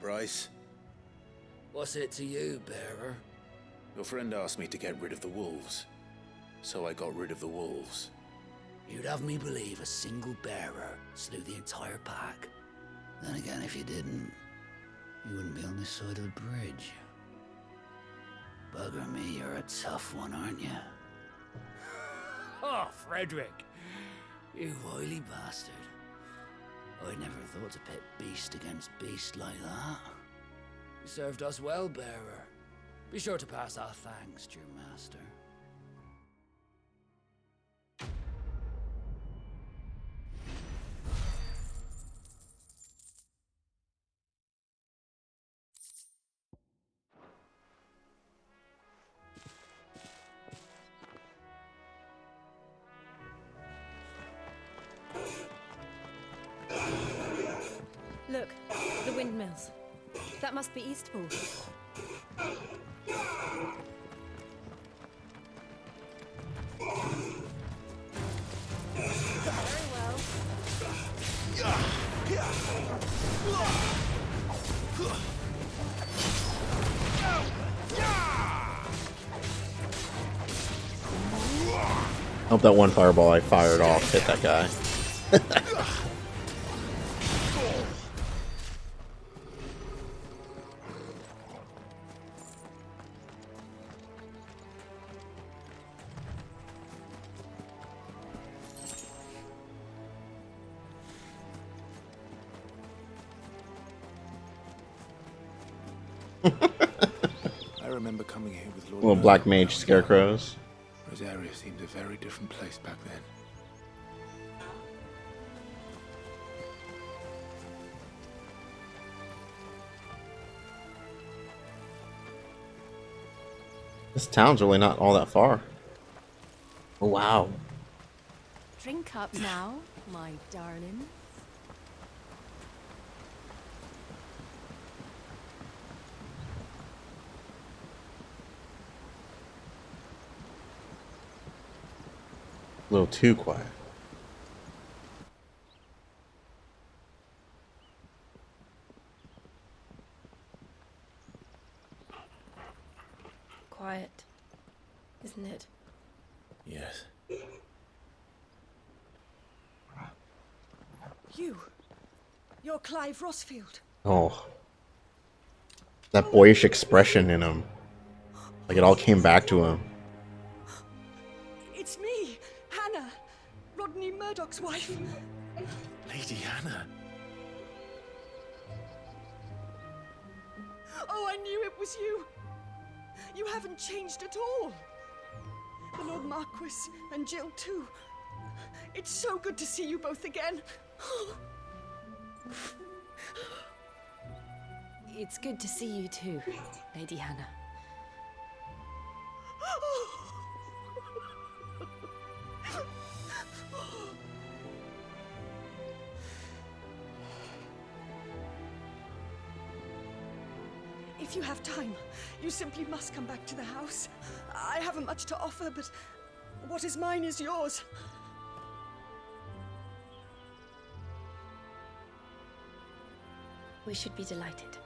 Speaker 9: Bryce?
Speaker 10: What's it to you, bearer?
Speaker 9: Your friend asked me to get rid of the wolves, so I got rid of the wolves.
Speaker 13: You'd have me believe a single bearer slew the entire pack. Then again, if you didn't, you wouldn't be on this side of the bridge. Bugger me, you're a tough one, aren't you?
Speaker 10: Oh, Frederick!
Speaker 13: You wily bastard. I'd never thought to pit beast against beast like that.
Speaker 10: You served us well, bearer. Be sure to pass our thanks to your master.
Speaker 6: Look, the windmills. That must be Eastpool. Very well.
Speaker 1: Hope that one fireball I fired off hit that guy.
Speaker 9: I remember coming here with Lord
Speaker 1: Little black mage scarecrows.
Speaker 9: Rosaria seemed a very different place back then.
Speaker 1: This town's really not all that far. Oh, wow.
Speaker 6: Drink up now, my darling.
Speaker 1: A little too quiet.
Speaker 6: Quiet, isn't it?
Speaker 9: Yes.
Speaker 12: You're Clive Rossfield.
Speaker 1: Oh. That boyish expression in him. Like it all came back to him.
Speaker 12: It's me, Hannah, Rodney Murdoch's wife.
Speaker 9: Lady Hannah.
Speaker 12: Oh, I knew it was you. You haven't changed at all. The Lord Marquis and Jill too. It's so good to see you both again.
Speaker 6: It's good to see you too, Lady Hannah.
Speaker 12: If you have time, you simply must come back to the house. I haven't much to offer, but what is mine is yours.
Speaker 6: We should be delighted.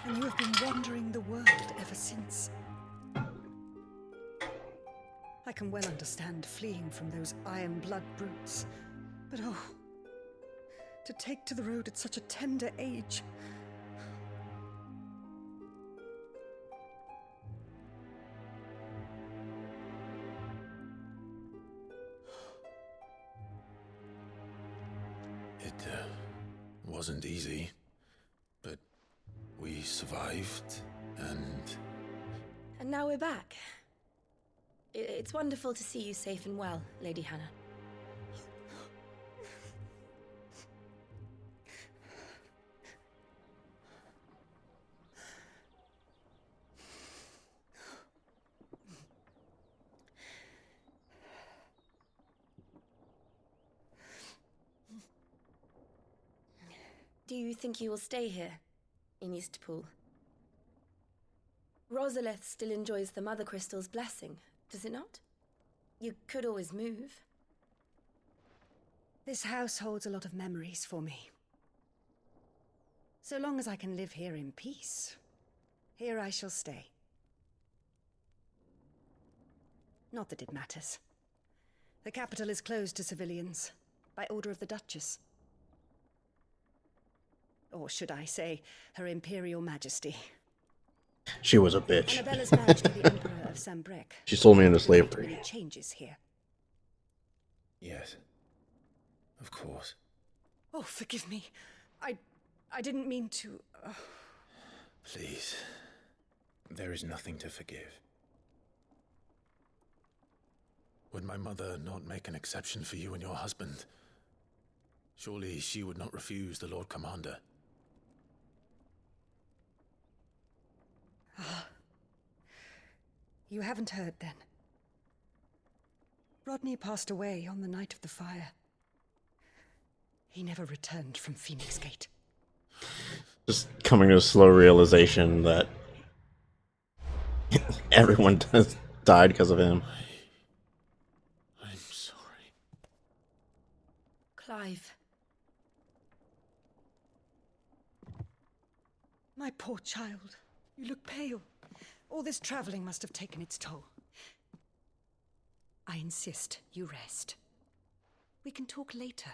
Speaker 12: And you have been wandering the world ever since. I can well understand fleeing from those iron blood brutes, but oh, to take to the road at such a tender age.
Speaker 2: It wasn't easy, but we survived, and...
Speaker 6: And now we're back. It's wonderful to see you safe and well, Lady Hannah. Do you think you will stay here, in Eastpool? Rosalith still enjoys the Mother Crystal's blessing, does it not? You could always move.
Speaker 12: This house holds a lot of memories for me. So long as I can live here in peace, here I shall stay. Not that it matters. The capital is closed to civilians, by order of the Duchess. Or should I say, Her Imperial Majesty.
Speaker 1: She was a bitch.
Speaker 12: Annabella's marriage to the Emperor of Sambrec.
Speaker 1: She sold me into slavery.
Speaker 12: Many changes here.
Speaker 2: Yes. Of course.
Speaker 12: Oh, forgive me. I didn't mean to...
Speaker 2: Please. There is nothing to forgive. Would my mother not make an exception for you and your husband? Surely she would not refuse the Lord Commander.
Speaker 12: Ah. You haven't heard, then. Rodney passed away on the night of the fire. He never returned from Phoenix Gate.
Speaker 1: Just coming to a slow realization that everyone has died because of him.
Speaker 2: I'm sorry.
Speaker 6: Clive.
Speaker 12: My poor child. You look pale. All this traveling must have taken its toll. I insist you rest. We can talk later.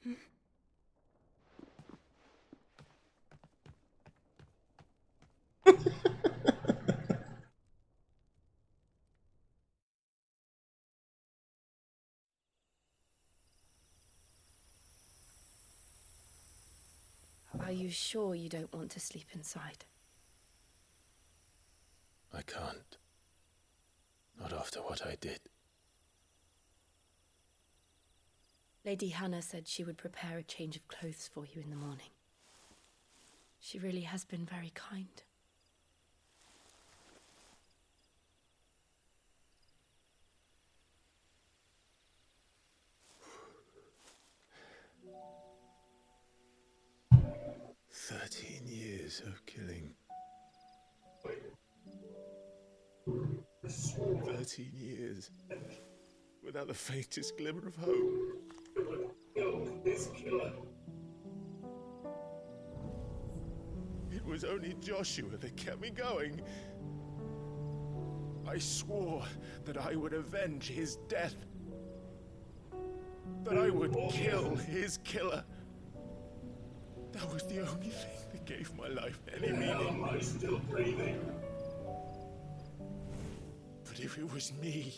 Speaker 12: Hmm?
Speaker 6: Are you sure you don't want to sleep inside?
Speaker 2: I can't. Not after what I did.
Speaker 6: Lady Hannah said she would prepare a change of clothes for you in the morning. She really has been very kind.
Speaker 2: "13 years of killing. 13 years without the faintest glimmer of hope. It was only Joshua that kept me going. I swore that I would avenge his death. That I would kill his killer. That was the only thing that gave my life any meaning. Am I still breathing? But if it was me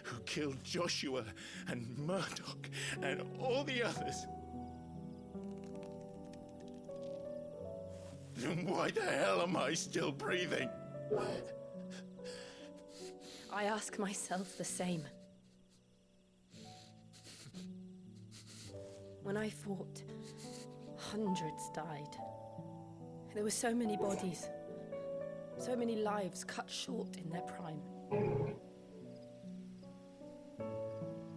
Speaker 2: who killed Joshua and Murdoch and all the others, then why the hell am I still breathing?
Speaker 6: I ask myself the same. When I fought, hundreds died. There were so many bodies, so many lives cut short in their prime.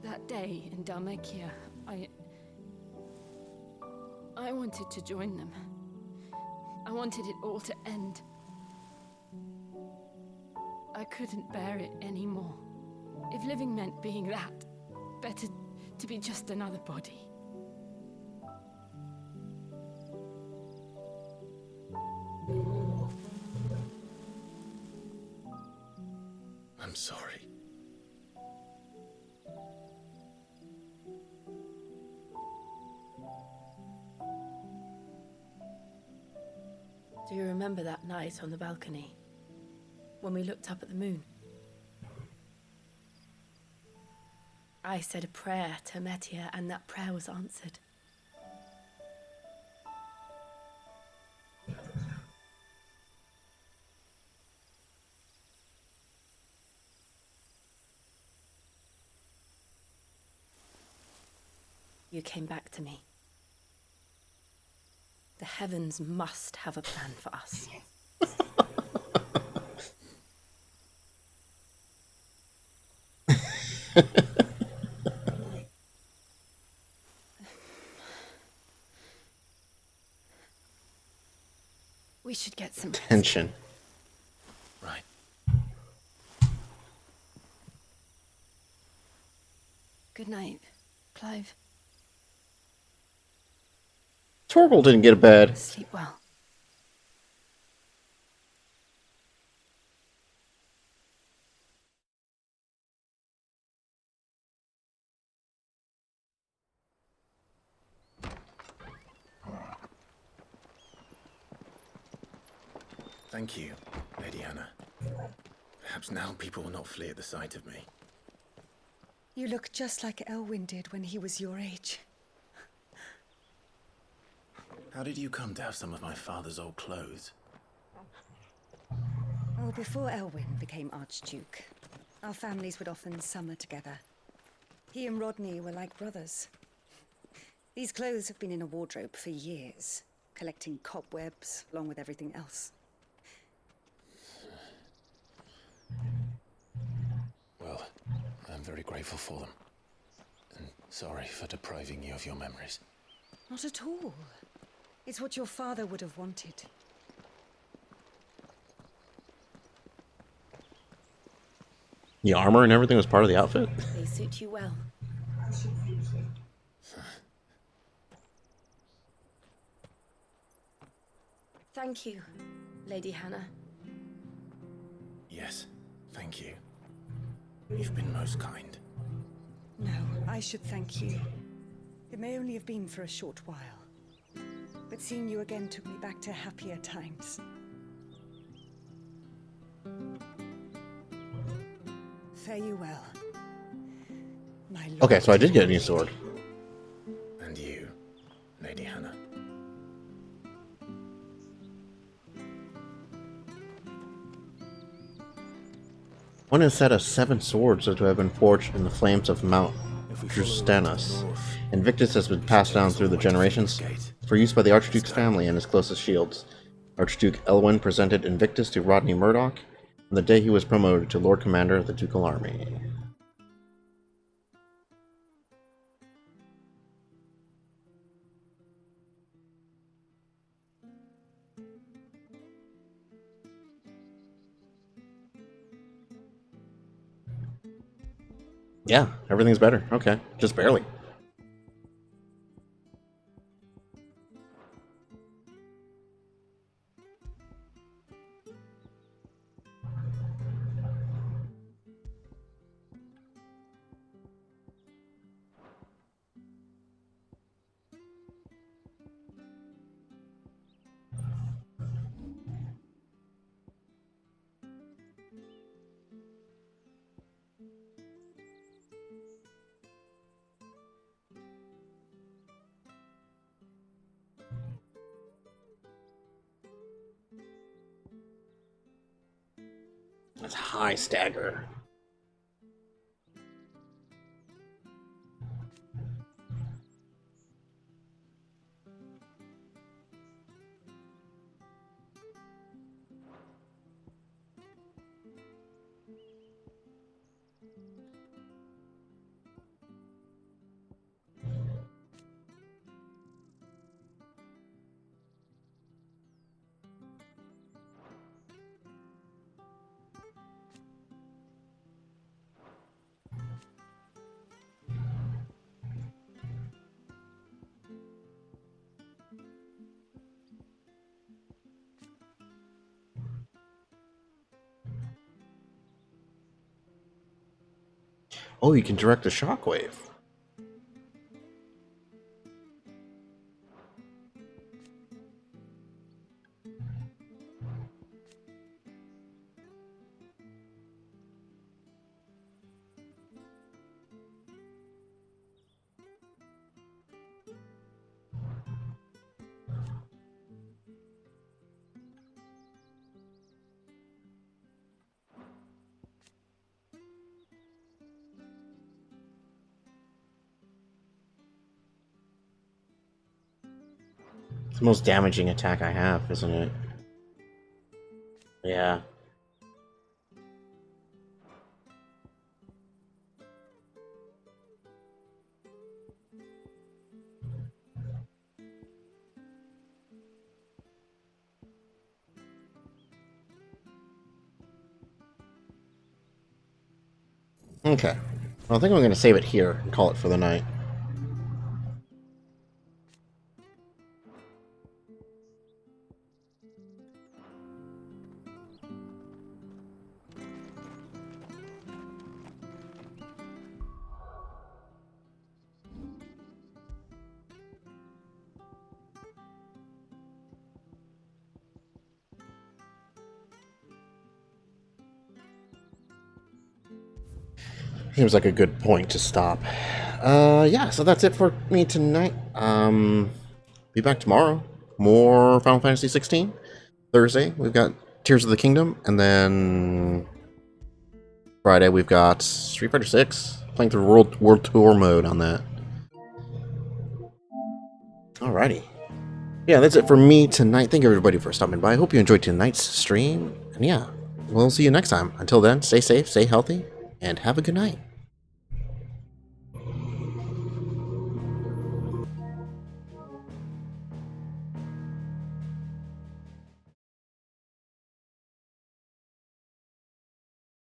Speaker 6: That day in Dalmekia, I wanted to join them. I wanted it all to end. I couldn't bear it anymore. If living meant being that, better to be just another body.
Speaker 2: I'm sorry.
Speaker 6: Do you remember that night on the balcony? When we looked up at the moon? I said a prayer to Metia, and that prayer was answered. You came back to me. The heavens must have a plan for us. We should get some rest.
Speaker 1: Tension.
Speaker 2: Right.
Speaker 6: Good night, Clive.
Speaker 1: Torgal didn't get a bed.
Speaker 6: Sleep well.
Speaker 2: Thank you, Lady Hannah. Perhaps now people will not flee at the sight of me.
Speaker 12: You look just like Elwyn did when he was your age.
Speaker 2: How did you come to have some of my father's old clothes?
Speaker 12: Oh, before Elwyn became Archduke, our families would often summer together. He and Rodney were like brothers. These clothes have been in a wardrobe for years, collecting cobwebs along with everything else.
Speaker 2: Well, I'm very grateful for them. And sorry for depriving you of your memories.
Speaker 12: Not at all. It's what your father would have wanted.
Speaker 1: The armor and everything was part of the outfit?
Speaker 6: They suit you well. Thank you, Lady Hannah.
Speaker 2: Yes, thank you. You've been most kind.
Speaker 12: No, I should thank you. It may only have been for a short while, but seeing you again took me back to happier times. Fare you well. My lord.
Speaker 1: Okay, so I did get a new sword.
Speaker 2: And you, Lady Hannah.
Speaker 1: One is a set of 7 swords are to have been forged in the flames of Mount Drustanas. Invictus has been passed down through the generations for use by the Archduke's family and his closest shields. Archduke Elwyn presented Invictus to Rodney Murdoch on the day he was promoted to Lord Commander of the Ducal Army. Yeah, everything's better. Okay, just barely. That's high stagger. Oh, you can direct a shockwave. It's the most damaging attack I have, isn't it? Yeah. Okay. Well, I think I'm going to save it here and call it for the night. Seems like a good point to stop. Yeah, so that's it for me tonight. Be back tomorrow. More Final Fantasy 16. Thursday, we've got Tears of the Kingdom, and then Friday, we've got Street Fighter 6. Playing through World Tour mode on that. Alrighty. Yeah, that's it for me tonight. Thank you everybody for stopping by. I hope you enjoyed tonight's stream. And yeah, we'll see you next time. Until then, stay safe, stay healthy, and have a good night.